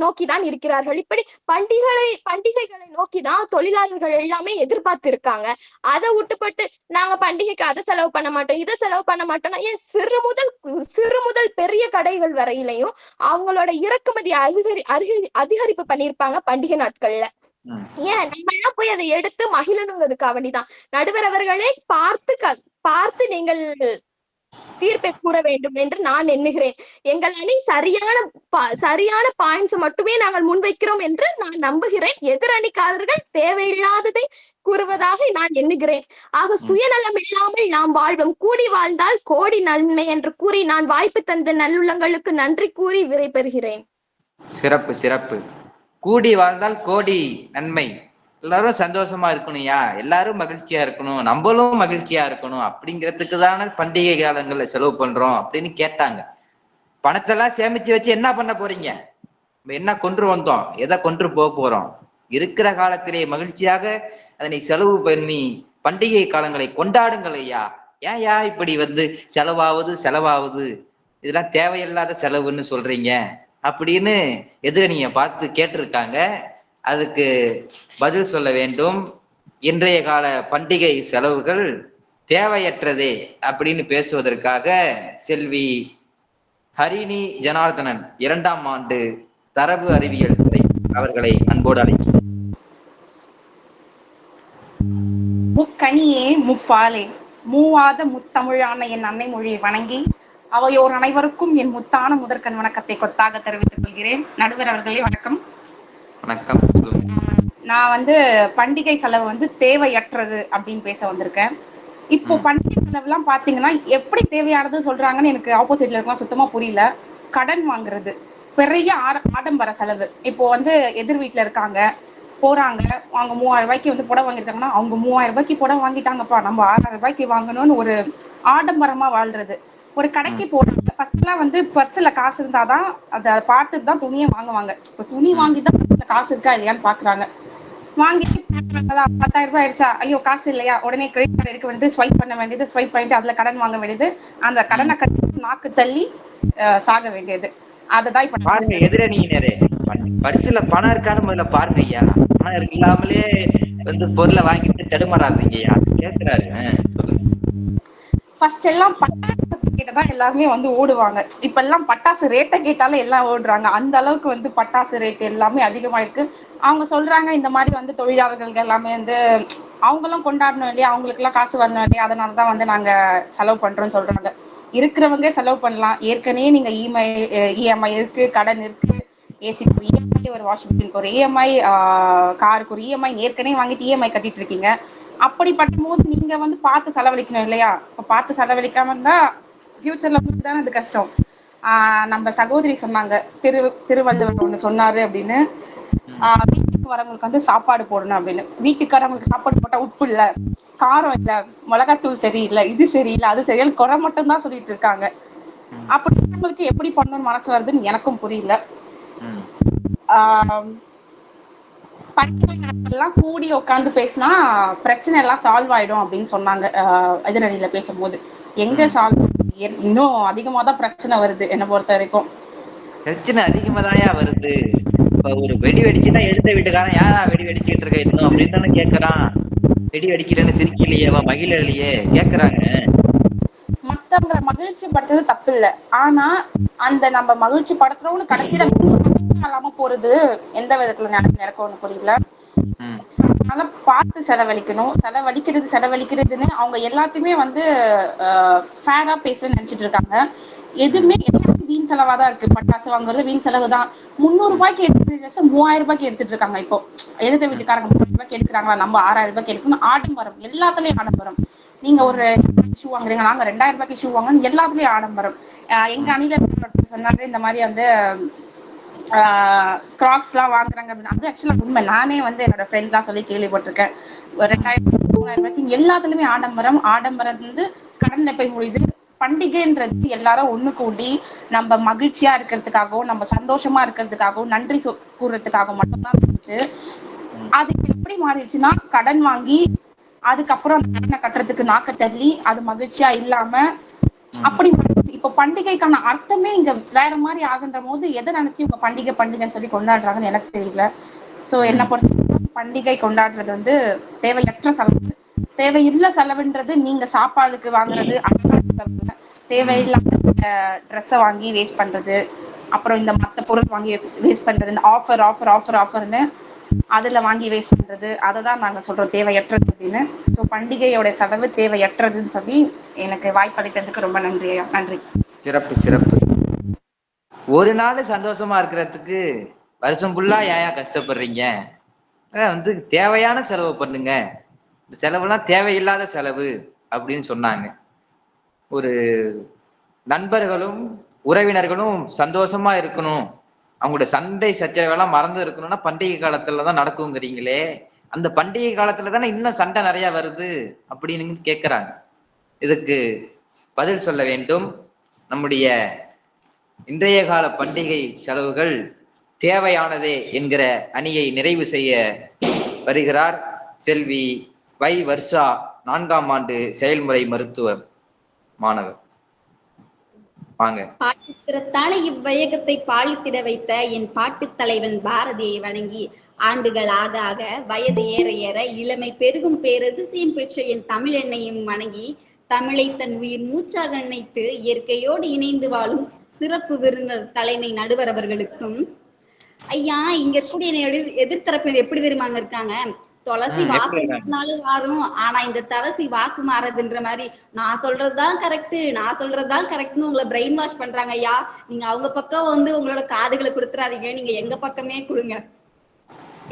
நோக்கிதான் இருக்கிறார்கள். இப்படி பண்டிகைகளை நோக்கிதான் தொழிலாளர்கள் எல்லாமே எதிர்பார்த்து இருக்காங்க. அதை விட்டுப்பட்டு நாங்க பண்டிகைக்கு அதை செலவு பண்ண மாட்டோம், இதை செலவு பண்ண மாட்டோம்னா ஏன் சிறு முதல் பெரிய கடைகள் வரையிலையும் அவங்களோட இறக்குமதி அதிகரிப்பு பண்ணிருப்பாங்க பண்டிகை நாட்கள்ல. ஏன் நம்ம எல்லாம் போய் அதை எடுத்து மகிழணுங்கிறதுக்காக வேண்டிதான். நடுவர் அவர்களே பார்த்து நீங்கள் தீர்ப்பை கூற வேண்டும் என்று நான் எண்ணுகிறேன். எங்கள் அணி சரியான பாயிண்ட்ஸ் மட்டுமே நாங்கள் முன்வைக்கிறோம் என்று நான் நம்புகிறேன். எதிரணிக்காரர்கள் தேவையில்லாததை கூறுவதாக நான் எண்ணுகிறேன். ஆக சுயநலம் இல்லாமல் நாம் வாழ்வோம், கூடி வாழ்ந்தால் கோடி நன்மை என்று கூறி நான் வாய்ப்பு தந்த நல்லுள்ளங்களுக்கு நன்றி கூறி விடைபெறுகிறேன். சிறப்பு சிறப்பு. கூடி வாழ்ந்தால் கோடி நன்மை. எல்லாரும் சந்தோஷமா இருக்கணும்யா, எல்லாரும் மகிழ்ச்சியா இருக்கணும், நம்மளும் மகிழ்ச்சியா இருக்கணும் அப்படிங்கிறதுக்கு தானே பண்டிகை காலங்கள்ல செலவு பண்றோம் அப்படின்னு கேட்டாங்க. பணத்தெல்லாம் சேமிச்சு வச்சு என்ன பண்ண போறீங்க? என்ன கொன்று வந்தோம், எதை கொன்று போக போறோம்? இருக்கிற காலத்திலே மகிழ்ச்சியாக அதனை செலவு பண்ணி பண்டிகை காலங்களை கொண்டாடுங்கள் ஐயா. ஏன்யா இப்படி செலவாகுது, இதெல்லாம் தேவையில்லாத செலவுன்னு சொல்றீங்க அப்படின்னு எதிரணியை பார்த்து கேட்டிருக்காங்க. அதுக்கு பதில் சொல்ல வேண்டும். இன்றைய கால பண்டிகை செலவுகள் தேவையற்றதே அப்படின்னு பேசுவதற்காக செல்வி ஹரிணி ஜனார்தனன் 2ஆம் ஆண்டு தரவு அறிவியல் துறை அவர்களை அன்போடு அழைக்கிறேன். முக்கனியே முப்பாலே மூவாத முத்தமிழான என் அன்னை மொழியை வணங்கி அவையோர் அனைவருக்கும் என் முத்தான முதற்கண் வணக்கத்தை கொத்தாக தெரிவித்துக் கொள்கிறேன். நடுவர் அவர்களே வணக்கம். வணக்கம். நான் பண்டிகை செலவு தேவையற்றது அப்படின்னு பேச வந்திருக்கேன். இப்போ பண்டிகை செலவு எல்லாம் பாத்தீங்கன்னா எப்படி தேவையானது சொல்றாங்கன்னு எனக்கு ஆப்போசிட்ல இருக்கலாம் சுத்தமா புரியல. கடன் வாங்குறது பெரிய ஆடம்பர செலவு. இப்போ எதிர் வீட்டுல இருக்காங்க, போறாங்க, அவங்க 3000 ரூபாய்க்கு புடவை வாங்கிருக்காங்கன்னா அவங்க 3000 ரூபாய்க்கு புடவை வாங்கிட்டாங்கப்பா, நம்ம 6000 ரூபாய்க்கு வாங்கணும்னு ஒரு ஆடம்பரமா வாழ்றது. ஒரு கடைக்கு போறாங்க, ஃபர்ஸ்ட் எல்லாம் பர்ஸ்ல காசு இருந்தாதான் அதை பார்த்துட்டு தான் துணியை வாங்குவாங்க. இப்போ துணி வாங்கிதான் காசு இருக்கா இல்லையான்னு பாக்குறாங்க. வாங்கிட்டு 10,000 ரூபாய் ஆயிடுச்சா, ஐயோ காசு இல்லையா, உடனே கிரெடிட் கார்டு எடுக்க வேண்டியது, ஸ்வைப் பண்ண வேண்டியது, ஸ்வைப் பண்ணிட்டு அதுல கடன் வாங்க வேண்டியது, அந்த கடனை கட்டி நாக்கு தள்ளி சாக வேண்டியது. அதுதான் இப்ப பாருங்க. எதிரணியினரே, பரிசுல பணம் இருக்கான்னு முதல்ல பாருங்க ஐயா. பணம் இல்லாமலே பொருளை வாங்கிட்டு தடுமாறாதீங்க ஐயா கேட்கிறாரு. சொல்லுங்க. ஃபர்ஸ்ட் எல்லாம் பட்டாசு கேட்டதான் எல்லாருமே ஓடுவாங்க. இப்ப எல்லாம் பட்டாசு ரேட்டை கேட்டாலும் எல்லாம் ஓடுறாங்க. அந்த அளவுக்கு பட்டாசு ரேட் எல்லாமே அதிகமாயிருக்கு. அவங்க சொல்றாங்க இந்த மாதிரி தொழிலாளர்கள் எல்லாமே அவங்களும் கொண்டாடணும் இல்லையா, அவங்களுக்கு எல்லாம் காசு வரணும் இல்லையா, அதனாலதான் நாங்க செலவு பண்றோம்னு சொல்றாங்க. இருக்கிறவங்க செலவு பண்ணலாம். ஏற்கனவே நீங்க இஎம்ஐ இருக்கு, கடன் இருக்கு, ஏசிக்கு ஒரு இஎம்ஐ, ஒரு வாஷிங் மிஷினுக்கு ஒரு இஎம்ஐ, காருக்கு ஒரு இஎம்ஐ ஏற்கனவே வாங்கிட்டு இஎம்ஐ கட்டிட்டு இருக்கீங்க. அப்படிப்பட்ட போது நீங்க பார்த்து செலவழிக்கணும் இல்லையா? இப்ப பார்த்து செலவழிக்காம இருந்தா ஃபியூச்சர்ல தானே அது கஷ்டம். நம்ம சகோதரி சொன்னாங்க, திருவள்ளுவர் ஒண்ணு சொன்னாரு அப்படின்னு, வீட்டுக்கு வரவங்களுக்கு சாப்பாடு போடணும் அப்படின்னு. வீட்டுக்காரவங்களுக்கு சாப்பாடு போட்டா உப்பு இல்ல, காரம் இல்ல, மிளகாத்தூள் சரியில்லை, இது சரியில்லை, அது சரியில்லை, குறை மட்டும் தான் சொல்லிட்டு இருக்காங்க. அப்படி உங்களுக்கு எப்படி பண்ணணும்னு மனசு வருதுன்னு எனக்கும் புரியல. எல்லாம் கூடி உட்காந்து பேசினா பிரச்சனை எல்லாம் சால்வ் ஆயிடும் அப்படின்னு சொன்னாங்க எதிரணியில பேசும்போது. எங்க சால்வ், இன்னும் அதிகமா தான் பிரச்சனை வருது. என்ன பொறுத்த வரைக்கும் பிரச்சனை அதிகமா தான் வருது. ஒரு வெடி வெடிச்சுன்னா எழுத வீட்டுக்காரன் யாரா வெடி வெடிச்சுட்டு இருக்க இன்னும் அப்படின்னு தானே கேக்குறான். வெடி வெடிக்கிறேன்னு சிரிக்கலையே, மகிழலையே கேக்குறாங்க. மத்தவங்களை மகிழ்ச்சி படுத்துறது தப்பு இல்லை, ஆனா அந்த நம்ம மகிழ்ச்சி படுத்துறோம்னு கடைசியில இல்லாம போறது எந்த விதத்துல எனக்கு ஒண்ணு புரியல. அதனால பார்த்து செலவழிக்கணும். செலவழிக்கிறதுன்னு அவங்க எல்லாத்தையுமே ஃபேரா பேச நினைச்சிட்டு இருக்காங்க. எதுவுமே வீண் செலவாதான் இருக்கு. பட்டாசு வாங்குறது வீண் செலவு தான். 300 ரூபாய்க்கு எடுத்து 3000 ரூபாய்க்கு எடுத்துட்டு இருக்காங்க. இப்போ எழுத வீட்டுக்காரங்க 3000 ரூபாய்க்கு எடுக்கிறாங்களா, நம்ம 6000 ரூபாய்க்கு எடுக்கணும். ஆடம்பரம், எல்லாத்துலயும் ஆடம்பரம். நீங்க ஒரு ஷூ வாங்குறீங்க, நாங்க 2000 ரூபாய்க்கு ஷூ வாங்கணும், எல்லாத்துலயும் ஆடம்பரம். எங்க அணில சொன்னாரு இந்த மாதிரி கிராக்ஸ்லாம் வாங்குறாங்க அப்படின்னா அது ஆக்சுவலாக உண்மை. நானே வந்து என்னோட ஃப்ரெண்ட்ஸ்லாம் சொல்லி கேள்விப்பட்டிருக்கேன். ஒரு 2000 எல்லாத்துலயுமே ஆடம்பரம் வந்து கடன்ல போய் முடியுது. பண்டிகைன்றது எல்லாரும் ஒண்ணு கூடி நம்ம மகிழ்ச்சியா இருக்கிறதுக்காகவும் நம்ம சந்தோஷமா இருக்கிறதுக்காகவும் நன்றி கூறுறதுக்காகவும் மட்டும்தான் இருக்கு. அது எப்படி மாறிடுச்சுன்னா கடன் வாங்கி அதுக்கப்புறம் கட்டுறதுக்கு நாக்க தள்ளி அது மகிழ்ச்சியா இல்லாம அப்படி இப்ப பண்டிகைக்கான அர்த்தமே இங்க வேற மாதிரி ஆகுன்ற போது எதை நினைச்சு இவங்க பண்டிகைன்னு சொல்லி கொண்டாடுறாங்கன்னு எனக்கு தெரியல. சோ என்ன பொறுத்த பண்டிகை கொண்டாடுறது வந்து தேவையற்ற செலவு. தேவையில்ல செலவுன்றது நீங்க சாப்பாடுக்கு வாங்குறது, தேவையில்லாம ட்ரெஸ்ஸை வாங்கி வேஸ்ட் பண்றது, அப்புறம் இந்த மத்த பொருள் வாங்கி வேஸ்ட் பண்றது, இந்த ஆஃபர்னு அதுல வாங்கி வேஸ்ட் பண்றது, அதை தான் நாங்க சொல்றோம் தேவையற்றது அப்படின்னு. ஸோ பண்டிகையோட செலவு தேவையற்றதுன்னு சொல்லி எனக்கு வாய்ப்பளித்ததுக்கு ரொம்ப நன்றி. சிறப்பு சிறப்பு. ஒரு நாள் சந்தோஷமா இருக்கிறதுக்கு வருஷம் ஃபுல்லா ஏன் கஷ்டப்படுறீங்க? வந்து தேவையான செலவு பண்ணுங்க, செலவுலாம் தேவையில்லாத செலவு அப்படின்னு சொன்னாங்க. ஒரு நண்பர்களும் உறவினர்களும் சந்தோஷமா இருக்கணும், அவங்களோட சண்டை சச்சரவெல்லாம் மறந்து இருக்கணும்னா பண்டிகை காலத்துலதான் நடக்குங்கிறீங்களே, அந்த பண்டிகை காலத்துல தானே இன்னும் சண்டை நிறைய வருது அப்படின்னு கேட்கிறாங்க. இதுக்கு பதில் சொல்ல வேண்டும். நம்முடைய இன்றைய கால பண்டிகை செலவுகள் தேவையானதே என்கிற அணியை நிறைவு செய்ய வருகிறார் செல்வி வை வர்ஷா, 4ஆம் ஆண்டு செயல்முறை மருத்துவ மாணவர். வாங்க. பாட்டுத்திறத்தால இவ்வையகத்தை பாலித்திட வைத்த என் பாட்டு தலைவன் பாரதியை வணங்கி ஆண்டுகள் ஆக ஆக வயது ஏற ஏற இளமை பெருகும் பேரதிசயம் பெற்ற என் தமிழ் எண்ணையும் வணங்கி தமிழை தன் உயிர் மூச்சாக நினைத்து இயற்கையோடு இணைந்து வாழும் சிறப்பு விருந்தினர் தலைமை நடுவர் அவர்களுக்கும், ஐயா இங்க இருக்கக்கூடிய எதிர்த்தரப்பினர் எப்படி தெரியுமாங்க இருக்காங்க, துளசி வாசனாலும் மாறும் ஆனா இந்த தவசி வாக்கு மாறதுன்ற மாதிரி நான் சொல்றதுதான் கரெக்ட்னு உங்களை பிரெயின் வாஷ் பண்றாங்க. ஐயா நீங்க அவங்க பக்கம் வந்து உங்களோட காதுகளை கொடுத்துறாதீங்க, நீங்க எங்க பக்கமே கொடுங்க.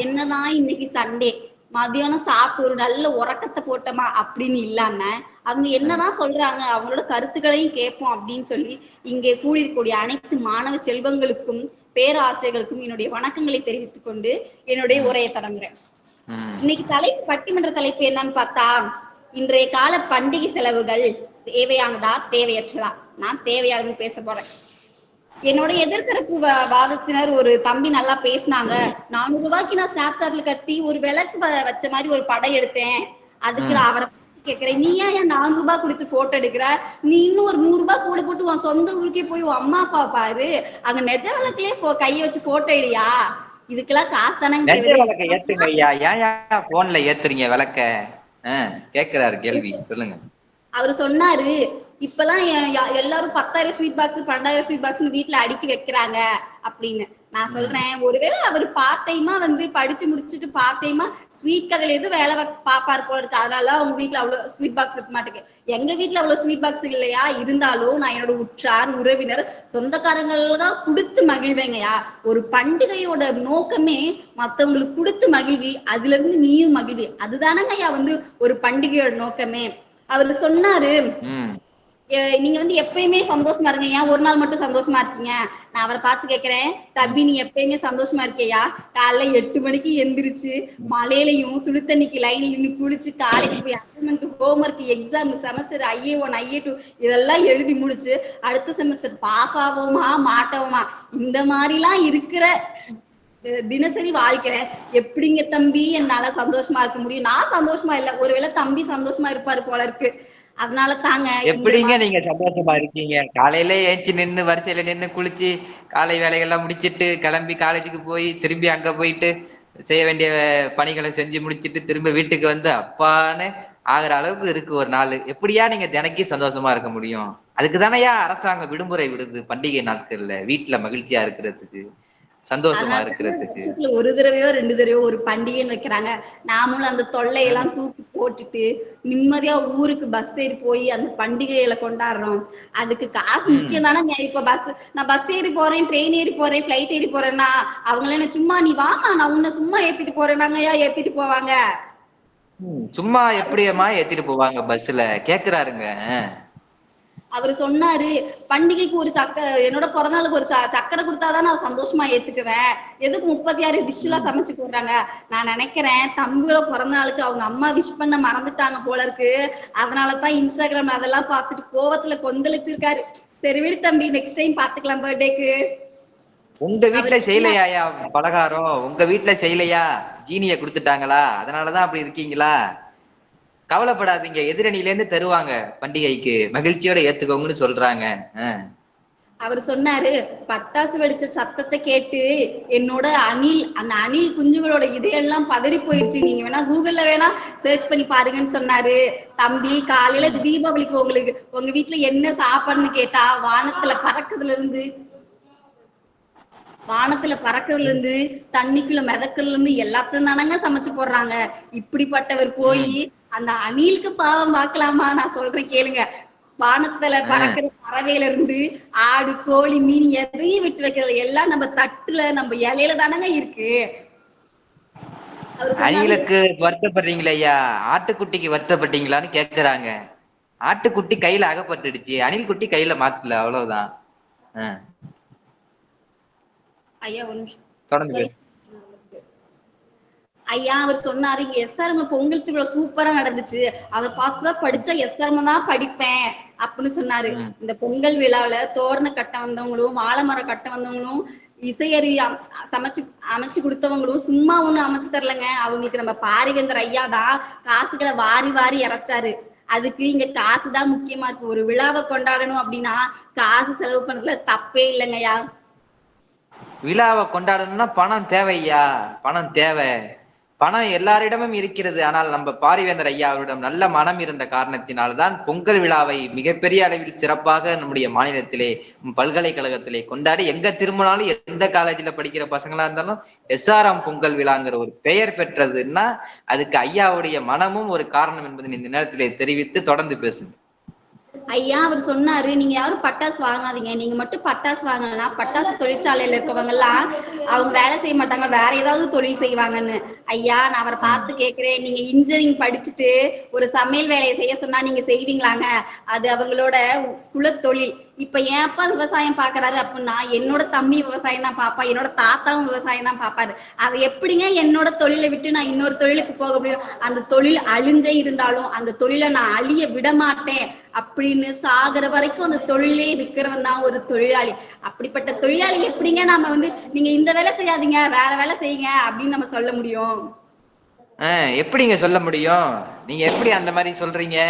என்னதான் இன்னைக்கு சண்டே மதியானம் சாப்பிட்டு ஒரு நல்ல உறக்கத்தை போட்டோமா அப்படின்னு இல்லாம அவங்க என்னதான் சொல்றாங்க அவங்களோட கருத்துக்களையும் கேட்போம் அப்படின்னு சொல்லி இங்கே கூடியிருக்கக்கூடிய அனைத்து மாணவ செல்வங்களுக்கும் பேராசிரியர்களுக்கும் என்னுடைய வணக்கங்களை தெரிவித்துக் கொண்டு என்னுடைய உரையை தொடங்குறேன். இன்னைக்கு தலைப்பு, பட்டிமன்ற தலைப்பு என்னன்னு பார்த்தா, இன்றைய கால பண்டிகை செலவுகள் தேவையானதா தேவையற்றதா. நான் தேவையானதுன்னு பேச போறேன். என்னோட எதிர்த்தரப்பு வாதத்தினர் ஒரு தம்பி நல்லா பேசினாங்க. 400 ரூபாய்க்கு நான் ஸ்னாப்சாட்ல கட்டி ஒரு விளக்கு வச்ச மாதிரி ஒரு படம் எடுத்தேன், அதுக்கு நான் அவரை கேட்கிறேன், நீ ஏன் 400 ரூபாய் கொடுத்து போட்டோ எடுக்கிற, நீ இன்னும் ஒரு 100 ரூபாய் கூட போட்டு உன் சொந்த ஊருக்கே போய் உன் அம்மா அப்பா பாரு, அங்க நெஜ விளக்குலயே கையை வச்சு போட்டோ எடுயா, இதுக்கெல்லாம் காசு தானங்க ஏத்துங்க ஐயா, ஏன் போன்ல ஏத்துறீங்க விளக்க? கேக்குறாரு கேள்வி, சொல்லுங்க. அவரு சொன்னாரு இப்பெல்லாம் எல்லாரும் 10,000 ஸ்வீட் பாக்ஸ் 12,000 ஸ்வீட் பாக்ஸ் வீட்டுல அடுக்கி வைக்கிறாங்க அப்படின்னு. நான் சொல்றேன், ஒருவேளை அவர் பார்ட் டைமா வந்து படிச்சு முடிச்சுட்டு பார்ட் டைமா ஸ்வீட் கடையில எது வேலை பாப்பாரு போல இருக்கு, அதனால உங்க வீட்டுல அவ்வளவு ஸ்வீட் பாக்ஸ் இருக்க மாட்டேங்க. எங்க வீட்டுல அவ்வளவு ஸ்வீட் பாக்ஸ் இல்லையா, இருந்தாலும் நான் என்னோட உற்றார் உறவினர் சொந்தக்காரங்கள்லாம் கொடுத்து மகிழ்வேங்கய்யா. ஒரு பண்டிகையோட நோக்கமே மத்தவங்களுக்கு கொடுத்து மகிழ்வி, அதுல இருந்து நீயும் மகிழ்வி, அதுதானங்க ஐயா வந்து ஒரு பண்டிகையோட நோக்கமே. அவரு சொன்னாரு, நீங்க வந்து எப்பயுமே சந்தோஷமா இருங்க, ஏன் ஒரு நாள் மட்டும் சந்தோஷமா இருக்கீங்க. நான் அவரை பார்த்து கேட்கிறேன், தம்பி நீ எப்பயுமே சந்தோஷமா இருக்கியா, காலைல 8 மணிக்கு எந்திரிச்சு மழையிலையும் சுடுதண்ணிக்கு லைன்ல நின்று குளிச்சு காலேஜ் போய் assignment homework exam semester IA1 IA2 இதெல்லாம் எழுதி முடிச்சு அடுத்த செமஸ்டர் பாஸ் ஆவோமா மாட்டோமா, இந்த மாதிரிலாம் இருக்கிற தினசரி வாழ்க்கை எப்படிங்க தம்பி என்னால சந்தோஷமா இருக்க முடியும். நான் சந்தோஷமா இல்ல, ஒருவேளை தம்பி சந்தோஷமா இருப்பாரு போல இருக்கு. அதனால தாங்க. எப்படிங்க நீங்க சந்தோஷமா இருக்கீங்க? காலையில ஏஞ்சி நின்று வரிசையில நின்று குளிச்சு காலை வேலைகள்லாம் முடிச்சிட்டு கிளம்பி காலேஜுக்கு போய் திரும்பி அங்க போயிட்டு செய்ய வேண்டிய பணிகளை செஞ்சு முடிச்சிட்டு திரும்ப வீட்டுக்கு வந்து அப்பான்னு ஆகிற அளவுக்கு இருக்கு ஒரு நாள். எப்படியா நீங்க தினைக்கு சந்தோஷமா இருக்க முடியும்? அதுக்கு தானேயா அரசாங்கம் விடுமுறை விடுது பண்டிகை நாட்கள்ல, வீட்டுல மகிழ்ச்சியா இருக்கிறதுக்கு, சந்தோஷமா இருக்கிறதுக்கு. ஒரு தடவையோ 2 தடவையோ ஒரு பண்டிகைன்னு வைக்கிறாங்க. நாமளும் அந்த தொல்லையெல்லாம் தூக்கி போட்டுட்டு நிம்மதியா ஊருக்கு பஸ் ஏறி போய் அந்த பண்டிகைகளை கொண்டாடுறோம். அதுக்கு காசு முக்கியம் தானே. இப்ப நான் பஸ் ஏறி போறேன், ட்ரெயின் ஏறி போறேன், பிளைட் ஏறி போறேன்னா அவங்கள என்ன சும்மா நீ வாமா நான் உன்னை சும்மா ஏத்திட்டு போறேன்னாங்க ஏத்திட்டு போவாங்க. சும்மா எப்படியம்மா ஏத்திட்டு போவாங்க பஸ்ல கேக்குறாருங்க. அவரு சொன்னாரு, பண்டிகைக்கு ஒரு என்னோட பிறந்தநாளுக்கு ஒரு சக்கரை கொடுத்தாதான் நான் சந்தோஷமா ஏத்துக்குவேன், எதுக்கு 36 டிஷ் எல்லாம் சமைச்சு போடுறாங்க. நான் நினைக்கிறேன் தம்பியோட பிறந்த நாளுக்கு அவங்க அம்மா விஷ் பண்ண மறந்துட்டாங்க போல இருக்கு, அதனாலதான் இன்ஸ்டாகிராம் அதெல்லாம் பார்த்துட்டு கோவத்துல கொந்தளிச்சிருக்காரு. சரி விடு தம்பி, நெக்ஸ்ட் டைம் பாத்துக்கலாம் பர்த்டேக்கு. உங்க வீட்டுல செய்யலையா பலகாரம்? உங்க வீட்டுல செய்யலையா? ஜீனிய கொடுத்துட்டாங்களா? அதனாலதான் அப்படி இருக்கீங்களா? கவலைப்படாதீங்க, எதிரணியில இருந்து தருவாங்க, பண்டிகைக்கு மகிழ்ச்சியோட ஏத்துக்கோங்கன்னு சொல்றாங்க. அவர் சொன்னாரு, பட்டாசு வெடிச்ச சத்தத்தை கேட்டு என்னோட அந்த அணில் குஞ்சுகளோட இதயெல்லாம் பதறி போயிருச்சு, நீங்க வேணா கூகுள்ல வேணா சர்ச் பண்ணி பாருங்கன்னு சொன்னாரு. தம்பி, காலையில தீபாவளிக்கு உங்களுக்கு உங்க வீட்டுல என்ன சாப்பாடுன்னு கேட்டா, வானத்துல பறக்கிறதுல இருந்து தண்ணிக்குள்ள மிதக்கிறதுல இருந்து எல்லாத்தையும் தானங்க சமைச்சு போடுறாங்க. இப்படிப்பட்டவர் போய் அந்த அணிலுக்கு பாவம் பார்க்கலாமா? நான் சொல்றேன் கேளுங்க. வானத்துல பறக்கிற பறவையில இருந்து ஆடு, கோழி, மீன் எதையும் விட்டு வைக்கிறது எல்லாம் நம்ம தட்டுல நம்ம இலையில தானங்க இருக்கு. அணிலுக்கு வருத்தப்படுறீங்களா ஐயா? ஆட்டுக்குட்டிக்கு வருத்தப்பட்டீங்களான்னு கேக்குறாங்க. ஆட்டுக்குட்டி கையில அகப்பட்டுடுச்சு, அணில் குட்டி கையில மாட்டல, அவ்வளவுதான். ஐயா ஒரு நிமிஷம் தொடர்ந்து. ஐயா அவர் சொன்னாரு, இங்க எஸ்ஆர்எம் பொங்கல் திருவிழா சூப்பரா நடந்துச்சு, அதை பார்த்துதான் படிச்சா எஸ்ஆர்எம் தான் படிப்பேன் அப்படின்னு சொன்னாரு. இந்த பொங்கல் விழாவில தோரண கட்ட வந்தவங்களும் வாழைமரம் கட்ட வந்தவங்களும் இசையறி அமைச்சு கொடுத்தவங்களும் சும்மா ஒண்ணு அமைச்சு தரலங்க. அவங்களுக்கு நம்ம பாரிவேந்தர் ஐயா தான் காசுகளை வாரி வாரி இறைச்சாரு. அதுக்கு இங்க காசுதான் முக்கியமா இருக்கு. ஒரு விழாவை கொண்டாடணும் அப்படின்னா காசு செலவு பண்றதுல தப்பே இல்லைங்கய்யா. விழாவை கொண்டாடணும்னா பணம் தேவையா? பணம் தேவை. பணம் எல்லாரிடமும் இருக்கிறது. ஆனால் நம்ம பாரிவேந்தர் ஐயா அவரிடம் நல்ல மனம் இருந்த காரணத்தினால்தான் பொங்கல் விழாவை மிகப்பெரிய அளவில் சிறப்பாக நம்முடைய மாநிலத்திலே பல்கலைக்கழகத்திலே கொண்டாடி, எங்க திரும்பினாலும் எந்த காலேஜில் படிக்கிற பசங்களா இருந்தாலும் எஸ்ஆர்எம் பொங்கல் விழாங்கிற ஒரு பெயர் பெற்றதுன்னா அதுக்கு ஐயாவுடைய மனமும் ஒரு காரணம் என்பதை இந்த நேரத்திலே தெரிவித்து தொடர்ந்து பேசுங்க. ஐயா அவர் சொன்னாரு, நீங்க யாரும் பட்டாசு வாங்காதீங்க, நீங்க மட்டும் பட்டாசு வாங்கலாம், பட்டாசு தொழிற்சாலையில இருக்கவங்க எல்லாம் அவங்க வேலை செய்ய மாட்டாங்க, வேற ஏதாவது தொழில் செய்வாங்கன்னு. ஐயா நான் அவரை பார்த்து கேட்கிறேன், நீங்க இன்ஜினியரிங் படிச்சுட்டு ஒரு சமையல் வேலையை செய்ய சொன்னா நீங்க செய்வீங்களாங்க? அது அவங்களோட குலத்தொழில். இப்ப என் அப்பா விவசாயம் பாக்குறாரு அப்படின்னா என்னோட தம்பி விவசாயம் தான் பாப்பா, என்னோட தாத்தாவும் விவசாயம் தான் பாப்பாரு. அதை எப்படிங்க என்னோட தொழிலை விட்டு நான் இன்னொரு தொழிலுக்கு போக முடியும்? அந்த தொழில் அழிஞ்சே இருந்தாலும் அந்த தொழிலை நான் அழிய விட மாட்டேன் அப்படின்னு சாகிற வரைக்கும் அந்த தொழிலே இருக்கிறவன் தான் ஒரு தொழிலாளி. அப்படிப்பட்ட தொழிலாளி எப்படிங்க நாம நீங்க இந்த வேலை செய்யாதீங்க வேற வேலை செய்யுங்க அப்படின்னு நம்ம சொல்ல முடியும்? எப்படிங்க சொல்ல முடியும்? நீங்க எப்படி அந்த மாதிரி சொல்றீங்க?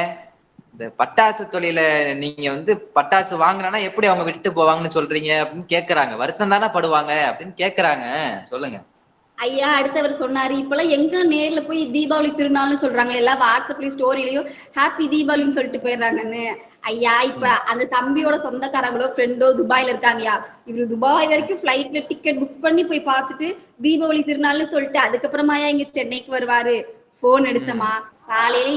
இந்த பட்டாசு தொழில நீங்க பட்டாசு வாங்கினா எப்படி அவங்க விட்டு போவாங்கன்னு சொல்றீங்க அப்படின்னு கேக்குறாங்க. வருத்தம் தானே படுவாங்க அப்படின்னு கேக்குறாங்க. சொல்லுங்க ஐயா. அடுத்தவர் சொன்னாரு, இப்பெல்லாம் எங்க நேர்ல போய் தீபாவளி திருநாள்னு சொல்றாங்க, எல்லாம் வாட்ஸ்அப்லயும் ஸ்டோரிலயும் ஹாப்பி தீபாவளின்னு சொல்லிட்டு போயிடுறாங்கன்னு. ஐயா இப்ப அந்த தம்பியோட சொந்தக்காரங்களோ ஃப்ரெண்டோ துபாயில இருக்காங்கயா. இவரு துபாய் வரைக்கும் ஃபிளைட்ல டிக்கெட் புக் பண்ணி போய் பார்த்துட்டு தீபாவளி திருநாள்னு சொல்லிட்டு அதுக்கப்புறமாயா இங்க சென்னைக்கு வருவாரு. போன் எடுத்தமா காலையில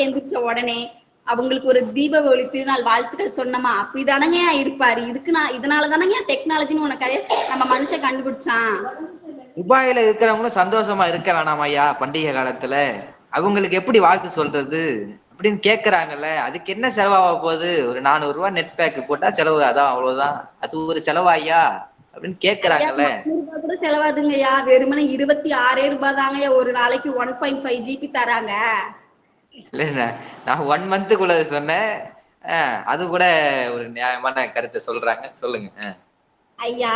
எந்திரிச்ச உடனே அவங்களுக்கு ஒரு தீபாவளி திருநாள் வாழ்த்துக்கள் சொன்னமா, அப்படிதானங்க இருப்பாரு. இதனால தானங்க டெக்னாலஜின்னு உனக்கு நம்ம மனுஷன் கண்டுபிடிச்சான். துபாயில இருக்கிறவங்களும் சந்தோஷமா இருக்க வேணாமா ஐயா? பண்டிகை காலத்துல அவங்களுக்கு எப்படி வாழ்த்து சொல்றது அப்படின்னு கேக்குறாங்கல்ல. அதுக்கு என்ன செலவாக போகுது? ஒரு 400 ரூபாய் நெட் பேக் போட்டா செலவு, அதான் அவ்வளவுதான். அது ஒரு செலவாயா அப்படின்னு கேக்குறாங்கல்ல. கூட செலவாதுங்கய்யா, வெறுமனே 26 ரூபாய் தாங்கய்யா ஒரு நாளைக்கு 1.5 GB தராங்க. இல்ல நான் 1 மந்த்துக்குள்ள சொன்னேன். அது கூட ஒரு நியாயமான கருத்தை சொல்றாங்க. சொல்லுங்க ஐயா.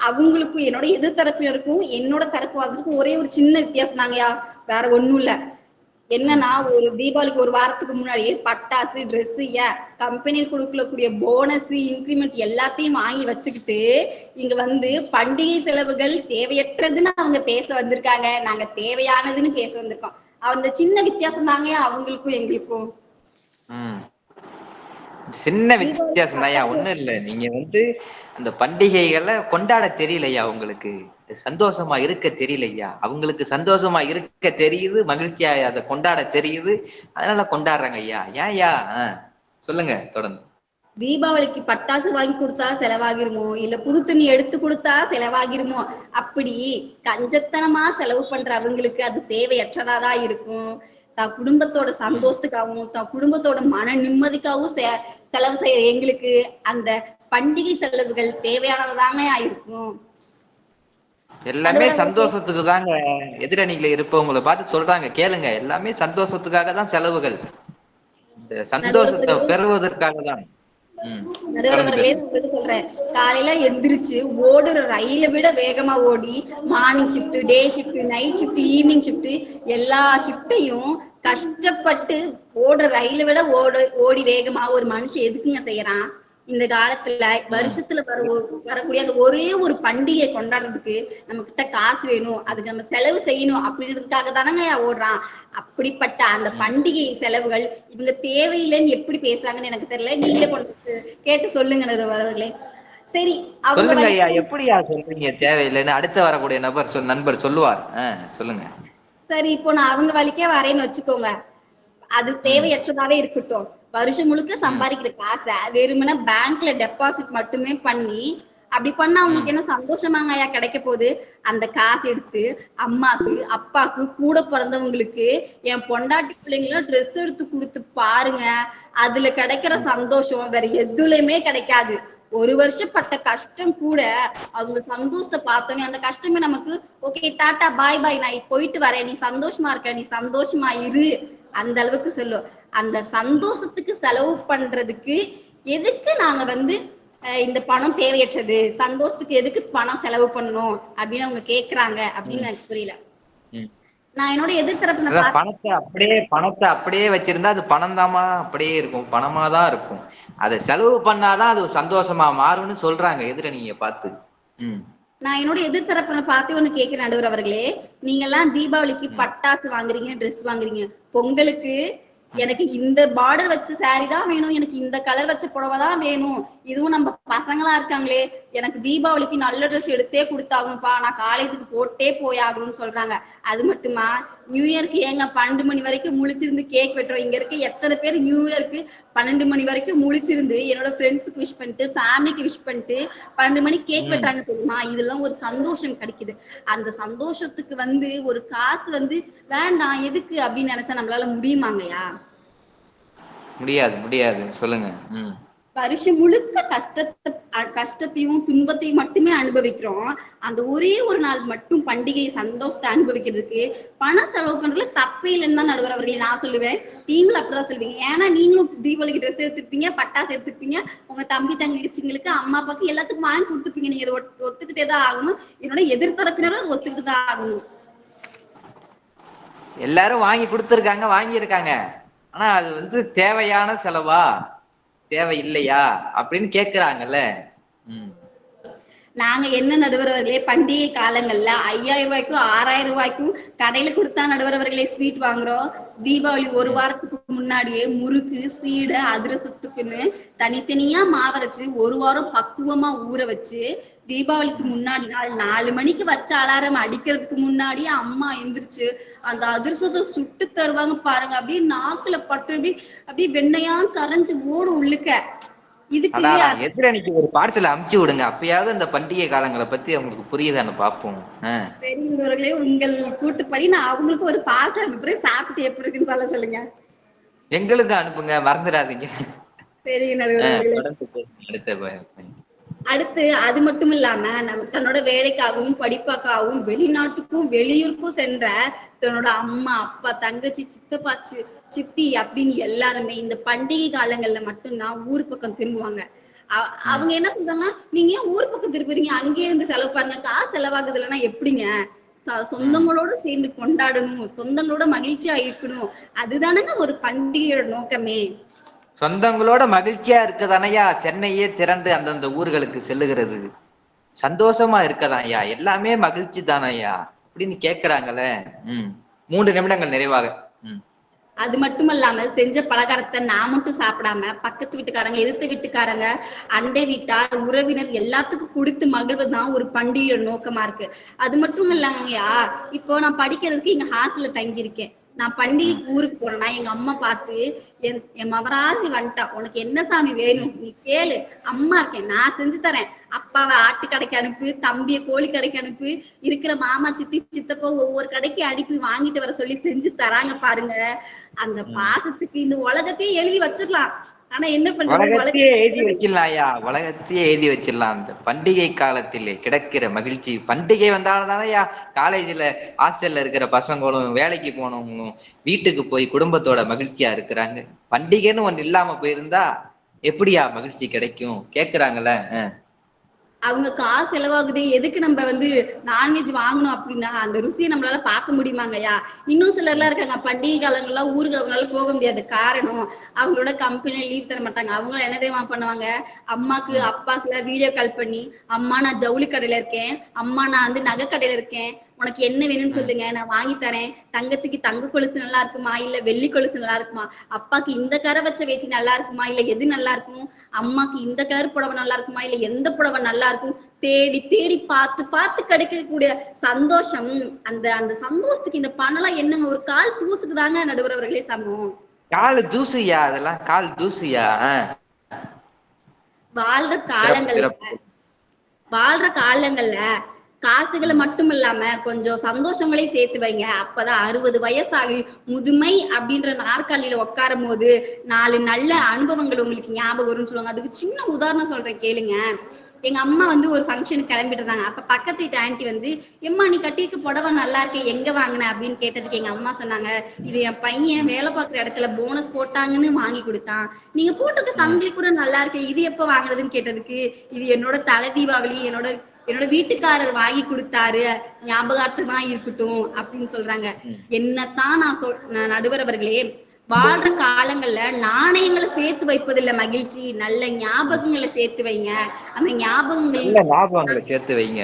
அவங்களுக்கும் என்னோட எதிர்த்தரப்பினருக்கும் என்னோட தரப்புவாதத்துக்கும் ஒரே ஒரு சின்ன வித்தியாசம் தாங்கய்யா, வேற ஒண்ணும் இல்ல. என்னன்னா ஒரு தீபாவளிக்கு ஒரு வாரத்துக்கு முன்னாடியே பட்டாசு, ட்ரெஸ், கம்பெனியில் கொடுக்கக்கூடிய போனஸ், இன்கிரிமெண்ட் எல்லாத்தையும் வாங்கி வச்சுக்கிட்டு இங்க பண்டிகை செலவுகள் தேவையற்றதுன்னு அவங்க பேச வந்திருக்காங்க, நாங்க தேவையானதுன்னு பேச வந்திருக்கோம். அந்த சின்ன வித்தியாசம் தாங்க அவங்களுக்கும் எங்களுக்கும். சின்ன வித்தியாசம் தான். ஒண்ணும் இல்ல, நீங்க அந்த பண்டிகைகளை கொண்டாட தெரியலையா? உங்களுக்கு சந்தோஷமா இருக்க தெரியலையா? அவங்களுக்கு சந்தோஷமா இருக்க தெரியுது, மகிழ்ச்சியா அதை கொண்டாட தெரியுது, அதனால கொண்டாடுறாங்க ஐயா. ஏன்யா? சொல்லுங்க தொடர்ந்து. தீபாவளிக்கு பட்டாசு வாங்கி கொடுத்தா செலவாகிருமோ, இல்ல புது துணி எடுத்து கொடுத்தா செலவாகிருமோ, அப்படி கஞ்சத்தனமா செலவு பண்ற அவங்களுக்கு அது தேவையற்றதாதான் இருக்கும். தான் குடும்பத்தோட சந்தோஷத்துக்காகவும் தான் குடும்பத்தோட மன நிம்மதிக்காகவும் செலவு செய்யற எங்களுக்கு அந்த பண்டிகை செலவுகள் தேவையானதாங்க இருக்கும். எல்லாமே சந்தோஷத்துக்கு தாங்க. எதிரணியில இருப்பவங்களை பார்த்து சொல்றாங்க, கேளுங்க, எல்லாமே சந்தோஷத்துக்காக தான் செலவுகள், இந்த சந்தோஷத்தை பெறுவதற்காக தான். நடுவர்களே உங்களுக்கு சொல்றேன், காலையில எந்திரிச்சு ஓடுற ரயிலை விட வேகமா ஓடி morning shift, day shift, night shift, evening shift எல்லா ஷிஃப்டையும் கஷ்டப்பட்டு ஓடுற ரயிலை விட ஓடி வேகமா ஒரு மனுஷன் எதுக்குங்க செய்யறான்? இந்த காலத்துல வருஷத்துல வரக்கூடிய அந்த ஒரே ஒரு பண்டிகை கொண்டாடுறதுக்கு நம்ம கிட்ட காசு வேணும், அதுக்கு நம்ம செலவு செய்யணும் அப்படின்றதுக்காக தானங்க ஓடுறான். அப்படிப்பட்ட அந்த பண்டிகை செலவுகள் இவங்க தேவையில்லைன்னு எப்படி பேசுறாங்கன்னு எனக்கு தெரியல. நீங்களே கொண்டு கேட்டு சொல்லுங்க நடுவர்களே. சரி, சொல்லுங்க ஐயா, எப்படியா சொல்றீங்க தேவையில்லைன்னு? அடுத்த வரக்கூடிய நண்பர் சொல்லுவார், சொல்லுங்க. சரி, இப்போ நான் அவங்க வழிக்கே வரேன்னு வச்சுக்கோங்க, அது தேவையற்றதாவே இருக்கட்டும். வருஷம் முழுக்க சம்பாதிக்கிற காசை வெறுமனே பேங்க்ல டெபாசிட் மட்டுமே பண்ணி அப்படி பண்ணா அவங்களுக்கு என்ன சந்தோஷமாங்க ஐயா கிடைக்க போகுது? அந்த காசு எடுத்து அம்மாக்கு அப்பாக்கு கூட பிறந்தவங்களுக்கு என் பொண்டாட்டி பிள்ளைங்களும் ட்ரெஸ் எடுத்து கொடுத்து பாருங்க, அதுல கிடைக்கிற சந்தோஷம் வேற எதுலயுமே கிடைக்காது. ஒரு வருஷம் பட்ட கஷ்டம் கூட அவங்க சந்தோஷத்தை பார்த்தோன்னே அந்த கஷ்டமே நமக்கு ஓகே டாட்டா பாய் பாய், நான் போயிட்டு வரேன், நீ சந்தோஷமா இருக்க, நீ சந்தோஷமா இரு, அந்த அளவுக்கு சொல்லும். அந்த சந்தோஷத்துக்கு செலவு பண்றதுக்கு எதுக்கு நாங்க இந்த பணம் தேவையற்றது, சந்தோஷத்துக்கு எதுக்கு பணம் செலவு பண்ணணும் அப்படின்னு அவங்க கேக்குறாங்க அப்படின்னு எனக்கு புரியல. நான் என்னோட எதிர்த்தரப்பு பணத்தை அப்படியே வச்சிருந்தா அது பணம் தாமா அப்படியே இருக்கும், பணமா தான் இருக்கும். அதை செலவு பண்ணாதான் அது சந்தோஷமா மாறும்னு சொல்றாங்க எதிரணியை பார்த்து. நான் என்னோட எதிர்த்தரப்புல பார்த்து ஒண்ணு கேட்கிறேன் நடுவர் அவர்களே, நீங்க எல்லாம் தீபாவளிக்கு பட்டாசு வாங்குறீங்க, ட்ரெஸ் வாங்குறீங்க, பொங்கலுக்கு எனக்கு இந்த பார்டர் வச்ச சாரி தான் வேணும், எனக்கு இந்த கலர் வச்ச புடவை தான் வேணும், இதுவும் நம்ம பசங்களா இருக்காங்களே எனக்கு தீபாவளிக்கு நல்ல ட்ரெஸ் எடுத்தே கொடுத்தாகணும்ப்பா, நான் காலேஜுக்கு போட்டே போயாகணும்னு சொல்றாங்க. அது மட்டுமா, நியூ இயர்க்கு ஏங்க 12 மணி வரைக்கும் முழிச்சிருந்து கேக் வெட்டுறோம்? இங்க இருக்க எத்தனை பேர் நியூ இயர்க்கு 12 மணி வரைக்கும் முழிச்சிருந்து என்னோட ஃப்ரெண்ட்ஸுக்கு விஷ் பண்ணிட்டு ஃபேமிலிக்கு விஷ் பண்ணிட்டு 12 மணி கேக் வெட்டுறாங்க தெரியுமா? இதெல்லாம் ஒரு சந்தோஷம் கிடைக்குது. அந்த சந்தோஷத்துக்கு ஒரு காசு வேண்டாம் எதுக்கு அப்படின்னு நினைச்சா நம்மளால முடியுமாங்கய்யா? முடியாது. சொல்லுங்க. வருஷம் முழுக்க கஷ்டத்தையும் துன்பத்தையும் மட்டுமே அனுபவிக்கிறோம். அந்த ஒரே ஒரு நாள் மட்டும் பண்டிகை சந்தோஷத்தை அனுபவிக்கிறதுக்கு பணம் செலவு பண்றதுல தப்பே இல்லைன்னு தான் நடுவர் அவர்களே நான் சொல்லுவேன். நீங்களும் அப்படிதான் சொல்லுவீங்க. ஏன்னா நீங்களும் தீபாவளிக்கு ட்ரெஸ் எடுத்துருப்பீங்க, பட்டாசு எடுத்துருப்பீங்க, உங்க தம்பி தங்கச்சிங்களுக்கு அம்மா அப்பாக்கு எல்லாத்துக்கும் வாங்கி கொடுத்துருப்பீங்க. நீங்க ஒத்துக்கிட்டே தான் ஆகணும். என்னோட எதிர்த்தரப்பினரும் அதை ஒத்துக்கிட்டு தான் ஆகணும். எல்லாரும் வாங்கி கொடுத்துருக்காங்க, வாங்கியிருக்காங்க. ஆனா அது தேவையான செலவா தேவை இல்லையா அப்படின்னு கேக்குறாங்கல்ல. நாங்க என்ன நடுவரவர்களே, பண்டிகை காலங்கள்ல 5000 ரூபாய்க்கும் 6000 ரூபாய்க்கும் கடையில கொடுத்தா நடுவரவர்களே ஸ்வீட் வாங்குறோம். தீபாவளி ஒரு வாரத்துக்கு முன்னாடியே முறுக்கு, சீடை, அதிரசத்துக்குன்னு தனித்தனியா மாவரைச்சு ஒரு வாரம் பக்குவமா ஊற வச்சு தீபாவளிக்கு முன்னாடி நாள் 4 மணிக்கு வச்ச அலாரம் அடிக்கிறதுக்கு முன்னாடியே அம்மா எந்திரிச்சு அந்த அதிரசத்தை சுட்டு தருவாங்க பாருங்க. அப்படியே நாக்குல பட்டு அப்படியே வெண்ணையா கரைஞ்சு ஓடும் உள்ளுக்க. எதிரணிக்கு ஒரு பார்சல் அமுச்சு விடுங்க, அப்பயாவது அந்த பண்டிகை காலங்களை பத்தி அவங்களுக்கு புரியுதான்னு பாப்போம். தெரிந்தவர்களே, உங்கள் கூட்டுப்படி நான் அவங்களுக்கு ஒரு பார்சல் அனுப்புறேன், சாப்பிட்டு எப்படி இருக்குன்னு சொல்லுங்க. எங்களுக்கு அனுப்புங்க, மறந்துடாதீங்க. அடுத்து அது மட்டும் இல்லாம தன்னோட வேலைக்காகவும் படிப்பாக்காகவும் வெளிநாட்டுக்கும் வெளியூருக்கும் சென்ற தன்னோட அம்மா அப்பா தங்கச்சி சித்தப்பா சித்தி அப்படின்னு எல்லாருமே இந்த பண்டிகை காலங்கள்ல மட்டும்தான் ஊர் பக்கம் திரும்புவாங்க. அவங்க என்ன சொல்றாங்கன்னா, நீங்க ஏன் ஊர் பக்கம் திரும்புறீங்க, அங்கேயே இருந்து செலவு பாருங்க, காசு செலவாகுது இல்லைன்னா எப்படிங்க? சொந்தங்களோட சேர்ந்து கொண்டாடணும், சொந்தங்களோட மகிழ்ச்சியா இருக்கணும், அதுதானங்க ஒரு பண்டிகையோட நோக்கமே. சொந்தங்களோட மகிழ்ச்சியா இருக்கதானையா சென்னையே திரண்டு அந்தந்த ஊர்களுக்கு செல்லுகிறது. சந்தோஷமா இருக்கதாயா, எல்லாமே மகிழ்ச்சி தானையா அப்படின்னு கேக்குறாங்கல்ல. 3 நிமிடங்கள் நிறைவாக. அது மட்டும் இல்லாம செஞ்ச பலகாரத்தை நான் மட்டும் சாப்பிடாம பக்கத்து வீட்டுக்காரங்க, எதிர்த்து வீட்டுக்காரங்க, அண்டை வீட்டார், உறவினர் எல்லாத்துக்கும் கொடுத்து மகிழ்வதுதான் ஒரு பண்டிகையோட நோக்கமா இருக்கு. அது மட்டும் இல்லைங்கய்யா, இப்போ நான் படிக்கிறதுக்கு இங்க ஹாஸ்டல்ல தங்கியிருக்கேன். நான் பண்டிகைக்கு ஊருக்கு போனேன்னா எங்க அம்மா பார்த்து என் மவராசி வந்துட்டான், உனக்கு என்ன சாமி வேணும் நீ கேளு, அம்மா இருக்கேன் நான் செஞ்சு தரேன். அப்பாவை ஆட்டு கடைக்கு அனுப்பு, தம்பிய கோழி கடைக்கு அனுப்பு, இருக்கிற மாமா சித்தி சித்தப்பா ஒவ்வொரு கடைக்கு அனுப்பி வாங்கிட்டு வர சொல்லி செஞ்சு தராங்க பாருங்க. அந்த பாசத்துக்கு இந்த உலகத்தையே எழுதி வச்சிடலாம். ஆனா என்ன பண்றது, உலகத்தையே எழுதி வச்சிடலாம் ஐயா, உலகத்தையே எழுதி வச்சிடலாம். அந்த பண்டிகை காலத்திலே கிடைக்கிற மகிழ்ச்சி, பண்டிகை வந்தால்தானே ஐயா காலேஜ்ல ஹாஸ்டல்ல இருக்கிற பசங்களும் வேலைக்கு போனவங்களும் வீட்டுக்கு போய் குடும்பத்தோட மகிழ்ச்சியா இருக்கிறாங்க. பண்டிகைன்னு ஒண்ணு இல்லாம போயிருந்தா எப்படியா மகிழ்ச்சி கிடைக்கும் கேக்குறாங்கல்ல. அவங்க காசு செலவாகுது, எதுக்கு நம்ம நான்வெஜ் வாங்கணும் அப்படின்னா அந்த ருசியை நம்மளால பார்க்க முடியுமாங்கய்யா? இன்னும் சிலர்லாம் இருக்காங்க பண்டிகை காலங்கள்லாம் ஊருக்கு அவங்களால போக முடியாது. காரணம் அவங்களோட கம்பெனில லீவ் தர மாட்டாங்க. அவங்களும் என்ன தெரியுமா பண்ணுவாங்க, அம்மாக்கு அப்பாக்குலாம் வீடியோ கால் பண்ணி, அம்மா நான் ஜவுளி கடையில இருக்கேன், அம்மா நான் நகை கடையில இருக்கேன், உனக்கு என்ன வேணும்னு சொல்லுங்க நான் வாங்கி தரேன். தங்கச்சிக்கு தங்க கொலுசு நல்லா இருக்குமா இல்ல வெள்ளி கொலுசு நல்லா இருக்குமா, அப்பாக்கு இந்த கரை வச்ச வேட்டி நல்லா இருக்குமா இல்ல எது நல்லா இருக்கும், அம்மாக்கு இந்த கலர் புடவை நல்லா இருக்குமா இல்ல எந்த புடவை நல்லா இருக்கும், தேடி தேடி பார்த்து பார்த்து கிடைக்கக்கூடிய சந்தோஷம். அந்த அந்த சந்தோஷத்துக்கு இந்த பணம்லாம் என்னங்க ஒரு கால் தூசுக்கு தாங்க நடுவர் அவர்களே சமம். கால் தூசியா, அதெல்லாம் கால் தூசியா. வாழ்ற காலங்கள்ல காசுகளை மட்டும் இல்லாம கொஞ்சம் சந்தோஷங்களையும் சேர்த்து வைங்க. அப்பதான் 60 வயசாகி முதுமை அப்படின்ற நாற்காலியில உட்காரும் போது 4 நல்ல அனுபவங்கள் உங்களுக்கு ஞாபகம் வரும்னு சொல்லுவாங்க. அதுக்கு சின்ன உதாரணம் சொல்றேன் கேளுங்க. எங்க அம்மா ஒரு ஃபங்க்ஷனுக்கு கிளம்பிட்டு இருந்தாங்க. அப்ப பக்கத்து வீட்டு ஆண்டி எம்மா நீ கட்டிருக்க புடவை நல்லா இருக்கே, எங்க வாங்கின அப்படின்னு கேட்டதுக்கு எங்க அம்மா சொன்னாங்க, இது என் பையன் வேலை பார்க்குற இடத்துல போனஸ் போட்டாங்கன்னு வாங்கி கொடுத்தான். நீங்க போட்டிருக்க சங்கிலி கூட நல்லா இருக்கு, இது எப்ப வாங்குறதுன்னு கேட்டதுக்கு, இது என்னோட தலை தீபாவளி என்னோட வீட்டுக்காரர் வாங்கி கொடுத்தாரு, ஞாபகார்த்தமா இருக்கட்டும் அப்படின்னு சொல்றாங்க. என்னத்தான் நான் நடுவர் அவர்களே, வாழ்ற காலங்கள்ல நாணயங்களை சேர்த்து வைப்பதில்ல மகிழ்ச்சி, நல்ல ஞாபகங்களை சேர்த்து வைங்க. அந்த ஞாபகங்களை சேர்த்து வைங்க.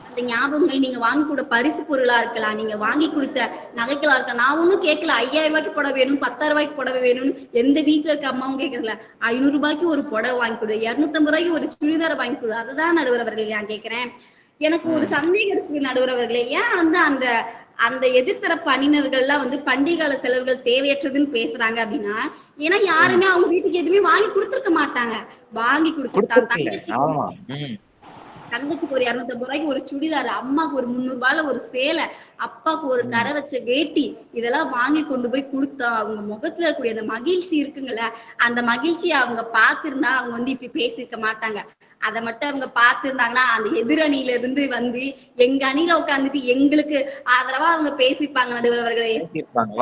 அந்த ஞாபகங்கள் நீங்க வாங்கி கூட பரிசு பொருளா இருக்கலாம், நீங்க வாங்கி கொடுத்த நகைகளா இருக்கலாம். நான் ஒன்னும் கேட்கல 5000 ரூபாய்க்கு புடவை வேணும் 10,000 ரூபாய்க்கு புடவை வேணும்னு எந்த வீட்டுல இருக்க அம்மாவும் கேட்கறல. 500 ரூபாய்க்கு ஒரு புடவை வாங்கி கொடு, 250 ரூபாய்க்கு ஒரு சுடிதார் வாங்கி கொடு. அதுதான் நடுவர் அவர்களே நான் கேட்கிறேன். எனக்கு ஒரு சந்தேகம் இருக்கு நடுவர் அவர்களே, ஏன் அந்த அந்த எதிர்த்தரப்பு அணியினர்கள்லாம் பண்டிகை கால செலவுகள் தேவையற்றதுன்னு பேசுறாங்க அப்படின்னா, ஏன்னா யாருமே அவங்க வீட்டுக்கு எதுவுமே வாங்கி கொடுத்துருக்க மாட்டாங்க. வாங்கி கொடுத்துருக்காங்க. தங்கச்சிக்கு ஒரு 250 ரூபாய்க்கு ஒரு சுடிதார், அம்மாக்கு ஒரு 300 ரூபாய்ல ஒரு சேலை, அப்பாவுக்கு ஒரு கரை வச்ச வேட்டி, இதெல்லாம் வாங்கி கொண்டு போய் கொடுத்தா அவங்க முகத்துல இருக்கக்கூடிய அந்த மகிழ்ச்சி இருக்குங்கல்ல, அந்த மகிழ்ச்சியை அவங்க பார்த்திருந்தா அவங்க இப்படி பேசியிருக்க மாட்டாங்க. அதை மட்டும் அவங்க பார்த்திருந்தாங்கன்னா அந்த எதிரணியில இருந்து எங்க அணியில உட்காந்துட்டு எங்களுக்கு ஆதரவா அவங்க பேசிப்பாங்க. நடுவர் அவர்களே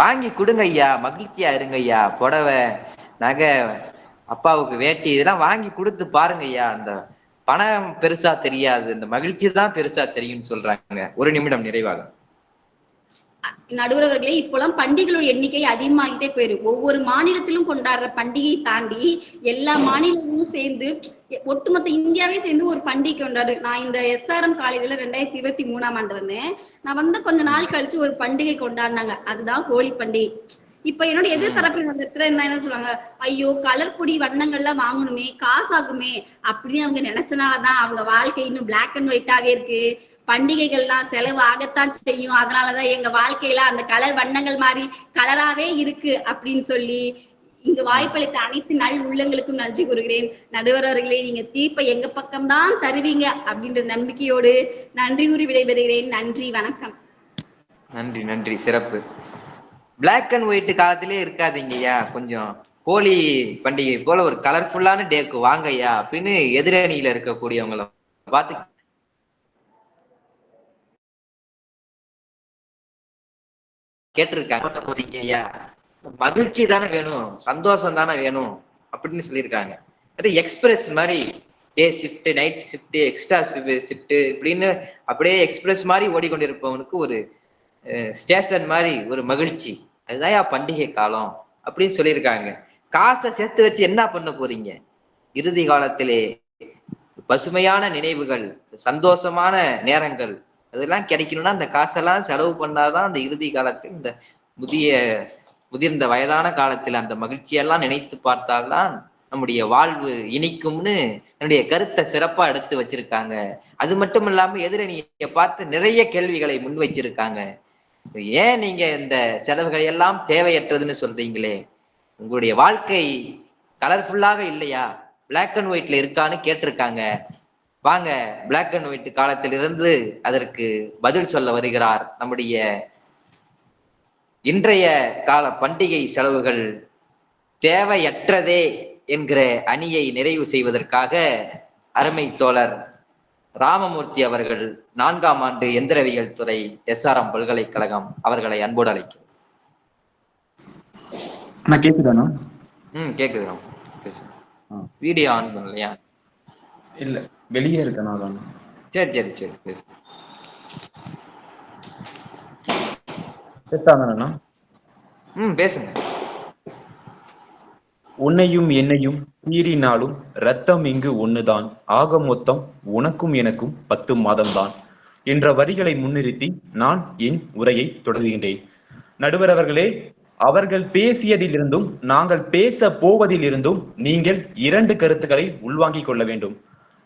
வாங்கி கொடுங்க ஐயா, மகிழ்ச்சியா இருங்க ஐயா, புடவை நகை அப்பாவுக்கு வேட்டி இதெல்லாம் வாங்கி கொடுத்து பாருங்க ஐயா. அந்த பணம் பெருசா தெரியாது, இந்த மகிழ்ச்சி தான் பெருசா தெரியும்னு சொல்றாங்க. ஒரு நிமிடம் நிறைவாக. நடுவர் அவர்களே, இப்பெல்லாம் பண்டிகைகளோட எண்ணிக்கை அதிகமாகிட்டே போயிடும். ஒவ்வொரு மாநிலத்திலும் கொண்டாடுற பண்டிகையை தாண்டி எல்லா மாநிலங்களும் சேர்ந்து ஒட்டுமொத்த இந்தியாவே சேர்ந்து ஒரு பண்டிகை கொண்டாடு. நான் இந்த SRM காலேஜ்ல 2023ஆம் ஆண்டு வந்தேன். நான் கொஞ்ச நாள் கழிச்சு ஒரு பண்டிகை கொண்டாடினாங்க, அதுதான் ஹோலி பண்டிகை. இப்ப என்னோட எதிர்த்தரப்பில் என்ன சொல்லுவாங்க, ஐயோ கலர் பொடி வண்ணங்கள்லாம் வாங்கணுமே காசாகுமே அப்படின்னு அவங்க நினைச்சனாலதான் அவங்க வாழ்க்கை இன்னும் பிளாக் அண்ட் ஒயிட்டாவே இருக்கு. பண்டிகைகள்லாம் செலவு ஆகத்தான் செய்யும், அதனாலதான் எங்க வாழ்க்கையில அந்த கலர் வண்ணங்கள் மாதிரி கலராவே இருக்கு அப்படின்னு சொல்லி இங்கு வாய்ப்பளித்த அனைத்து நல் உள்ளங்களுக்கும் நன்றி கூறுகிறேன். நடுவர் அவர்களே, நீங்க தீர்ப்பை எங்க பக்கம்தான் தருவீங்க அப்படின்ற நம்பிக்கையோடு நன்றி கூறி விடைபெறுகிறேன். நன்றி, வணக்கம். நன்றி நன்றி, சிறப்பு. பிளாக் அண்ட் ஒயிட் காலத்திலே இருக்காதீங்கய்யா, கொஞ்சம் ஹோலி பண்டிகை போல ஒரு கலர்ஃபுல்லான டேக்கு வாங்கய்யா அப்படின்னு எதிரணியில இருக்கக்கூடியவங்களை பார்த்து கேட்டிருக்காங்க. போறீங்க ஐயா, மகிழ்ச்சி தானே வேணும், சந்தோஷம் தானே வேணும் அப்படின்னு சொல்லியிருக்காங்க. அது எக்ஸ்பிரஸ் மாதிரி day shift night shift extra shift இப்படின்னு அப்படியே எக்ஸ்பிரஸ் மாதிரி ஓடிக்கொண்டிருப்பவனுக்கு ஒரு ஸ்டேஷன் மாதிரி ஒரு மகிழ்ச்சி, அதுதான் பண்டிகை காலம் அப்படின்னு சொல்லியிருக்காங்க. காசை சேர்த்து வச்சு என்ன பண்ண போறீங்க? இறுதி காலத்திலே பசுமையான நினைவுகள், சந்தோஷமான நேரங்கள் அதெல்லாம் கிடைக்கணும்னா அந்த காசெல்லாம் செலவு பண்ணாதான் அந்த இறுதி காலத்தில் இந்த முதிர்ந்த வயதான காலத்தில் அந்த மகிழ்ச்சியெல்லாம் நினைத்து பார்த்தால்தான் நம்முடைய வாழ்வு இனிக்கும்னு என்னுடைய கருத்தை சிறப்பா எடுத்து வச்சிருக்காங்க. அது மட்டும் இல்லாம எதிரணியை பார்த்து நிறைய கேள்விகளை முன் வச்சிருக்காங்க. ஏன் நீங்க இந்த செலவுகளை எல்லாம் தேவையற்றதுன்னு சொல்றீங்களே? உங்களுடைய வாழ்க்கை கலர்ஃபுல்லாக இல்லையா? பிளாக் அண்ட் ஒயிட்ல இருக்கான்னு கேட்டிருக்காங்க. வாங்க, பிளாக் அண்ட் ஒயிட் காலத்திலிருந்து அதற்கு பதில் சொல்ல வருகிறார் நம்முடைய இன்றைய கால பண்டிகை செலவுகள் தேவையற்றதே என்கிற அணியை நிறைவு செய்வதற்காக அருமை தோழர் ராமமூர்த்தி அவர்கள் 4ஆம் ஆண்டு எந்திரவியல் துறை SRM பல்கலைக்கழகம் அவர்களை அன்போடு அழைக்கிறேன். கேக்குதாண்ணா? கேக்குது. வீடியோ ஆன் பண்ணலையா? இல்ல, வெளியே இருக்கேண்ணா. சரி சரி சரி, பேசு. பேசுங்க. உன்னையும் என்னையும் பீறினாலும் ரத்தம் இங்கு ஒண்ணுதான், ஆக மொத்தம் உனக்கும் எனக்கும் 10 மாதம்தான் என்ற வரிகளை முன்னிறுத்தி நான் என் உரையை தொடர்கின்றேன். நடுவர் அவர்களே, அவர்கள் பேசியதிலிருந்தும் நாங்கள் பேச போவதிலிருந்தும் நீங்கள் 2 கருத்துக்களை உள்வாங்கிக் கொள்ள வேண்டும்.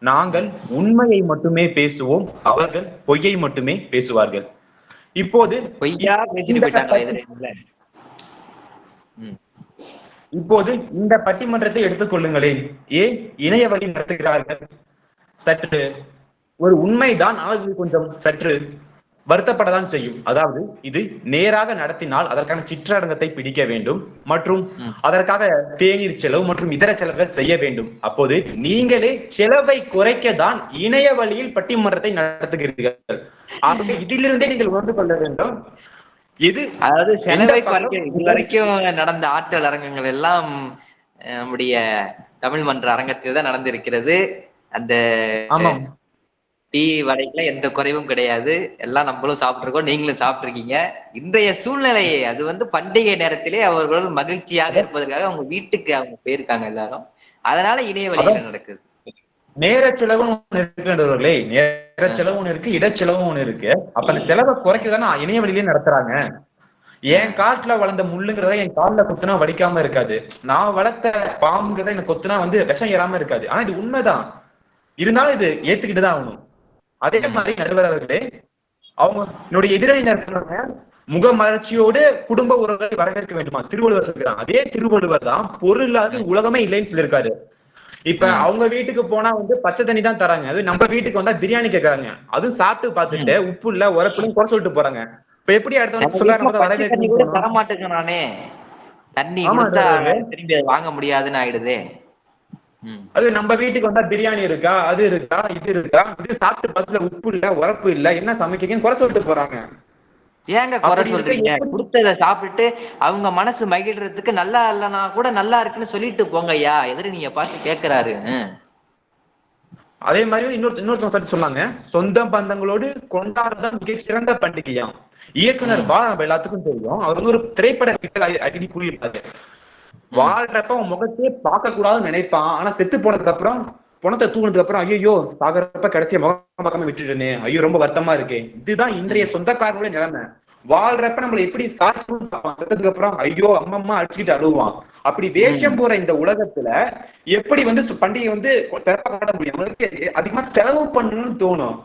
நாங்கள் உண்மையை மட்டுமே பேசுவோம், அவர்கள் பொய்யை மட்டுமே பேசுவார்கள். இப்போது இந்த பட்டிமன்றத்தை எடுத்துக் கொள்ளுங்களேன். ஏன் இணைய வழி நடத்துகிறார்கள்? சற்று ஒரு உண்மைதான், அது கொஞ்சம் சற்று வருத்தப்படதான் செய்யும். அதாவது இது நேராக நடத்தினால் அதற்கான சிற்றடங்கத்தை பிடிக்க வேண்டும் மற்றும் அதற்காக தேநீர் செலவு மற்றும் இதர செலவுகள் செய்ய வேண்டும். அப்போது நீங்களே செலவை குறைக்க தான் இணைய வழியில் பட்டிமன்றத்தை நடத்துகிறீர்கள். இதிலிருந்தே நீங்கள் உணர்ந்து கொள்ள வேண்டும். இது அதாவது செலவை குறைக்க இதுவரைக்கும் நடந்த ஆற்றல் அரங்கங்கள் எல்லாம் நம்முடைய தமிழ் மன்ற அரங்கத்தில் தான் நடந்திருக்கிறது. அந்த டீ வடைக்குல எந்த குறைவும் கிடையாது. எல்லாம் நம்மளும் சாப்பிட்டுருக்கோம், நீங்களும் சாப்பிட்டுருக்கீங்க. இன்றைய சூழ்நிலையை அது பண்டிகை நேரத்திலே அவர்கள் மகிழ்ச்சியாக இருப்பதற்காக அவங்க வீட்டுக்கு அவங்க போயிருக்காங்க எல்லாரும். அதனால இணைய வழியில நடக்குது. நேர செலவும் இருக்கின்றவர்களே, நேர செலவு ஒண்ணு இருக்கு, இடச்செலவும் ஒண்ணு இருக்கு. அப்ப அந்த செலவை குறைக்கதானே இணைய வழியிலே நடத்துறாங்க. என் காட்டுல வளர்ந்த முள்ளுங்கிறத என் கால்ல கொத்துனா வலிக்காம இருக்காது. நான் வளர்த்த பாம்புங்கிறத எனக்கு கொத்துனா விஷம் ஏறாம இருக்காது. ஆனா இது உண்மைதான். இருந்தாலும் இது ஏத்துக்கிட்டுதான் ஆகணும். அதே மாதிரி நடுவர் அவர்களே, அவங்க என்னுடைய எதிரணியினர் சொன்னாங்க, முகமலர்ச்சியோடு குடும்ப உறவுகளை வரவேற்க வேண்டுமா? திருவள்ளுவர் சொல்கிறான். அதே திருவள்ளுவர் தான் பொருளாதார உலகமே இல்லைன்னு சொல்லியிருக்காரு. இப்ப அவங்க வீட்டுக்கு போனா பச்சை தண்ணி தான் தராங்க, அது நம்ம வீட்டுக்கு வந்தா பிரியாணி கேட்கறாங்க. அதுவும் சாப்பிட்டு பார்த்துட்டு உப்பு இல்ல உரப்புன்னு குறை சொல்லிட்டு போறாங்க. இப்ப எப்படி அடுத்த சொல்ல தரமாட்டேங்க? நானே தண்ணி திரும்பி வாங்க முடியாதுன்னு ஆயிடுதே. அது நம்ம வீட்டுக்கு வந்தா பிரியாணி இருக்கா, அது இருக்கா, இது இருக்கா, இது சாப்பிட்டு பார்த்துல உப்பு இல்ல உரப்பு இல்ல, என்ன சமைக்கீங்கன்னு குறை சொல்லிட்டு போறாங்க. ஏங்க குறை சொல்றீங்க? கொடுத்ததை சாப்பிட்டு அவங்க மனசு மகிழ்றதுக்கு நல்லா இல்லைன்னா கூட நல்லா இருக்குன்னு சொல்லிட்டு போங்க ஐயா. எதிரி நீங்க பார்த்து கேட்கிறாரு. அதே மாதிரி இன்னொருத்தவங்க சொன்னாங்க, சொந்த பந்தங்களோடு கொண்டாடுறதான் மிக சிறந்த பண்டிகையாம். இயக்குனர் நம்ம எல்லாத்துக்கும் தெரியும். அவர் ஒரு திரைப்பட அடிக்கடி கூறியிருப்பாரு, வாழ்றப்ப அவன் முகத்தையே பார்க்க கூடாதுன்னு நினைப்பான். ஆனா செத்து போனதுக்கு அப்புறம் பணத்தை தூங்கினதுக்கு அப்புறம் ஐயோ சாகரப்ப கடைசியா முகம் பார்க்காம விட்டுட்டேனே, ஐயோ ரொம்ப வருத்தமா இருக்கேன். இதுதான் இன்றைய சொந்தக்காரனுடைய நிலைமை. வாழ்றப்ப நம்மள எப்படி செத்ததுக்கு அப்புறம் ஐயோ அம்மம்மா அடிச்சுக்கிட்டு அழுவான். அப்படி வேஷம் போற இந்த உலகத்துல எப்படி பண்டிகை சிறப்பாக காட்ட முடியும்? நம்மளுக்கு அதிகமா செலவு பண்ணணும்னு தோணும்.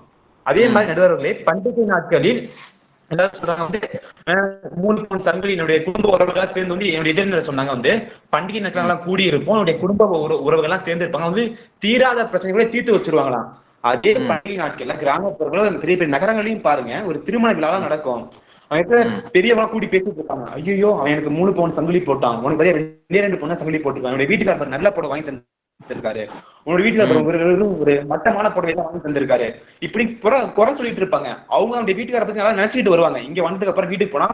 அதே மாதிரி நடுவர்களே, பண்டிகை நாட்களில் எல்லாரும் சொல்றாங்க 3 பொன் சங்கிலி என்னுடைய குடும்ப உறவுகளா சேர்ந்து என்னுடைய எதிர்நிலை சொன்னாங்க, பண்டிகை நாட்கள் கூடி இருப்போம், என்னுடைய குடும்ப உறவுகள் எல்லாம் சேர்ந்து இருப்பாங்க, தீராத பிரச்சனைகளை தீர்த்து வச்சிருவாங்களாம். அதே பண்டிகை நாட்கள்ல கிராமப்புறங்களும் பெரிய பெரிய நகரங்களையும் பாருங்க, ஒரு திருமண விழாலாம் நடக்கும். பெரியவங்க கூடி பேசிட்டு இருக்காங்க, ஐயோ அவன் எனக்கு 3 பவுன் சங்கிலி போட்டான், உனக்கு 2 பவுன் சங்கிலி போட்டுருக்கான், என்னுடைய வீட்டுக்காரர் நல்ல போட வாங்கி தந்திருக்காரு, உன்னோட வீட்டுக்காரர் ஒரு மட்டமான புடவை தான் வாங்கி தந்திருக்காரு, இப்படி குறை சொல்லிட்டு இருப்பாங்க. அவங்க நம்முடைய வீட்டுக்கார பத்தி நல்லா நினைச்சுட்டு வருவாங்க. இங்க வந்ததுக்கு அப்புறம் வீட்டுக்கு போனா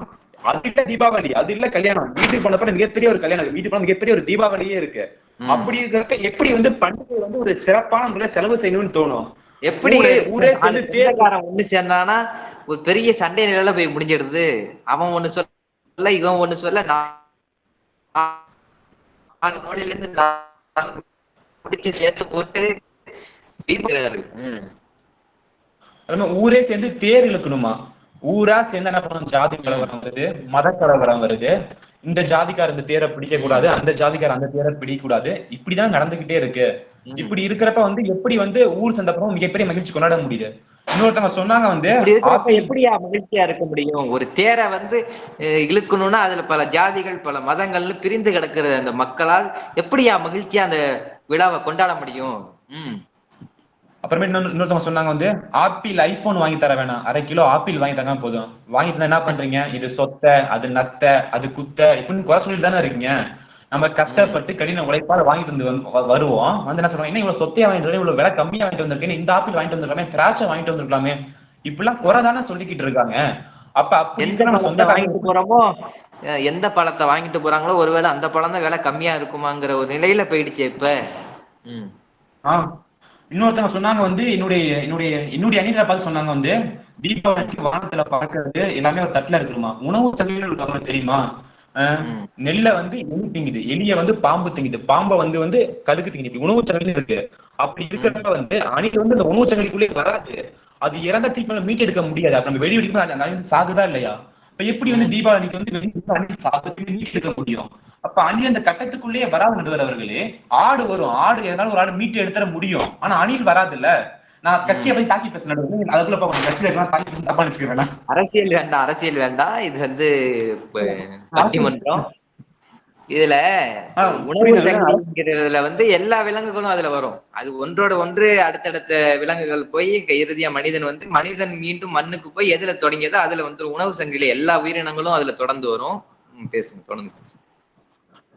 அது இல்ல தீபாவளி, அது இல்ல கல்யாணம், வீட்டுக்கு போன அப்புறம் மிகப்பெரிய ஒரு கல்யாணம், வீட்டுக்கு போன மிகப்பெரிய ஒரு தீபாவளியே இருக்கு. அப்படி இருக்கிறப்ப எப்படி பண்டிகை ஒரு சிறப்பான முறையில செலவு செய்யணும்னு தோணும்? எப்படி ஊரே ஒண்ணு சேர்ந்தானா ஒரு பெரிய சண்டை நிலையில போய் முடிஞ்சிடுது. அவன் ஒண்ணு சொல்ல, இவன் ஒண்ணு சொல்ல, சேர்த்து போட்டு ஊரே சேர்ந்து தேர் இழுக்கணுமா? ஊரா சேர்ந்து என்ன பண்ணணும்? ஜாதி கலவரம் வருது, மத கலவரம் வருது, இந்த ஜாதிக்கார இந்த தேரை பிடிக்க கூடாது, அந்த ஜாதிக்கார அந்த தேரை பிடிக்க கூடாது, இப்படிதான் நடந்துகிட்டே இருக்கு. இப்படி இருக்கிறப்ப எப்படி ஊர் சந்தப்பறம் மிகப்பெரிய மகிழ்ச்சி கொண்டாட முடியுது? இன்னொருத்தவங்க சொன்னாங்க வந்து இப்படி இருக்கிறப்ப ஆப்பிள் எப்படியா மகிழ்ச்சியா இருக்க முடியும்? ஒரு தேரை வந்து இழுக்கணும்னா அதுல பல ஜாதிகள் பல மதங்கள்னு பிரிந்து கிடக்கிற அந்த மக்களால் எப்படியா மகிழ்ச்சியா அந்த விழாவை கொண்டாட முடியும்? அப்புறமே இன்னொருத்தவங்க சொன்னாங்க வந்து ஆப்பிள் ஐபோன் வாங்கி தர வேணாம், 1/2 கிலோ ஆப்பிள் வாங்கி தரங்க போதும். வாங்கி தந்தா என்ன பண்றீங்க? இது சொத்தை, அது நத்தை, அது குத்த இப்படின்னு குறை சொல்லிட்டு தானே இருக்கீங்க. நம்ம கஷ்டப்பட்டு கடின உழைப்பால வாங்கி தந்து வருவோம். வந்து என்ன சொல்றாங்க, என்ன இவ்வளவு சொத்தையா வாங்கிட்டு வரேன், இவ்வளவு விலை கம்மியா வாங்கிட்டு வந்திருக்கேன், இந்த ஆப்பிள் வாங்கிட்டு வந்திருக்கலாமே, திராட்சை வாங்கிட்டு வந்திருக்கலாமே, இப்படிலாம் குறை தானே சொல்லிக்கிட்டு இருக்காங்க. அப்ப அப்படி எந்த நம்ம பழத்தை வாங்கிட்டு போறோமோ, எந்த பழத்தை வாங்கிட்டு போறாங்களோ ஒருவேளை அந்த பழம் தான் விலை கம்மியா இருக்குமாங்கிற ஒரு நிலையில போயிடுச்சு இப்ப. இன்னொருத்தவங்க சொன்னாங்க வந்து என்னுடைய அணிகளை பார்த்து சொன்னாங்க வந்து தீபாவளிக்கு வானத்துல பறக்கிறது எல்லாமே ஒரு தட்டுல இருக்குமா, உணவு சங்கிலின்னு இருக்காங்க தெரியுமா? நெல்லை வந்து எலி திங்குது, எலிய வந்து பாம்பு திங்குது, பாம்பை வந்து கடுக்கு திங்குது, இப்படி உணவு சங்கிலி இருக்கு. அப்படி இருக்கிறப்ப வந்து அணில் வந்து அந்த உணவு சங்கிலிக்குள்ளே வராது, அது இறந்த திருப்பி மீட்டு எடுக்க முடியாது. அப்ப நம்ம வெடி வெடிக்கும் அந்த அணில் சாகுதா இல்லையா? இப்ப எப்படி வந்து தீபாவளிக்கு வந்து அணில் சாகுது மீட்டு எடுக்க முடியும்? அப்ப அணில் அந்த கட்டத்துக்குள்ளேயே வராது நடுவர் அவர்களே. ஆடு வரும், ஆடு எதனாலும் ஒரு ஆடு மீட்டு எடுத்துட முடியும், ஆனா அணில் வராது இல்ல. நான் கட்சியை போய் தாக்கி பேச நடுவர், அதுக்குள்ள கட்சியில இருக்கலாம் தாக்கி பேச தப்பா நினைச்சுக்க வேணாம். அரசியல் வேண்டாம், இது வந்து பட்டிமன்றம். இதுல உணவு சங்கிலிங்கிறதுல வந்து எல்லா விலங்குகளும் அதுல வரும். அது ஒன்றோட ஒன்று அடுத்தடுத்த விலங்குகள் போய் இறுதியா மனிதன் மீண்டும் மண்ணுக்கு போய் எதுல தொடங்கியதோ அதுல வந்து உணவு சங்கிலி எல்லா உயிரினங்களும் அதுல தொடர்ந்து வரும். பேசுங்க, தொடர்ந்து பேசுங்க.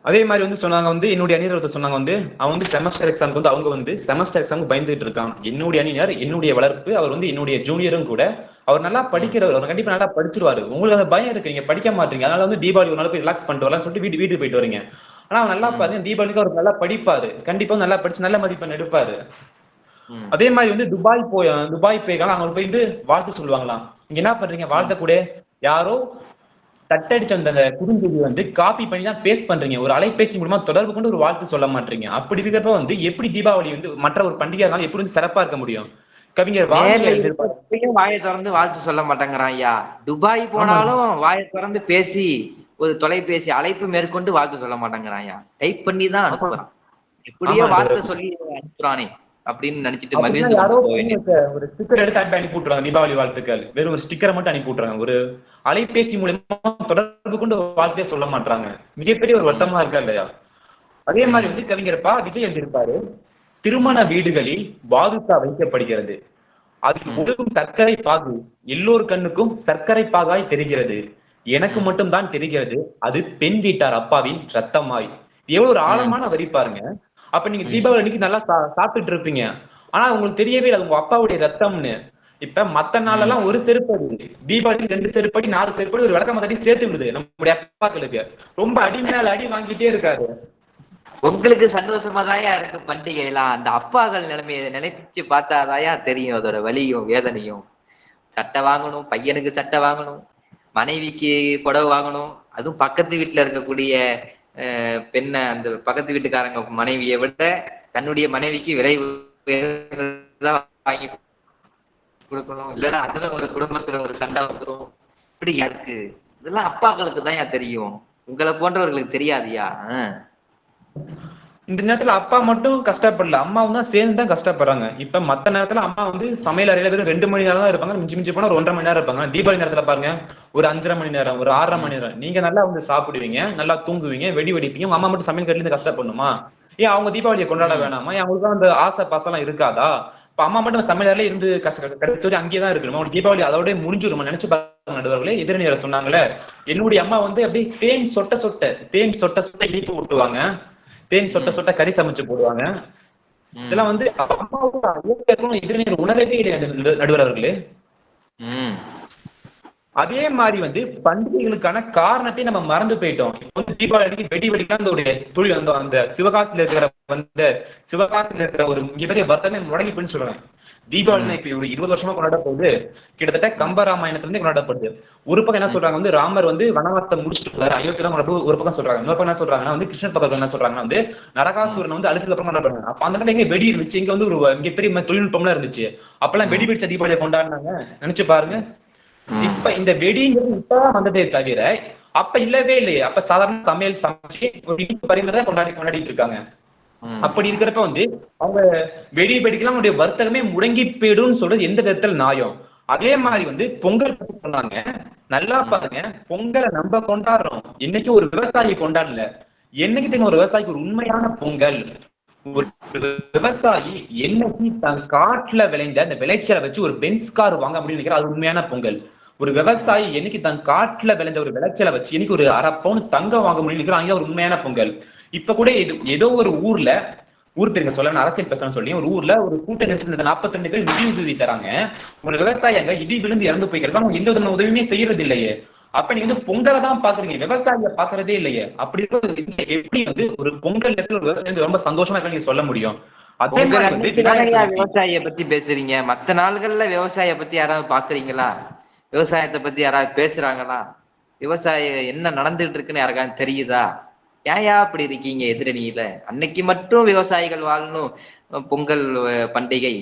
அதே மாதிரி வந்து சொன்னாங்க வந்து என்னுடைய அணியர் ஒருத்தர் சொன்னாங்க வந்து அவன் வந்து செமஸ்டர் எக்ஸாமுக்கு வந்து அவங்க வந்து செமஸ்டர் எக்ஸாமுக்கு பயந்துட்டு இருக்கான். என்னுடைய அணியர் என்னுடைய வளர்ப்பு, அவர் வந்து என்னுடைய ஜூனியரும் கூட, அவர் நல்லா படிக்கிறவர், அவர் கண்டிப்பா நல்லா படிச்சிருவாரு. உங்களுக்கு அந்த பயம் இருக்கு, நீங்க படிக்க மாட்டீங்க, அதனால வந்து தீபாவளி ஒரு நாள் போய் ரிலாக்ஸ் பண்ணிட்டு வரலாம்னு சொல்லிட்டு வீட்டுக்கு போயிட்டு வரீங்க. ஆனா அவர் நல்லா பாருங்க, தீபாவளிக்கு அவர் நல்லா படிப்பாரு, கண்டிப்பா நல்லா படிச்சு நல்ல மதிப்பெண் எடுப்பாரு. அதே மாதிரி வந்து துபாய் போயிருக்காங்க, அவங்க போய் வந்து வாழ்த்து சொல்லுவாங்களாம். இங்க என்ன பண்றீங்க, வாழ்த்த கூட யாரோ தட்டடிச்ச அந்த குறுஞ்செய்தி வந்து காப்பி பண்ணி தான் பேஸ்ட் பண்றீங்க, ஒரு அலைபேசி மூலமா தொடர்பு கொண்டு ஒரு வாழ்த்து சொல்ல மாட்டீங்க. அப்படி இருக்கிறப்ப வந்து எப்படி தீபாவளி வந்து மற்ற ஒரு பண்டிகை இருந்தாலும் எப்படி வந்து சிறப்பா இருக்க முடியும்? கவிஞர் வாயை திறந்து வாழ்த்து சொல்ல மாட்டேங்கிறான் ஐயா. துபாய் போனாலும் வாயை திறந்து பேசி ஒரு தொலைபேசி அழைப்பு மேற்கொண்டு வாழ்த்து சொல்ல மாட்டேங்கிறான் ஐயா. டைப் பண்ணி தான் அனுப்புறான். எப்படியோ வார்த்தை சொல்லி அனுப்புறானே அப்படின்னு நினைச்சிட்டு மகிழ்ந்து ஒரு ஸ்டிக்கர் எடுத்து அனுப்பி விட்டுறாங்க தீபாவளி வாழ்த்துக்கள், வெறும் ஒரு ஸ்டிக்கரை மட்டும் அனுப்பி விட்டுறாங்க, ஒரு அலைபேசி மூலமா தொடர்பு கொண்டு வாழ்த்தையே சொல்ல மாட்டாங்க. மிகப்பெரிய ஒரு வருத்தமா இருக்கா இல்லையா? அதே மாதிரி வந்து கவிஞர் விஜய் எழுதியிருப்பாரு, திருமண வீடுகளில் பாதுகா வைக்கப்படுகிறது, அதில் ஒழுகும் சர்க்கரை பாகு எல்லோரு கண்ணுக்கும் சர்க்கரை பாகாய் தெரிகிறது, எனக்கு மட்டும் தான் தெரிகிறது அது பெண் வீட்டார் அப்பாவின் ரத்தமாய். எவ்வளவு ஒரு ஆழமான வரி பாருங்க. அப்ப நீங்க தீபாவளி அன்னைக்கு நல்லா சாப்பிட்டுட்டு இருப்பீங்க, ஆனா உங்களுக்கு தெரியவே இல்லை உங்க அப்பாவுடைய ரத்தம்னு. இப்ப மத்த நாள் எல்லாம் ஒரு செருப்படி, தீபாவளி 2 செருப்படி 4 செருப்படி ஒரு விளக்க மத்தடி சேர்த்து விடுது நம்முடைய அப்பாக்களுக்கு. ரொம்ப அடி மேல அடி வாங்கிட்டே இருக்காரு. உங்களுக்கு சந்தோஷமா தாயா இருக்கு பண்டிகை எல்லாம், அந்த அப்பாக்கள் நிலைமையை நினைச்சு பார்த்தாதாயா தெரியும் அதோட வலியும் வேதனையும். சட்டை வாங்கணும், பையனுக்கு சட்டை வாங்கணும், மனைவிக்கு புடவை வாங்கணும், அதுவும் பக்கத்து வீட்டுல இருக்கக்கூடிய பெண்ணை அந்த பக்கத்து வீட்டுக்காரங்க மனைவியை விட தன்னுடைய மனைவிக்கு விலை வாங்கி கொடுக்கணும், இல்லைன்னா அதுல ஒரு குடும்பத்துல ஒரு சண்டை வந்துடும். இப்படி இருக்கு. இதெல்லாம் அப்பாக்களுக்கு தான் தெரியும், உங்களை போன்றவர்களுக்கு தெரியாதியா. இந்த நேரத்துல அப்பா மட்டும் கஷ்டப்படல, அம்மாவும் தான் சேர்ந்து தான் கஷ்டப்படுறாங்க. இப்ப மத்த நேரத்துல அம்மா வந்து சமையல் அறையில வெறும் 2 மணி நேரம் தான் இருப்பாங்க, மிஞ்சி போனா ஒரு 1.5 மணி நேரம் இருப்பாங்க. தீபாவளி நேரத்துல பாருங்க ஒரு 5.5 மணி நேரம், ஒரு 6.5 மணி நேரம் நீங்க நல்லா வந்து சாப்பிடுவீங்க, நல்லா தூங்குவீங்க, வெடி வெடிப்பீங்க. அம்மா மட்டும் சமையல் கட்டில இருந்து கஷ்டப்படணுமா? ஏன் அவங்க தீபாவளியை கொண்டாட வேணாமா? ஏன் அவங்களுக்கு அந்த ஆசை பாசம் இருக்காதா? இப்ப அம்மா மட்டும் சமையல் அறையில இருந்து கடைசி வரை அங்கேயே தான் இருக்கணுமா? ஒரு தீபாவளி அதோட முடிஞ்சிருமா? நினைச்சு பாருங்க நடுவர்களே. எதிரணியரை சொன்னாங்களே, என்னுடைய அம்மா வந்து அப்படியே தேன் சொட்ட சொட்ட இனிப்பு ஊட்டுவாங்க, தேன் சொட்ட சொட்ட கறி சமைச்சு போடுவாங்க. இதெல்லாம் வந்து அம்மாவுக்கு எதிரினர் உணரவே இல்லை நடுவர் அவர்களே. அதே மாதிரி வந்து பண்டிகைகளுக்கான காரணத்தை நம்ம மறந்து போயிட்டோம். இப்போ வந்து தீபாவளிக்கு வெடி வெடிக்கலாம் அந்த சிவகாசியில இருக்கிற ஒரு மிகப்பெரிய வர்த்தனை முடங்கி போயின்னு சொல்றாங்க. தீபாவளி இப்ப ஒரு 20 வருஷமா கொண்டாட போகுது, கிட்டத்தட்ட கம்பராமாயணத்துல இருந்து கொண்டாடப்படுது. ஒரு பக்கம் என்ன சொல்றாங்க வந்து ராமர் வந்து வனவாசத்தை முடிச்சுட்டு போறாரு, அயோத்தியெல்லாம் ஒரு பக்கம் சொல்றாங்க. இன்னொரு பக்கம் என்ன சொல்றாங்கன்னா வந்து கிருஷ்ணர் பக்கம் என்ன சொல்றாங்கன்னா வந்து நரகாசுரனை வந்து அழிச்சதுக்கு அப்புறம் கொண்டாடுறாங்க. அப்ப அந்த இடத்துல எங்க வெடி இருந்துச்சு, இங்க வந்து ஒரு மிகப்பெரிய தொழில்நுட்பம்லாம் இருந்துச்சு, அப்பெல்லாம் வெடி வெடிச்ச தீபாவளியை கொண்டாடினாங்க. நினைச்சு பாருங்க. இப்ப இந்த வெடிங்கிறது இப்பதான் வந்ததே தவிர அப்ப இல்லவே இல்லையே. அப்ப சாதாரண சமையல் சமைச்சு ஒரு இனிப்பு பரிமாறதான் கொண்டாடிட்டு இருக்காங்க. அப்படி இருக்கிறப்ப வந்து அவங்க வெடி வெடிக்கலாம் அவங்களுடைய வர்த்தகமே முடங்கி போயிடும் சொல்றது எந்த விதத்துல நியாயம்? அதே மாதிரி வந்து பொங்கல் சொன்னாங்க, நல்லா பாருங்க, பொங்கலை நம்ம கொண்டாடுறோம், இன்னைக்கு ஒரு விவசாயி கொண்டாடல. என்னைக்கு தெரியும் ஒரு விவசாயிக்கு ஒரு உண்மையான பொங்கல்? ஒரு விவசாயி என்னைக்கு தன் காட்டுல விளைந்த அந்த விளைச்சலை வச்சு ஒரு பென்ஸ் கார் வாங்க அப்படின்னு நினைக்கிற அது உண்மையான பொங்கல். ஒரு விவசாயி என்னைக்கு தன் காட்டுல விளைஞ்ச ஒரு விளைச்சலை வச்சு இன்னைக்கு ஒரு 1/2 பவுன் தங்கம் வாங்க முடியும் நினைக்கிறாங்க ஒரு உண்மையான பொங்கல். இப்ப கூட ஏதோ ஒரு ஊர்ல, ஊர் பேருங்க சொல்ல அரசியல் பேசணும்னு சொல்லி, ஒரு ஊர்ல ஒரு கூட்ட நெரிசல் 42 பேர் நிதி உதவி தராங்க. ஒரு விவசாயி அங்க இடி விழுந்து இறந்து போய்க்கிறது, அவங்க எந்த விதமான உதவியுமே செய்யறது இல்லையே. அப்ப நீங்க வந்து பொங்கலை தான் பாக்குறீங்க, விவசாயிய பாக்குறதே இல்லையே. அப்படி எப்படி வந்து ஒரு பொங்கல் ஒரு விவசாயி ரொம்ப சந்தோஷமா இருக்க நீங்க சொல்ல முடியும்? அதே மாதிரி வந்து விவசாயிய பத்தி பேசுறீங்க, மத்த நாள்கள்ல விவசாய பத்தி யாராவது பாக்குறீங்களா? விவசாயத்தை பத்தி யாராவது பேசுறாங்களா? விவசாயம் என்ன நடந்துட்டு இருக்குன்னு யாருக்காவது தெரியுதா? ஏயா அப்படி இருக்கீங்க எதிரணியில? அன்னைக்கு மட்டும் விவசாயிகள் வாழணும், பொங்கல் பண்டிகை,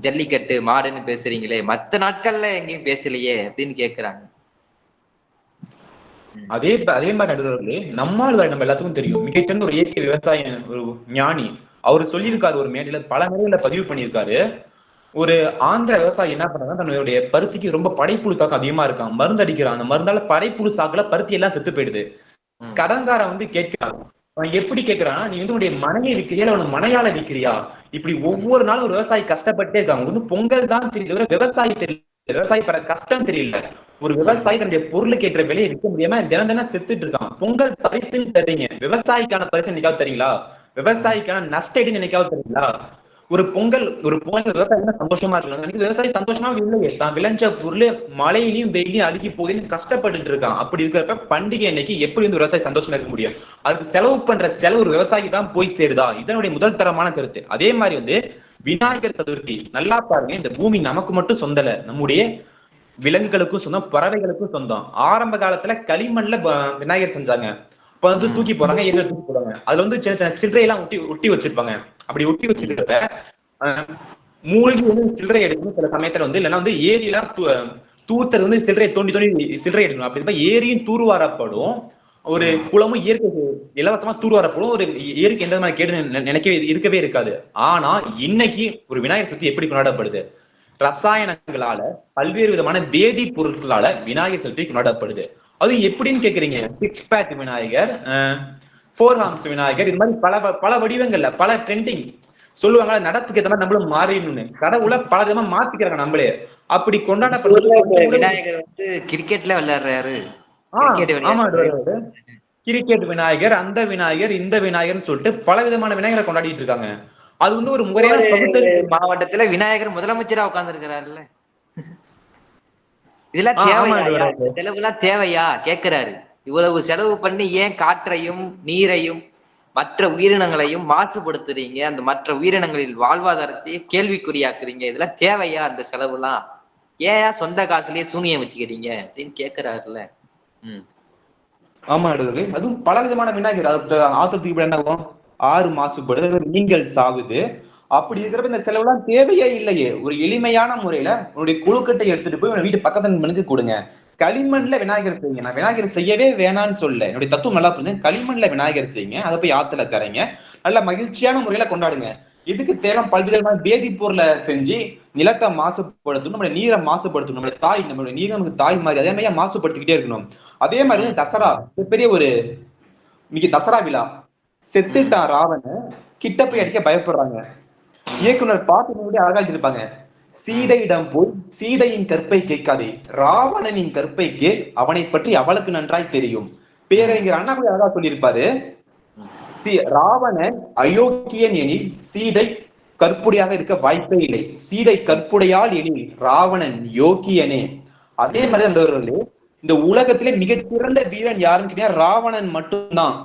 ஜல்லிக்கட்டு, மாடுன்னு பேசுறீங்களே, மத்த நாட்கள்ல எங்கேயும் பேசலையே அப்படின்னு கேக்குறாங்க. அதே மாதிரி நடுவர்களே, நம்மால் நம்ம எல்லாத்துக்கும் தெரியும், மிகச்சிறந்த ஒரு இயற்கை விவசாய ஒரு ஞானி அவர் சொல்லியிருக்காரு, ஒரு மேடையில பல மேடையில பதிவு பண்ணியிருக்காரு. ஒரு ஆந்திர விவசாயி என்ன பண்றாங்க, தன்னுடைய பருத்திக்கு ரொம்ப படைப்புழு தாக்கம் அதிகமா இருக்கான், மருந்து அடிக்கிறான். அந்த மருந்தால படைப்புழு சாக்குல பருத்தி எல்லாம் செத்து போயிடுது. கடன்காரன் வந்து கேட்கிறான், அவன் எப்படி கேட்கிறான்னா, நீ வந்து உன்னுடைய மனையை விற்கிறியா இல்ல உன் மனையால விற்கிறியா? இப்படி ஒவ்வொரு நாளும் ஒரு விவசாயி கஷ்டப்பட்டே இருக்காங்க. வந்து பொங்கல் தான் தெரியல, விவசாயி தெரியல, விவசாயி பட கஷ்டம் தெரியல. ஒரு விவசாயி தன்னுடைய பொருளுக்கு ஏற்ற விலையை விற்க முடியாம தினம் தினம் செத்துட்டு இருக்கான். பொங்கல் பரிசுன்னு தரீங்க, விவசாயிக்கான பரிசு என்னைக்காவது தரீங்களா? விவசாயிக்கான நஷ்டம் என்னைக்காவது தரீங்களா? ஒரு பொங்கல் விவசாயி சந்தோஷமா இருக்காங்க, விவசாயி சந்தோஷமா இல்லையே. தான் விளைஞ்ச பொருள் மழையிலையும் வெயிலையும் அழுகி போகுதுன்னு கஷ்டப்பட்டு இருக்கான். அப்படி இருக்கிறப்ப பண்டிகை அன்னைக்கு எப்படி வந்து விவசாயி சந்தோஷமா இருக்க முடியும்? அதுக்கு செலவு பண்ற செலவு ஒரு விவசாயி தான் போய் சேருதா? இதனுடைய முதல் தரமான கருத்து. அதே மாதிரி வந்து விநாயகர் சதுர்த்தி நல்லா பாருங்க, இந்த பூமி நமக்கு மட்டும் சொந்தல, நம்முடைய விலங்குகளுக்கும் சொந்தம், பறவைகளுக்கும் சொந்தம். ஆரம்ப காலத்துல களிமண்ல விநாயகர் செஞ்சாங்க. இப்ப வந்து தூக்கி போறாங்க, ஏரியில தூக்கி போறாங்க. அதுல வந்து சின்ன சின்ன சில்லறையெல்லாம் ஒட்டி வச்சிருப்பாங்க. அப்படி ஒட்டி வச்சிருக்கிறப்ப மூழ்கி வந்து சில்லறை எடுக்கணும். சில சமயத்துல வந்து இல்லைன்னா வந்து ஏரியெல்லாம் தூத்துறது வந்து சில்லறையை தோண்டி சில்லறை எடுக்கணும். அப்படி ஏரியும் தூர்வாரப்படும், ஒரு குளமும் இயற்கை இலவசமா தூர்வாரப்படும். ஒரு இயற்கை எந்த மாதிரி கேடு இருக்கவே இருக்காது. ஆனா இன்னைக்கு ஒரு விநாயகர் சதுர்த்தி எப்படி கொண்டாடப்படுது? ரசாயனங்களால, பல்வேறு விதமான வேதி பொருட்களால விநாயகர் சதுர்த்தி கொண்டாடப்படுது. அது எப்படின்னு கேக்குறீங்க? 6 பேக் விநாயகர், 4 ஹார்ம்ஸ் விநாயகர், இது மாதிரி பல வடிவங்கள்ல பல ட்ரெண்டிங் சொல்லுவாங்க. நடப்புக்கு ஏற்ற மாதிரி நம்மளும் மாறிடணும்னு கடவுளை பல விதமா மாத்திக்கிறாங்க நம்மளே. அப்படி கொண்டாடப்படுறது விநாயகர் வந்து கிரிக்கெட்ல விளையாடுறாரு. ஆமா, கிரிக்கெட் விநாயகர், அந்த விநாயகர், இந்த விநாயகர்னு சொல்லிட்டு பல விதமான விநாயகரை கொண்டாடிட்டு இருக்காங்க. அது வந்து ஒரு முறையான மாவட்டத்துல விநாயகர் முதலமைச்சரா உட்கார்ந்து இருக்கிறாருல்ல. இதெல்லாம் தேவையா? செலவுலாம் தேவையா கேக்குறாரு. இவ்வளவு செலவு பண்ணி ஏன் காற்றையும் நீரையும் மற்ற உயிரினங்களையும் மாசுபடுத்துறீங்க? அந்த மற்ற உயிரினங்களில் வாழ்வாதாரத்தையே கேள்விக்குறியாக்குறீங்க. இதெல்லாம் தேவையா? அந்த செலவுலாம் ஏன் சொந்த காசுலயே சூனியம் வச்சுக்கிறீங்க அப்படின்னு கேக்குறாருல்ல. ஆமா, அதுவும் பல விதமான விநாயகர். ஆத்திரத்துக்கு என்னவும் ஆறு மாசுபடுது, நீங்கள் சாவுது. அப்படி இருக்கிறப்ப இந்த செலவுலாம் தேவையே இல்லையே. ஒரு எளிமையான முறையில உன்னுடைய குழுக்கட்டை எடுத்துட்டு போய் வீட்டு பக்கத்து நண்பனுக்கு கொடுங்க. களிமண்ல விநாயகர் செய்யுங்க. நான் விநாயகர் செய்யவே வேணான்னு சொல்ல, என்னுடைய தத்துவம் நல்லா பண்ணுங்க. களிமண்ல விநாயகர் செய்யுங்க, அதை போய் ஆத்துல கரைங்க, நல்ல மகிழ்ச்சியான முறையில கொண்டாடுங்க. இதுக்கு தேவை பல்விதமான வேதிப்பொருளை செஞ்சு நிலத்தை மாசுபடுத்தணும், நம்மளுடைய நீரை மாசுபடுத்தணும். நம்மளுடைய நீர் நமக்கு தாய் மாதிரி, அதே மாதிரி மாசுபடுத்திக்கிட்டே இருக்கணும். அதே மாதிரி தசரா பெரிய ஒரு தசரா விழா, செத்துட்டான் ராவணன், கிட்ட போய் அடிக்க பயப்படுறாங்க. இயக்குனர் பாட்டு அழகா இருப்பாங்க, சீதையிடம் போய் சீதையின் கற்பை கேட்காதே, ராவணனின் கற்பை கேள், அவனை பற்றி அவளுக்கு நன்றாய் தெரியும். பேரறிஞர் அண்ணா கூட அழகா சொல்லியிருப்பாரு, ராவணன் அயோக்கியன் எனில் சீதை கற்புடையாக இருக்க வாய்ப்பே இல்லை, சீதை கற்புடையால் எனில் ராவணன் யோக்கியனே. அதே மாதிரி அந்த இந்த உலகத்திலே மிகச்சிறந்த வீரன் யாருன்னு கேட்டீங்கன்னா ராவணன் மட்டும்தான்.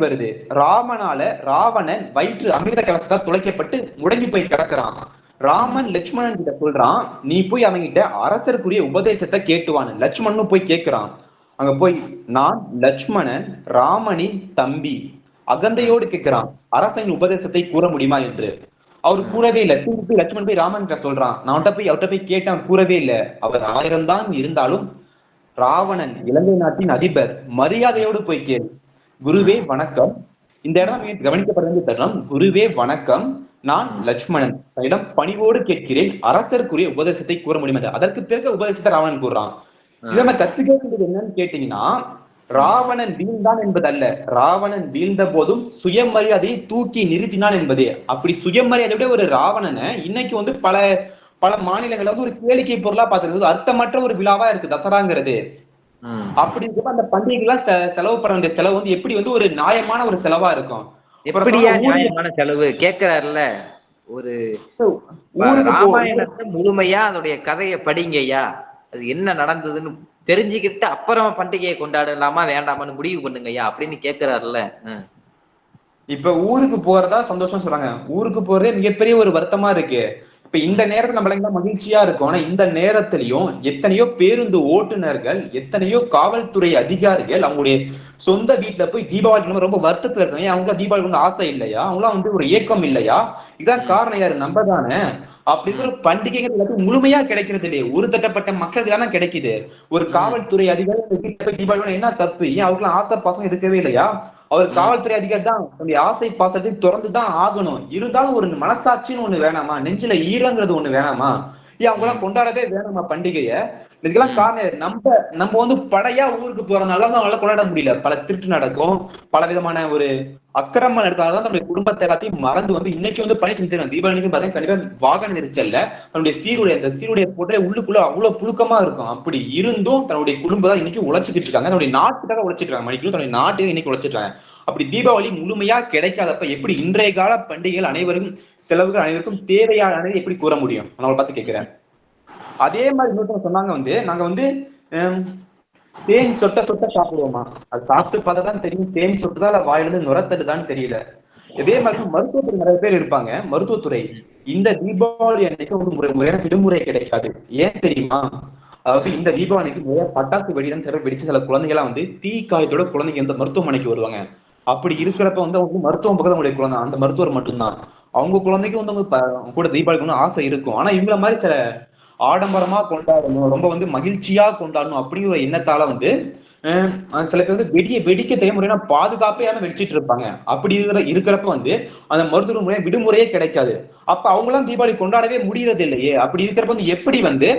வருது ராவணன் வயிற்று அமிர்த கலசத்தால் துளைக்கப்பட்டு முடங்கி போய் கிடக்குறான். ராமன் லட்சுமணன் கிட்ட சொல்றான், நீ போய் அவங்கிட்ட அரசருக்குரிய உபதேசத்தை கேட்டுவான்னு. லட்சுமணனும் போய் கேட்கிறான். அங்க போய், நான் லட்சுமணன் ராமனின் தம்பி, அகந்தையோடு கேட்கிறான், அரசனின் உபதேசத்தை கூற முடியுமா என்று. அவரு கூறவே இல்லை. திருப்பி லட்சுமணன் போய் ராமன் கிட்ட சொல்றான், நான் அவர்கிட்ட போய் கேட்டேன், கூறவே இல்லை. அவர் 1000 தான் இருந்தாலும் ராவணன் இலங்கை நாட்டின் அதிபர், மரியாதையோடு போய் கேள். குருவே வணக்கம், இந்த இடம் கவனிக்கப்பட வேண்டிய தருணம். குருவே வணக்கம், நான் லட்சுமணன் இடம் பணிவோடு கேட்கிறேன், அரசருக்குரிய உபதேசத்தை கூற முடியும். அதற்கு பிறகு உபதேசத்தை ராவணன் கூறுறான். இதை நம்ம கத்துக்க வேண்டியது என்னன்னு கேட்டீங்கன்னா, ராவணன் வீழ்ந்தான் என்பதல்ல, ராவணன் வீழ்ந்த போதும் சுயமரியாதையை தூக்கி நிறுத்தினான் என்பதே. அப்படி சுயமரியாதையோட ஒரு ராவணனை இன்னைக்கு வந்து பல பல மாநிலங்கள்ல வந்து ஒரு கேளிக்கை பொருளா பார்த்துருக்கு, அர்த்தமற்ற ஒரு விழாவா இருக்கு தசராங்கிறது. அப்படி இருக்கப்ப அந்த பண்டிகைகள்லாம் செலவு பண்ண வேண்டிய செலவு வந்து எப்படி வந்து ஒரு நியாயமான ஒரு செலவா இருக்கும்? எப்படியா நியாயமான செலவு கேட்கிறாருல? ஒரு ராமாயணத்தை முழுமையா அதோடைய கதையை படிங்கய்யா, அது என்ன நடந்ததுன்னு தெரிஞ்சுக்கிட்டு அப்புறம் பண்டிகையை கொண்டாடலாமா வேண்டாமான்னு முடிவு பண்ணுங்கய்யா அப்படின்னு கேட்கிறாருல்ல. இப்ப ஊருக்கு போறதா சந்தோஷம் சொல்றாங்க, ஊருக்கு போறதே மிகப்பெரிய ஒரு வருத்தமா இருக்கு. இப்ப இந்த நேரத்துல நம்மள மகிழ்ச்சியா இருக்கும், ஆனா இந்த நேரத்திலையும் எத்தனையோ பேருந்து ஓட்டுநர்கள், எத்தனையோ காவல்துறை அதிகாரிகள் அவங்களுடைய சொந்த வீட்டுல போய் தீபாவளி ரொம்ப வருத்தத்துல இருக்காங்க. அவங்களுக்கு தீபாவளி வந்து ஆசை இல்லையா? அவங்களாம் வந்து ஒரு ஏக்கம் இல்லையா? இதான் காரணம் யாரு? நம்ம தானே. அப்படி இருக்கிற பண்டிகைகள் எல்லாத்தையும் முழுமையா கிடைக்கிறது இல்லையே, ஒரு தட்டப்பட்ட மக்களுக்கு தானே கிடைக்குது. ஒரு காவல்துறை அதிகாரி வீட்டுல போய் தீபாவளி என்ன தப்பு? ஏன் அவங்களும் ஆசை பாசம் இருக்கவே இல்லையா? அவர் காவல்துறை அதிகாரி தான் தன்னுடைய ஆசை பாசத்தை திறந்துதான் ஆகணும். இருந்தாலும் ஒரு மனசாட்சின்னு ஒண்ணு வேணாமா? நெஞ்சில ஈரங்கிறது ஒண்ணு வேணாமா? ஏன் அவங்க எல்லாம் கொண்டாடவே வேணாமா பண்டிகைய? இதுக்கெல்லாம் காரணம் நம்ம வந்து படையா ஊருக்கு போறதுனால அவங்களால கொண்டாட முடியல. பல திருட்டு நடக்கும், பல விதமான ஒரு அக்கிரமம் நடக்கிறதுனால நம்முடைய குடும்பத்தை எல்லாத்தையும் மறந்து வந்து இன்னைக்கு வந்து பணி செஞ்சிருக்காங்க. தீபாவளிக்கு பார்த்தா கண்டிப்பா வாகன நெரிச்சல்ல தன்னுடைய அந்த சீருடைய போட்டே உள்ளுக்குள்ள அவ்வளவு புழுக்கமா இருக்கும். அப்படி இருந்தும் தன்னுடைய குடும்பம் தான் இன்னைக்கு உழைச்சிக்கிட்டு இருக்காங்க, தன்னுடைய நாட்டுக்காக உழைச்சிட்டு இருக்காங்க, மணிக்கு தன்னுடைய நாட்டுக்கு இன்னைக்கு உழைச்சிட்டு. அப்படி தீபாவளி முழுமையா கிடைக்காதப்ப எப்படி இன்றைய கால பண்டிகைகள் அனைவருக்கும் செலவுகள் அனைவருக்கும் தேவையானதை எப்படி கூற முடியும்? நான் பார்த்து கேட்கிறேன். அதே மாதிரி இன்னொருத்தவங்க சொன்னாங்க வந்து, நாங்க வந்து தேன் சொட்ட சொட்ட சாப்பிடுவோமா? அது சாப்பிட்டு பார்த்தா தான் தெரியும் தேன் சொட்டுதான் இல்ல வாயிலிருந்து நுரத்தடுதான்னு தெரியல. இதே மாதிரி மருத்துவத்துறை நிறைய பேர் இருப்பாங்க. மருத்துவத்துறை இந்த தீபாவளி அன்னைக்கு ஒரு முறையான விடுமுறை கிடைக்காது. ஏன் தெரியுமா? அதாவது இந்த தீபாவளிக்கு நிறைய பட்டாசு வெடிதான் சில வெடிச்சு சில குழந்தைகள்லாம் வந்து தீ காயத்தோட குழந்தைங்க வந்து மருத்துவமனைக்கு வருவாங்க. அப்படி இருக்கிறப்ப வந்து அவங்க மருத்துவம் பக்கத்துல அவங்களுடைய குழந்தை, அந்த மருத்துவர் மட்டும்தான். அவங்க குழந்தைக்கு வந்து அவங்க கூட தீபாவளிக்கு ஒன்றும் ஆசை இருக்கும். ஆனா இவங்கள மாதிரி சில ஆடம்பரமா கொண்டாடணும், ரொம்ப வந்து மகிழ்ச்சியா கொண்டாடணும் அப்படிங்கிற ஒரு எண்ணத்தால வந்து சில பேர் வந்து வெடிக்க தெரிய முறையான பாதுகாப்பையான வெடிச்சிட்டு இருப்பாங்க. அப்படி இருக்கிறப்ப வந்து அந்த மருத்துவ முறையா விடுமுறையே கிடைக்காது. அப்ப அவங்க எல்லாம் தீபாவளி கொண்டாடவே முடியறது இல்லையே. அப்படி இருக்கிறப்ப வந்து எப்படி வந்து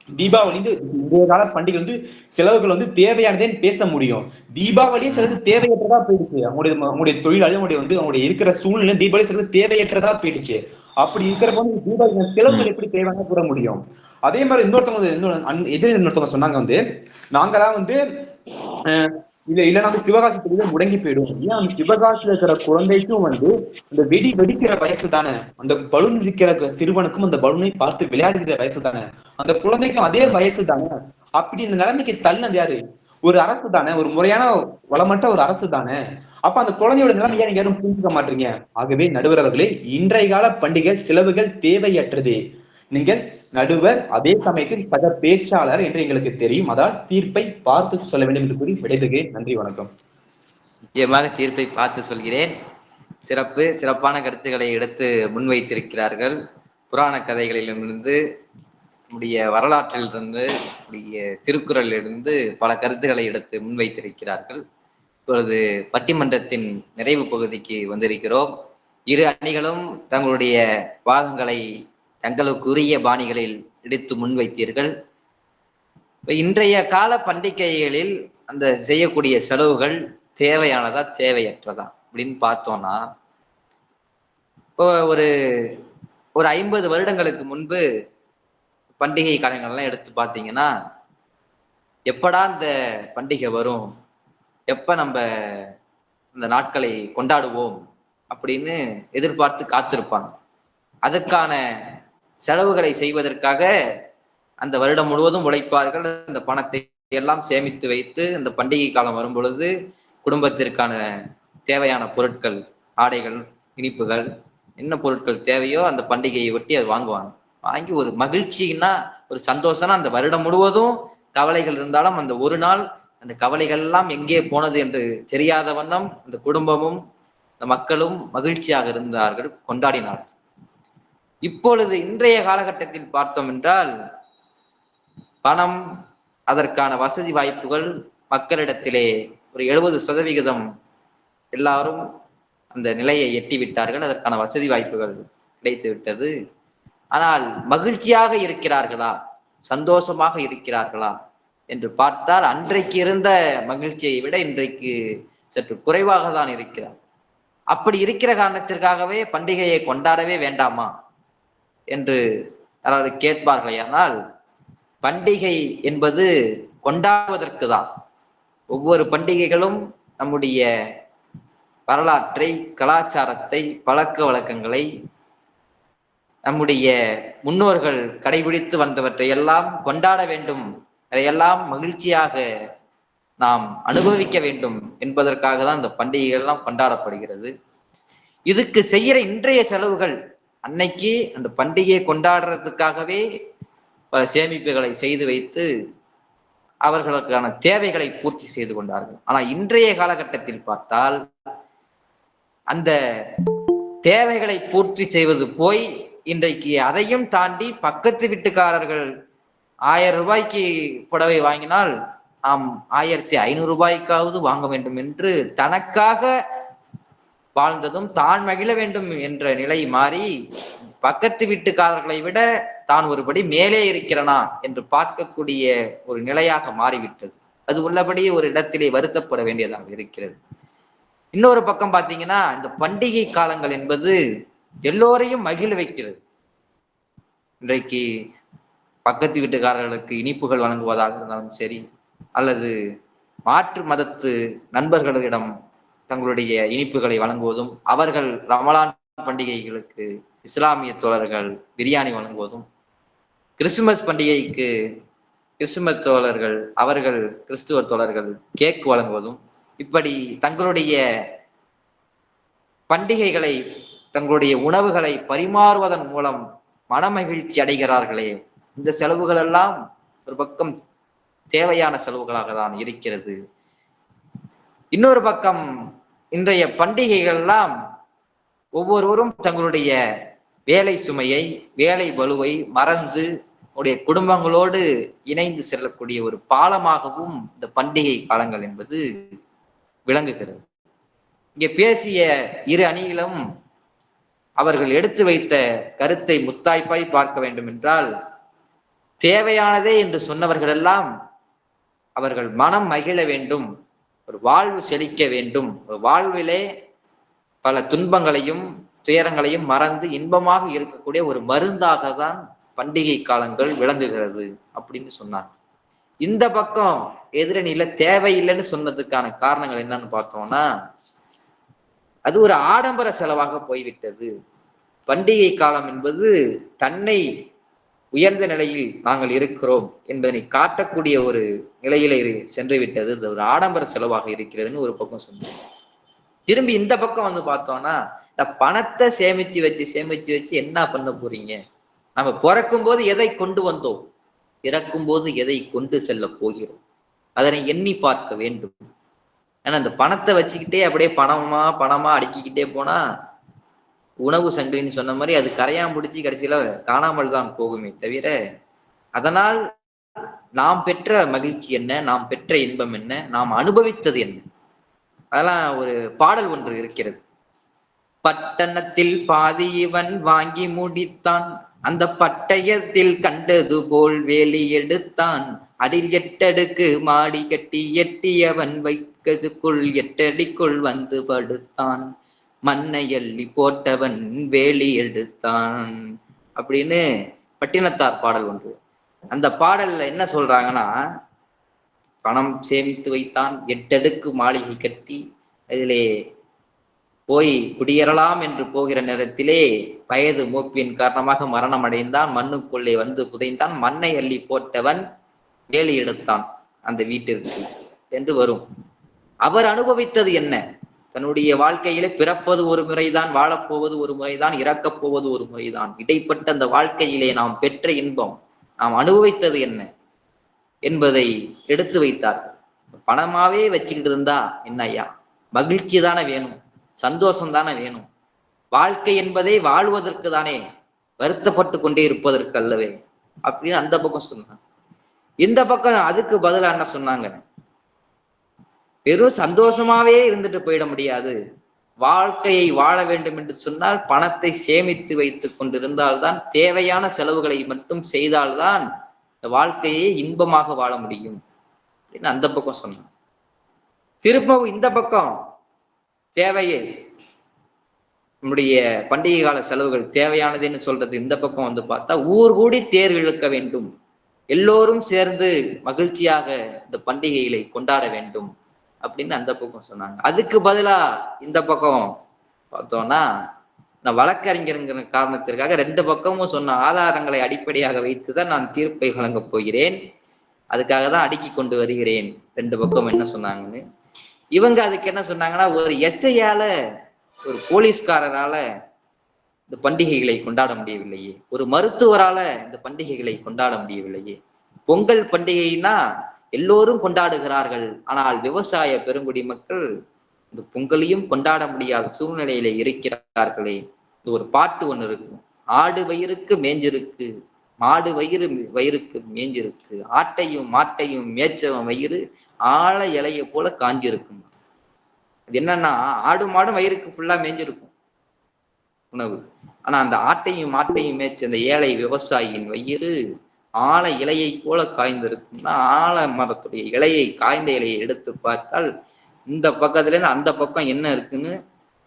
தீபாவளி வந்து இன்றைய கால பண்டிகை வந்து செலவுகள் வந்து தேவையானதேன்னு பேச முடியும்? தீபாவளியே சிலது தேவையற்றதா போயிடுச்சு. அவங்களுடைய தொழிலாளி அவங்களுடைய இருக்கிற சூழ்நிலை தீபாவளி சிலது தேவையற்றதா போயிடுச்சு. அப்படி இருக்கிறப்ப வந்து தீபாவளி செலவுகள் எப்படி தேவையான கூற முடியும்? அதே மாதிரி இன்னொருத்தவங்க சொன்னாங்க வந்து, நாங்களாம் வந்து இல்லைன்னா வந்து சிவகாசி தொழில முடங்கி போயிடும். ஏன் அந்த சிவகாசியில இருக்கிற குழந்தைக்கும் வந்து இந்த வெடிக்கிற வயசு தானே, அந்த பலூன் இருக்கிற சிறுவனுக்கும் அந்த பலூனை பார்த்து விளையாடுகிற வயசு தானே, அந்த குழந்தைக்கும் அதே வயசு தானே. அப்படி இந்த நிலைமைக்கு தள்ளினது யாரு? ஒரு அரசு தானே, ஒரு முறையான வளமற்ற ஒரு அரசு தானே. அப்ப அந்த குழந்தையோட நிலைமை நீங்க யாரும் புரிஞ்சுக்க மாட்டீங்க. ஆகவே நடுவர் அவர்களே, இன்றைய கால பண்டிகை செலவுகள் தேவையற்றது. நீங்கள் நடுவர், அதே சமயத்தில் சக பேச்சாளர் என்று எங்களுக்கு தெரியும். அதால் தீர்ப்பை பார்த்து சொல்ல வேண்டும் என்று கூறி விடைபெறுகிறேன். நன்றி, வணக்கம். நிச்சயமாக தீர்ப்பை பார்த்து சொல்கிறேன். சிறப்பான கருத்துக்களை எடுத்து முன்வைத்திருக்கிறார்கள். புராண கதைகளிலிருந்து, நம்முடைய வரலாற்றிலிருந்து, நம்முடைய திருக்குறளிலிருந்து பல கருத்துக்களை எடுத்து முன்வைத்திருக்கிறார்கள். இப்பொழுது பட்டிமன்றத்தின் நிறைவு பகுதிக்கு வந்திருக்கிறோம். இரு அணிகளும் தங்களுடைய வாதங்களை தங்களுக்குரிய பாணிகளில் எடுத்து முன்வைத்தீர்கள். இன்றைய கால பண்டிகைகளில் அந்த செய்யக்கூடிய செலவுகள் தேவையானதா தேவையற்றதா அப்படின்னு பார்த்தோம்னா, இப்போ ஒரு 50 வருடங்களுக்கு முன்பு பண்டிகை காலங்கள்லாம் எடுத்து பார்த்தீங்கன்னா, எப்படா இந்த பண்டிகை வரும், எப்ப நம்ம இந்த நாட்களை கொண்டாடுவோம் அப்படின்னு எதிர்பார்த்து காத்திருப்பாங்க. அதுக்கான செலவுகளை செய்வதற்காக அந்த வருடம் முழுவதும் உழைப்பார்கள். அந்த பணத்தை எல்லாம் சேமித்து வைத்து அந்த பண்டிகை காலம் வரும் பொழுது குடும்பத்திற்கான தேவையான பொருட்கள், ஆடைகள், இனிப்புகள், என்ன பொருட்கள் தேவையோ அந்த பண்டிகையை ஒட்டி அது வாங்குவாங்க. வாங்கி ஒரு மகிழ்ச்சின்னா, ஒரு சந்தோஷம்னா, அந்த வருடம் முழுவதும் கவலைகள் இருந்தாலும் அந்த ஒரு நாள் அந்த கவலைகள் எல்லாம் எங்கே போனது என்று தெரியாத வண்ணம் அந்த குடும்பமும் அந்த மக்களும் மகிழ்ச்சியாக இருந்தார்கள், கொண்டாடினார்கள். இப்பொழுது இன்றைய காலகட்டத்தில் பார்த்தோம் என்றால், பணம், அதற்கான வசதி வாய்ப்புகள் மக்களிடத்திலே ஒரு 70% எல்லாரும் அந்த நிலையை எட்டி விட்டார்கள். அதற்கான வசதி வாய்ப்புகள் கிடைத்து விட்டது. ஆனால் மகிழ்ச்சியாக இருக்கிறார்களா, சந்தோஷமாக இருக்கிறார்களா என்று பார்த்தால் அன்றைக்கு இருந்த மகிழ்ச்சியை விட இன்றைக்கு சற்று குறைவாக தான் இருக்கிறார். அப்படி இருக்கிற காரணத்திற்காகவே பண்டிகையை கொண்டாடவே வேண்டாமா என்று யாராவது கேட்பார்களே. ஆனால் பண்டிகை என்பது கொண்டாடுவதற்கு தான். ஒவ்வொரு பண்டிகைகளும் நம்முடைய வரலாற்றை, கலாச்சாரத்தை, பழக்க வழக்கங்களை, நம்முடைய முன்னோர்கள் கடைபிடித்து வந்தவற்றை எல்லாம் கொண்டாட வேண்டும், அதையெல்லாம் மகிழ்ச்சியாக நாம் அனுபவிக்க வேண்டும் என்பதற்காக தான் இந்த பண்டிகைகள் எல்லாம் கொண்டாடப்படுகிறது. இதுக்கு செய்யற இன்றைய செலவுகள், அன்னைக்கு அந்த பண்டிகையை கொண்டாடுறதுக்காகவே பல சேமிப்புகளை செய்து வைத்து அவர்களுக்கான தேவைகளை பூர்த்தி செய்து கொண்டார்கள். ஆனா இன்றைய காலகட்டத்தில் பார்த்தால் அந்த தேவைகளை பூர்த்தி செய்வது போய் இன்றைக்கு அதையும் தாண்டி பக்கத்து வீட்டுக்காரர்கள் 1000 ரூபாய்க்கு புடவை வாங்கினால் நாம் 1500 ரூபாய்க்காவது வாங்க வேண்டும் என்று தனக்காக வாழ்ந்ததும் தான் மகிழ வேண்டும் என்ற நிலை மாறி பக்கத்து வீட்டுக்காரர்களை விட தான் ஒருபடி மேலே இருக்கிறனா என்று பார்க்கக்கூடிய ஒரு நிலையாக மாறிவிட்டது. அது உள்ளபடி ஒரு இடத்திலே வருத்தப்பட வேண்டியதாக இருக்கிறது. இன்னொரு பக்கம் பார்த்தீங்கன்னா, இந்த பண்டிகை காலங்கள் என்பது எல்லோரையும் மகிழ வைக்கிறது. இன்றைக்கு பக்கத்து வீட்டுக்காரர்களுக்கு இனிப்புகள் வழங்குவதாக இருந்தாலும் சரி, அல்லது மாற்று மதத்து நண்பர்களிடம் தங்களுடைய இனிப்புகளை வழங்குவதும், அவர்கள் ரமலான் பண்டிகைகளுக்கு இஸ்லாமிய தோழர்கள் பிரியாணி வழங்குவதும், கிறிஸ்துமஸ் பண்டிகைக்கு கிறிஸ்துமஸ் தோழர்கள் அவர்கள் கிறிஸ்துவ தோழர்கள் கேக் வழங்குவதும், இப்படி தங்களுடைய பண்டிகைகளை, தங்களுடைய உணவுகளை பரிமாறுவதன் மூலம் மனமகிழ்ச்சி அடைகிறார்களே. இந்த செலவுகள் எல்லாம் ஒரு பக்கம் தேவையான செலவுகளாக தான் இருக்கிறது. இன்னொரு பக்கம் இன்றைய பண்டிகைகள் எல்லாம் ஒவ்வொருவரும் தங்களுடைய வேலை சுமையை, வேலை வலுவை மறந்து உடைய குடும்பங்களோடு இணைந்து செல்லக்கூடிய ஒரு பாலமாகவும் இந்த பண்டிகை காலங்கள் என்பது விளங்குகிறது. இங்கே பேசிய இரு அணிகளும் அவர்கள் எடுத்து வைத்த கருத்தை முத்தாய்ப்பாய் பார்க்க வேண்டும் என்றால், தேவையானதே என்று சொன்னவர்கள் எல்லாம் அவர்கள் மனம் மகிழ வேண்டும், ஒரு வாழ்வு செழிக்க வேண்டும், ஒரு வாழ்விலே பல துன்பங்களையும் துயரங்களையும் மறந்து இன்பமாக இருக்கக்கூடிய ஒரு மருந்தாக தான் பண்டிகை காலங்கள் விளங்குகிறது அப்படின்னு சொன்னாங்க. இந்த பக்கம் எதிரணியில தேவையில்லைன்னு சொன்னதுக்கான காரணங்கள் என்னன்னு பார்த்தோம்னா, அது ஒரு ஆடம்பர செலவாக போய்விட்டது. பண்டிகை காலம் என்பது தன்னை உயர்ந்த நிலையில் நாங்கள் இருக்கிறோம் என்பதனை காட்டக்கூடிய ஒரு நிலையில சென்று விட்டது. இது ஒரு ஆடம்பர செலவாக இருக்கிறதுன்னு ஒரு பக்கம் சொன்னோம். திரும்பி இந்த பக்கம் வந்து பார்த்தோம்னா, இந்த பணத்தை சேமிச்சு வச்சு என்ன பண்ண போறீங்க? நம்ம பிறக்கும் போது எதை கொண்டு வந்தோம், இறக்கும் போது எதை கொண்டு செல்ல போகிறோம், அதனை எண்ணி பார்க்க வேண்டும். ஏன்னா இந்த பணத்தை வச்சுக்கிட்டே அப்படியே பணமா அடுக்கிக்கிட்டே போனா உணவு சங்கிலின்னு சொன்ன மாதிரி அது கரையான் முடிச்சு கடைசியில காணாமல் தான் போகுமே தவிர, அதனால் நாம் பெற்ற மகிழ்ச்சி என்ன, நாம் பெற்ற இன்பம் என்ன, நாம் அனுபவித்தது என்ன? அதெல்லாம் ஒரு பாடல் ஒன்று இருக்கிறது. பட்டணத்தில் பாதி இவன் வாங்கி முடித்தான், அந்த பட்டயத்தில் கண்டது போல் வேலி எடுத்தான், அதில் 8 அடுக்கு மாடி கட்டி எட்டியவன் வைக்கதுக்குள் 8 அடிக்குள் வந்து படுத்தான், மண்ணை அள்ளி போட்டவன் வேலி எடுத்தான் அப்படின்னு பட்டினத்தார் பாடல் ஒன்று. அந்த பாடல்ல என்ன சொல்றாங்கன்னா, பணம் சேமித்து வைத்தான், 8 அடுக்கு மாளிகை கட்டி அதிலே போய் குடியேறலாம் என்று போகிற நேரத்திலே வயது மூப்பின் காரணமாக மரணம் அடைந்தான், மண்ணுக்குள்ளே வந்து புதைந்தான், மண்ணை அள்ளி போட்டவன் வேலி எடுத்தான் அந்த வீட்டிற்கு என்று வரும். அவர் அனுபவித்தது என்ன? தன்னுடைய வாழ்க்கையிலே பிறப்பது ஒரு முறைதான், வாழப்போவது ஒரு முறைதான், இறக்கப் போவது ஒரு முறைதான். இடைப்பட்ட அந்த வாழ்க்கையிலே நாம் பெற்ற இன்பம், நாம் அனுபவித்தது என்ன என்பதை எடுத்து வைத்தார். பணமாவே வச்சுக்கிட்டு இருந்தா என்ன ஐயா? மகிழ்ச்சி தானே வேணும், சந்தோஷம் தானே வேணும். வாழ்க்கை என்பதை வாழ்வதற்கு தானே, வருத்தப்பட்டு கொண்டே இருப்பதற்கு அல்லவே அப்படின்னு அந்த பக்கம் சொன்னாங்க. இந்த பக்கம் அதுக்கு பதிலா என்ன சொன்னாங்க? வெறும் சந்தோஷமாவே இருந்துட்டு போயிட முடியாது, வாழ்க்கையை வாழ வேண்டும் என்று சொன்னால் பணத்தை சேமித்து வைத்துக் கொண்டிருந்தால்தான், தேவையான செலவுகளை மட்டும் செய்தால்தான் இந்த வாழ்க்கையை இன்பமாக வாழ முடியும் அப்படின்னு அந்த பக்கம் சொன்னான். திரும்பவும் இந்த பக்கம் தேவையே நம்முடைய பண்டிகை கால செலவுகள் தேவையானதுன்னு சொல்றது இந்த பக்கம் வந்து பார்த்தா, ஊர் கூடி தேர் இழுக்க வேண்டும், எல்லோரும் சேர்ந்து மகிழ்ச்சியாக இந்த பண்டிகைகளை கொண்டாட வேண்டும் அப்படின்னு அந்த பக்கம் சொன்னாங்க. அதுக்கு பதிலா இந்த பக்கம் பார்த்தோம்னா, நான் வழக்கறிஞருங்கிற காரணத்திற்காக ரெண்டு பக்கமும் சொன்ன ஆதாரங்களை அடிப்படையாக வைத்துதான் நான் தீர்ப்பை வழங்கப் போகிறேன். அதுக்காக தான் அடுக்கி கொண்டு வருகிறேன் ரெண்டு பக்கம் என்ன சொன்னாங்கன்னு. இவங்க அதுக்கு என்ன சொன்னாங்கன்னா, ஒரு எஸ்ஐயால, ஒரு போலீஸ்காரரால இந்த பண்டிகைகளை கொண்டாட முடியவில்லையே, ஒரு மருத்துவரால இந்த பண்டிகைகளை கொண்டாட முடியவில்லையே, பொங்கல் பண்டிகைனா எல்லோரும் கொண்டாடுகிறார்கள், ஆனால் விவசாய பெருங்குடி மக்கள் இந்த பொங்கலையும் கொண்டாட முடியாத சூழ்நிலையில இருக்கிறார்களே. இது ஒரு பாட்டு ஒண்ணு இருக்கும், ஆடு வயிறுக்கு மேஞ்சிருக்கு, மாடு வயிறுக்கு மேஞ்சிருக்கு, ஆட்டையும் மாட்டையும் மேய்ச்சவன் வயிறு ஆழ இலைய போல காஞ்சிருக்கும். அது என்னன்னா, ஆடு மாடும் வயிறுக்கு ஃபுல்லா மேய்ஞ்சிருக்கும் உணவு, ஆனா அந்த ஆட்டையும் மாட்டையும் மேய்ச்ச அந்த ஏழை விவசாயியின் வயிறு ஆழ இலையை போல காய்ந்திருக்கும்னா, ஆழ மரத்துடைய இலையை, காய்ந்த இலையை எடுத்து பார்த்தால் இந்த பக்கத்துல இருந்து அந்த பக்கம் என்ன இருக்குன்னு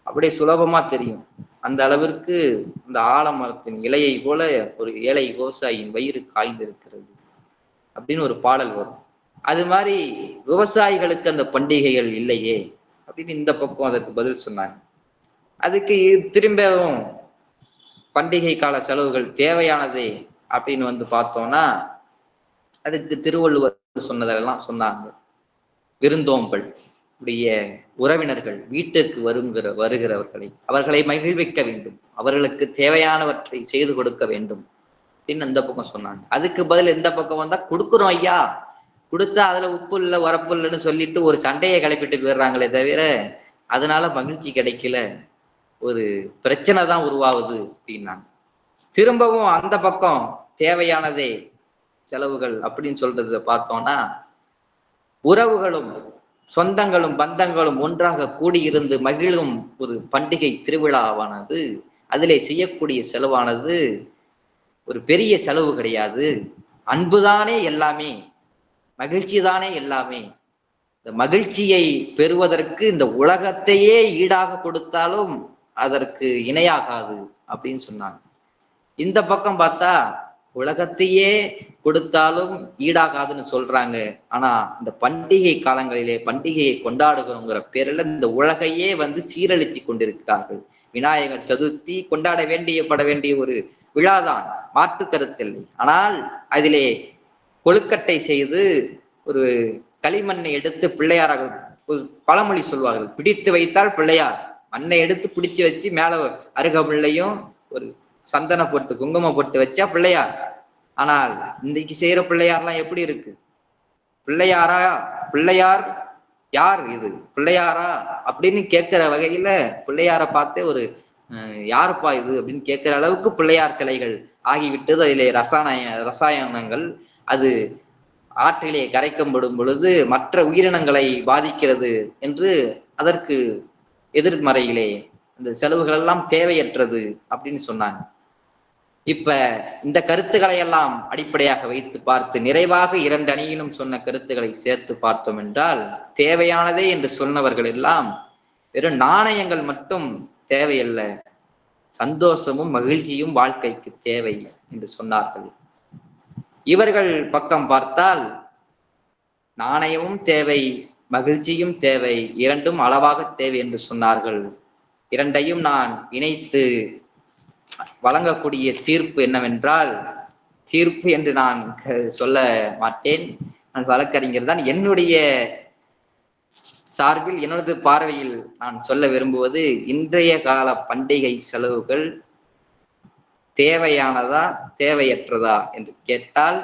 அப்படியே சுலபமா தெரியும். அந்த அளவிற்கு இந்த ஆலமரத்தின் இலையை போல ஒரு ஏழை விவசாயியின் வயிறு காய்ந்திருக்கிறது அப்படின்னு ஒரு பாடல் வரும். அது மாதிரி விவசாயிகளுக்கு அந்த பண்டிகைகள் இல்லையே அப்படின்னு இந்த பக்கம் அதற்கு பதில் சொன்னாங்க. அதுக்கு திரும்பவும் பண்டிகை கால செலவுகள் தேவையானதே அப்படின்னு வந்து பார்த்தோம்னா, அதுக்கு திருவள்ளுவர் சொன்னதெல்லாம் சொன்னாங்க. விருந்தோம்பல், உடைய உறவினர்கள் வீட்டிற்கு வருகிறவர்களை அவர்களை மகிழ்விக்க வேண்டும், அவர்களுக்கு தேவையானவற்றை செய்து கொடுக்க வேண்டும் அப்படின்னு அந்த பக்கம் சொன்னாங்க. அதுக்கு பதில் எந்த பக்கம் வந்தா, கொடுக்குறோம் ஐயா, கொடுத்தா அதுல உப்பு இல்லை உரப்பு இல்லைன்னு சொல்லிட்டு ஒரு சண்டையை கிளப்பிட்டு போயிடுறாங்களே தவிர அதனால மகிழ்ச்சி கிடைக்கல, ஒரு பிரச்சனை தான் உருவாகுது அப்படின்னாங்க. திரும்பவும் அந்த பக்கம் தேவையானதே செலவுகள் அப்படின்னு சொல்றத பார்த்தோம்னா, உறவுகளும் சொந்தங்களும் பந்தங்களும் ஒன்றாக கூடியிருந்து மகிழும் ஒரு பண்டிகை திருவிழாவானது, அதிலே செய்யக்கூடிய செலவானது ஒரு பெரிய செலவு கிடையாது. அன்புதானே எல்லாமே, மகிழ்ச்சி தானே எல்லாமே. இந்த மகிழ்ச்சியை பெறுவதற்கு இந்த உலகத்தையே ஈடாக கொடுத்தாலும் அதற்கு இணையாகாது அப்படின்னு சொன்னாங்க. இந்த பக்கம் பார்த்தா உலகத்தையே கொடுத்தாலும் ஈடாகாதுன்னு சொல்றாங்க. ஆனா இந்த பண்டிகை காலங்களிலே பண்டிகையை கொண்டாடுகிறோங்கிற பேரில் இந்த உலகையே வந்து சீரழிச்சு கொண்டிருக்கிறார்கள். விநாயகர் சதுர்த்தி பட வேண்டிய ஒரு விழாதான், மாற்று கருத்தில்லை. ஆனால் அதிலே கொழுக்கட்டை செய்து ஒரு களிமண்ணை எடுத்து பிள்ளையாராக, ஒரு பழமொழி சொல்வார்கள், பிடித்து வைத்தால் பிள்ளையார், மண்ணை எடுத்து பிடிச்சு வச்சு மேல அருகம்பிள்ளையும் ஒரு சந்தன போட்டு குங்குமம் போட்டு வச்சா பிள்ளையார். ஆனால் இன்னைக்கு செய்யற பிள்ளையார்லாம் எப்படி இருக்கு? பிள்ளையாரா, பிள்ளையார் யார் இது பிள்ளையாரா அப்படின்னு கேட்கிற வகையில பிள்ளையார பார்த்தே ஒரு யாருப்பா இது அப்படின்னு கேட்கிற அளவுக்கு பிள்ளையார் சிலைகள் ஆகிவிட்டது. அதிலே ரசாயனங்கள் அது ஆற்றிலே கரைக்கப்படும் பொழுது மற்ற உயிரினங்களை பாதிக்கிறது என்று அதற்கு எதிர்மறையிலே இந்த செலவுகள் எல்லாம் தேவையற்றது அப்படின்னு சொன்னாங்க. இப்ப இந்த கருத்துக்களை எல்லாம் அடிப்படையாக வைத்து பார்த்து நிறைவாக இரண்டு அணியிலும் சொன்ன கருத்துக்களை சேர்த்து பார்த்தோம் என்றால், தேவையானதே என்று சொன்னவர்கள் எல்லாம் வெறும் நாணயங்கள் மட்டும் தேவையல்ல, சந்தோஷமும் மகிழ்ச்சியும் வாழ்க்கைக்கு தேவை என்று சொன்னார்கள். இவர்கள் பக்கம் பார்த்தால் நாணயமும் தேவை, மகிழ்ச்சியும் தேவை, இரண்டும் அளவாக தேவை என்று சொன்னார்கள். இரண்டையும் நான் இணைத்து வழங்கக்கூடிய தீர்ப்பு என்னவென்றால், தீர்ப்பு என்று நான் சொல்ல மாட்டேன், நான் வழக்கறிஞர் தான். என்னுடைய சார்பில் என்னோட பார்வையில் நான் சொல்ல விரும்புவது, இன்றைய கால பண்டிகை செலவுகள் தேவையானதா தேவையற்றதா என்று கேட்டால்,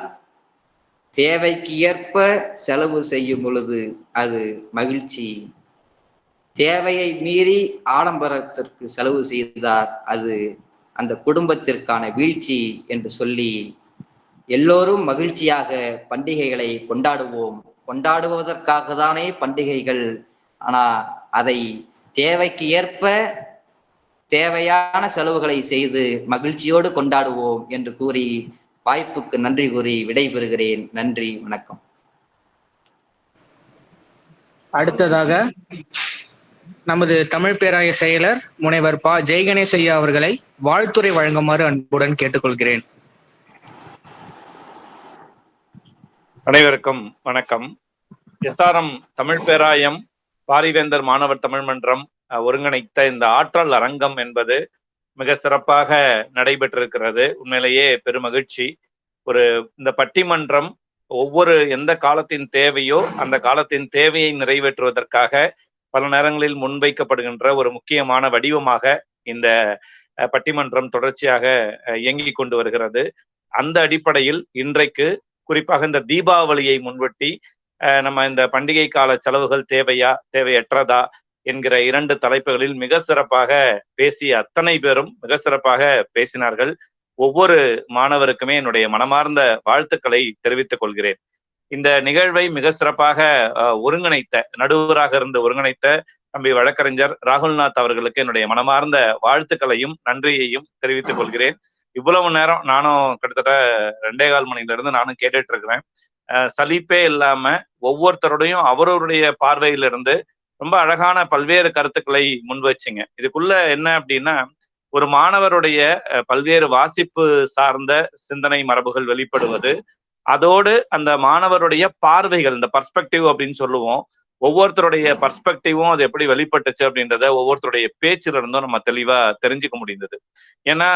தேவைக்கு ஏற்ப செலவு செய்யும் பொழுது அது மகிழ்ச்சி, தேவையை மீறி ஆடம்பரத்திற்கு செலவு செய்தார் அது அந்த குடும்பத்திற்கான வீழ்ச்சி என்று சொல்லி, எல்லோரும் மகிழ்ச்சியாக பண்டிகைகளை கொண்டாடுவோம். கொண்டாடுவதற்காக தானே பண்டிகைகள், ஆனா அதை தேவைக்கு ஏற்ப தேவையான செலவுகளை செய்து மகிழ்ச்சியோடு கொண்டாடுவோம் என்று கூறி வாய்ப்புக்கு நன்றி கூறி விடைபெறுகிறேன். நன்றி, வணக்கம். அடுத்ததாக நமது தமிழ் பேராய செயலர் முனைவர் ப. ஜெய்கணேஷ் ஐயா அவர்களை வாழ்த்துரை வழங்குமாறு அன்புடன் கேட்டுக்கொள்கிறேன். அனைவருக்கும் வணக்கம். எஸ்ஆர்எம் தமிழ் பேராயம் பாரிவேந்தர் மாணவர் தமிழ் மன்றம் ஒருங்கிணைத்த இந்த ஆற்றல் அரங்கம் என்பது மிக சிறப்பாக நடைபெற்றிருக்கிறது. உண்மையிலேயே பெருமகிழ்ச்சி. இந்த பட்டிமன்றம் ஒவ்வொரு எந்த காலத்தின் தேவையோ அந்த காலத்தின் தேவையை நிறைவேற்றுவதற்காக பல நேரங்களில் முன்வைக்கப்படுகின்ற ஒரு முக்கியமான வடிவமாக இந்த பட்டிமன்றம் தொடர்ச்சியாக இயங்கிக் கொண்டு வருகிறது. அந்த அடிப்படையில் இன்றைக்கு குறிப்பாக இந்த தீபாவளியை முன்வட்டி நம்ம இந்த பண்டிகை கால செலவுகள் தேவையா தேவையற்றதா என்கிற 2 தலைப்புகளில் மிக சிறப்பாக பேசிய அத்தனை பேரும் மிக சிறப்பாக பேசினார்கள். ஒவ்வொரு மாணவருக்குமே என்னுடைய மனமார்ந்த வாழ்த்துக்களை தெரிவித்துக் கொள்கிறேன். இந்த நிகழ்வை மிக சிறப்பாக நடுவராக இருந்து ஒருங்கிணைத்த தம்பி வழக்கறிஞர் ராகுல்நாத் அவர்களுக்கு என்னுடைய மனமார்ந்த வாழ்த்துக்களையும் நன்றியையும் தெரிவித்துக் கொள்கிறேன். இவ்வளவு நேரம் நானும் கிட்டத்தட்ட 2.25 மணில இருந்து நானும் கேட்டுட்டு இருக்கிறேன். சலிப்பே இல்லாம ஒவ்வொருத்தருடையும் அவருடைய பார்வையிலிருந்து ரொம்ப அழகான பல்வேறு கருத்துக்களை முன் வச்சிங்க. இதுக்குள்ள என்ன அப்படின்னா, ஒரு மாணவருடைய பல்வேறு வாசிப்பு சார்ந்த சிந்தனை மரபுகள் வெளிப்படுவது, அதோடு அந்த மாணவருடைய பார்வைகள், இந்த பர்ஸ்பெக்டிவ் அப்படின்னு சொல்லுவோம், ஒவ்வொருத்தருடைய பர்ஸ்பெக்டிவும் அது எப்படி வெளிப்பட்டுச்சு அப்படின்றத ஒவ்வொருத்தருடைய பேச்சுல இருந்தும் நம்ம தெளிவா தெரிஞ்சுக்க முடிந்தது. ஏன்னா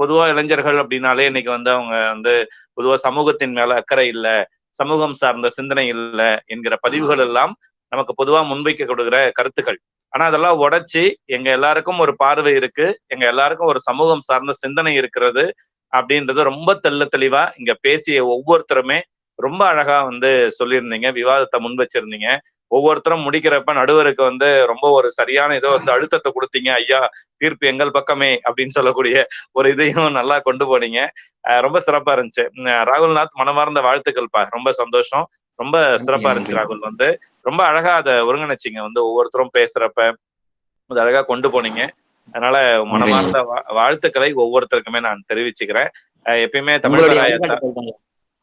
பொதுவா இளைஞர்கள் அப்படின்னாலே இன்னைக்கு அவங்க பொதுவா சமூகத்தின் மேல அக்கறை இல்லை, சமூகம் சார்ந்த சிந்தனை இல்லை என்கிற பதிவுகள் எல்லாம் நமக்கு பொதுவா முன்வைக்க கொடுக்கிற கருத்துக்கள். ஆனா அதெல்லாம் உடைச்சு எங்க எல்லாருக்கும் ஒரு பார்வை இருக்கு, எங்க எல்லாருக்கும் ஒரு சமூகம் சார்ந்த சிந்தனை இருக்கிறது அப்படின்றது ரொம்ப தெளிவா இங்க பேசிய ஒவ்வொருத்தருமே ரொம்ப அழகா சொல்லியிருந்தீங்க, விவாதத்தை முன் வச்சிருந்தீங்க. ஒவ்வொருத்தரும் முடிக்கிறப்ப நடுவருக்கு ரொம்ப ஒரு சரியான அழுத்தத்தை கொடுத்தீங்க. ஐயா, தீர்ப்பு எங்கள் பக்கமே அப்படின்னு சொல்லக்கூடிய ஒரு இதையும் நல்லா கொண்டு போனீங்க. ரொம்ப சிறப்பா இருந்துச்சு. ராகுல்நாத், மனமார்ந்த வாழ்த்துக்கள்ப்பா. ரொம்ப சந்தோஷம். ரொம்ப சிறப்பா இருந்துச்சு. ராகுல் ரொம்ப அழகா அதை ஒருங்கிணைச்சிங்க. ஒவ்வொருத்தரும் பேசுறப்ப அது அழகா கொண்டு போனீங்க. அதனால மனமார்ந்த வாழ்த்துக்களை ஒவ்வொருத்தருக்குமே நான் தெரிவிச்சுக்கிறேன். எப்பயுமே தமிழ் பேராய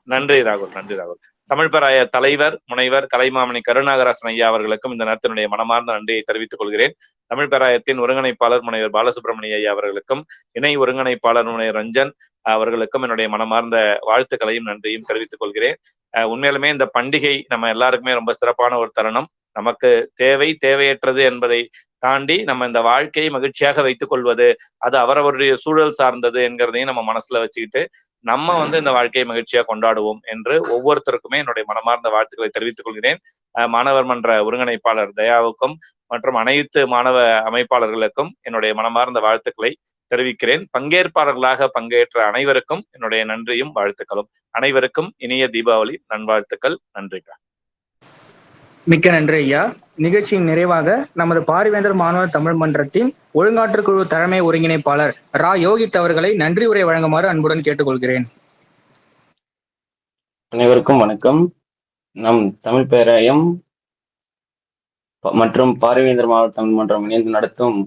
நன்றி ராகுல். தமிழ் பேராய தலைவர் முனைவர் கலைமாமணி கருநாகராசன் ஐயா அவர்களுக்கும் இந்த நேரத்தினுடைய மனமார்ந்த நன்றியை தெரிவித்துக் கொள்கிறேன். தமிழ் பேராயத்தின் ஒருங்கிணைப்பாளர் முனைவர் பாலசுப்ரமணிய ஐயா அவர்களுக்கும், இணை ஒருங்கிணைப்பாளர் முனைவர் ரஞ்சன் அவர்களுக்கும் என்னுடைய மனமார்ந்த வாழ்த்துக்களையும் நன்றியும் தெரிவித்துக் கொள்கிறேன். உண்மையிலுமே இந்த பண்டிகை நம்ம எல்லாருக்குமே ரொம்ப சிறப்பான ஒரு தருணம். நமக்கு தேவையற்றது என்பதை தாண்டி நம்ம இந்த வாழ்க்கையை மகிழ்ச்சியாக வைத்துக் கொள்வது, அது அவரவருடைய சூழல் சார்ந்தது என்கிறதையும் நம்ம மனசுல வச்சுக்கிட்டு நம்ம இந்த வாழ்க்கையை மகிழ்ச்சியா கொண்டாடுவோம் என்று ஒவ்வொருத்தருக்குமே என்னுடைய மனமார்ந்த வாழ்த்துக்களை தெரிவித்துக் கொள்கிறேன். மாணவர் மன்ற ஒருங்கிணைப்பாளர் தயாவுக்கும் மற்றும் அனைத்து மாணவ அமைப்பாளர்களுக்கும் என்னுடைய மனமார்ந்த வாழ்த்துக்களை தெரிவிக்கிறேன். பங்கேற்பாளர்களாக பங்கேற்ற அனைவருக்கும் என்னுடைய நன்றியும் வாழ்த்துக்களும். அனைவருக்கும் இனிய தீபாவளி நல்வாழ்த்துக்கள். நன்றிக்கா. மிக்க நன்றி ஐயா. நிகழ்ச்சியின் நிறைவாக நமது பாரிவேந்தர் மாணவர் தமிழ் மன்றத்தின் ஒழுங்காற்று குழு தலைமை ஒருங்கிணைப்பாளர் ரா யோகித் அவர்களை நன்றி உரை வழங்குமாறு அன்புடன் கேட்டுக்கொள்கிறேன். அனைவருக்கும் வணக்கம். நம் தமிழ் பேராயம் மற்றும் பாரிவேந்தர் மாவட்ட தமிழ் மன்றம் இணைந்து நடத்தும்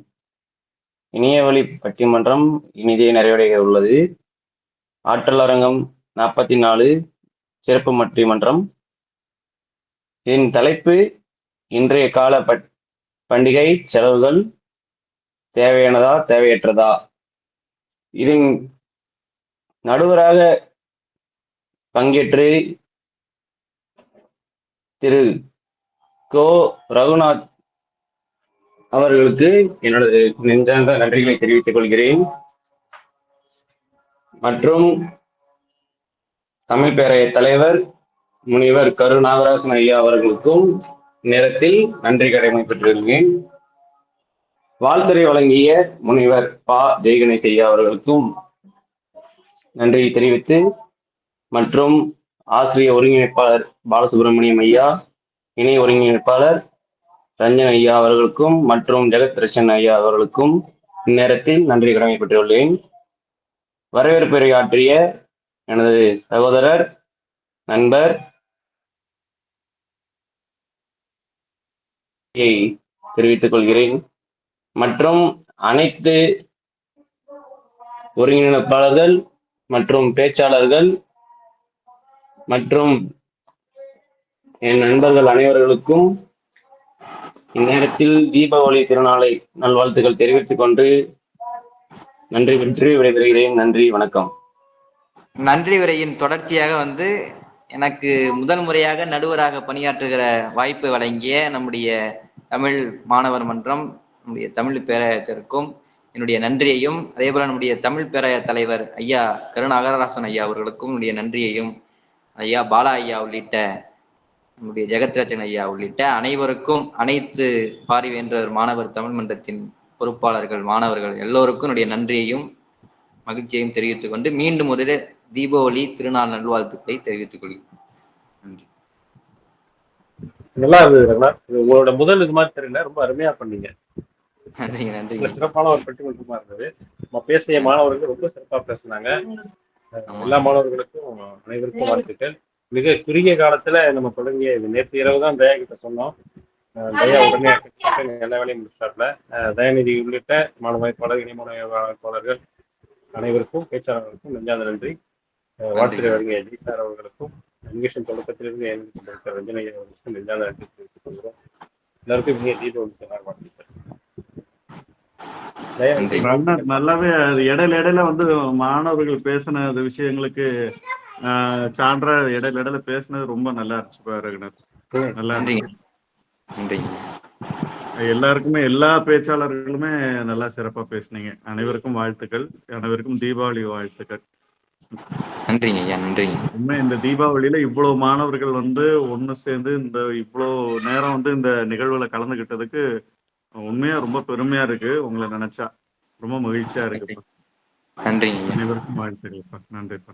இணையவழி பட்டிமன்றம் இனிதே நிறைவடைய உள்ளது. ஆற்றல் அரங்கம் 44 சிறப்பு பட்டிமன்றம். இதன் தலைப்பு இன்றைய கால பண்டிகை செலவுகள் தேவையானதா தேவையற்றதா. இதன் நடுவராக பங்கேற்று திரு கோ ரகுநாத் அவர்களுக்கு என்னோட நெஞ்சார்ந்த நன்றிகளை தெரிவித்துக் கொள்கிறேன். மற்றும் தமிழ் பேராய தலைவர் முனிவர் கருநாகராசன் ஐயா அவர்களுக்கும் நேரத்தில் நன்றி கடமைப்பட்டிருக்கிறேன். வாழ்த்துரை வழங்கிய முனிவர் ப. ஜெய்கணேஷ் ஐயா அவர்களுக்கும் நன்றி தெரிவித்து, மற்றும் ஆசிரியர் ஒருங்கிணைப்பாளர் பாலசுப்ரமணியம் ஐயா, இணை ஒருங்கிணைப்பாளர் ரஞ்சன் ஐயா அவர்களுக்கும் மற்றும் ஜெகத் ரச்சன் ஐயா அவர்களுக்கும் இந்நேரத்தில் நன்றி கடமைப்பட்டுள்ளேன். வரவேற்புரை ஆற்றிய எனது சகோதரர் நண்பர் தெரிவித்துக் கொள்கிறேன். மற்றும் அனைத்து ஒருங்கிணைப்பாளர்கள் மற்றும் பேச்சாளர்கள் மற்றும் என் நண்பர்கள் அனைவர்களுக்கும் இந்நேரத்தில் தீபாவளி திருநாளை நல்வாழ்த்துக்கள் தெரிவித்துக் கொண்டு நன்றி பெற்று விடைபெறுகிறேன். நன்றி, வணக்கம். நன்றி உரையின் தொடர்ச்சியாக எனக்கு முதல் முறையாக நடுவராக பணியாற்றுகிற வாய்ப்பு வழங்கிய நம்முடைய தமிழ் மாணவர் மன்றம், நம்முடைய தமிழ் பேராயத்திற்கும் என்னுடைய நன்றியையும், அதே போல நம்முடைய தமிழ் பேராய தலைவர் ஐயா கருணாகரராசன் ஐயா அவர்களுக்கும் என்னுடைய நன்றியையும், ஐயா பாலா ஐயா உள்ளிட்ட நம்முடைய ஜெகத்ரட்சன் ஐயா உள்ளிட்ட அனைவருக்கும், அனைத்து பாரிவேந்தர் மாணவர் தமிழ் மன்றத்தின் பொறுப்பாளர்கள், மாணவர்கள் எல்லோருக்கும் என்னுடைய நன்றியையும் மகிழ்ச்சியையும் தெரிவித்துக் கொண்டு மீண்டும் ஒரு தீபாவளி திருநாள் நல்வாழ்த்துக்களை தெரிவித்துக் கொள்கிறேன். நன்றி. நல்லா இருந்தது. உங்களோட முதல் இது மாதிரி தெரியல, ரொம்ப அருமையா பண்ணீங்க. நன்றிங்க. நன்றி. சிறப்பான ஒரு பட்டிமன்றமா இருந்தது. நம்ம பேசிய மாணவர்கள் ரொம்ப சிறப்பா பேசினாங்க. எல்லா மாணவர்களுக்கும் அனைவருக்கும் வாழ்த்துக்கள். மிக குறுகிய காலத்துல நம்ம தொடங்கிய நேற்று இரவு தான் தயா கிட்ட சொன்னோம். தயா உடனே எல்லா வேலையும் முடிச்சாப்ல. தயாநிதி உள்ளிட்ட மாணவர்கள், இணை மாணவர்கள் அனைவருக்கும், பேச்சாளர்களுக்கும் நெஞ்சார்ந்த நன்றி. வாழ்த்துறை வழங்கிய ஜி சார் அவர்களுக்கும், நிகழ்ச்சியின் தொடக்கத்திலிருந்து எனக்கு ரஞ்சனை அவர்களுக்கும் நெஞ்சார்ந்த நன்றி தெரிவித்துக் கொள்கிறோம். எல்லாருக்கும் மிக தீபாவளி வாழ்த்துக்கள். நல்லாவே இடையில மாணவர்கள் பேசின விஷயங்களுக்கு சான்றா இடையில பேசினது ரொம்ப நல்லா இருந்துச்சு ரகுநாத். நல்லா இருந்துச்சு. எல்லாருக்குமே, எல்லா பேச்சாளர்களுமே நல்லா சிறப்பா பேசுனீங்க. அனைவருக்கும் வாழ்த்துக்கள். அனைவருக்கும் தீபாவளி வாழ்த்துக்கள். நன்றிங்க ஐயா. நன்றிங்க. உண்மை இந்த தீபாவளியில இவ்வளவு மாணவர்கள் ஒண்ணு சேர்ந்து இந்த இவ்வளவு நேரம் இந்த நிகழ்வுல கலந்துகிட்டதுக்கு உண்மையா ரொம்ப பெருமையா இருக்கு. உங்களை நினைச்சா ரொம்ப மகிழ்ச்சியா இருக்கு. நன்றிங்க. அனைவருக்கும் வாழ்த்துக்கள். நன்றிப்பா.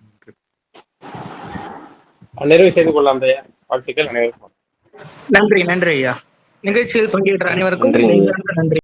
நிறைவு செய்து கொள்ளலாம் தயா. வாழ்த்துக்கள் அனைவருக்கும். நன்றி. நன்றி ஐயா. நிகழ்ச்சியில் பங்கேற்ற அனைவருக்கும் நன்றி.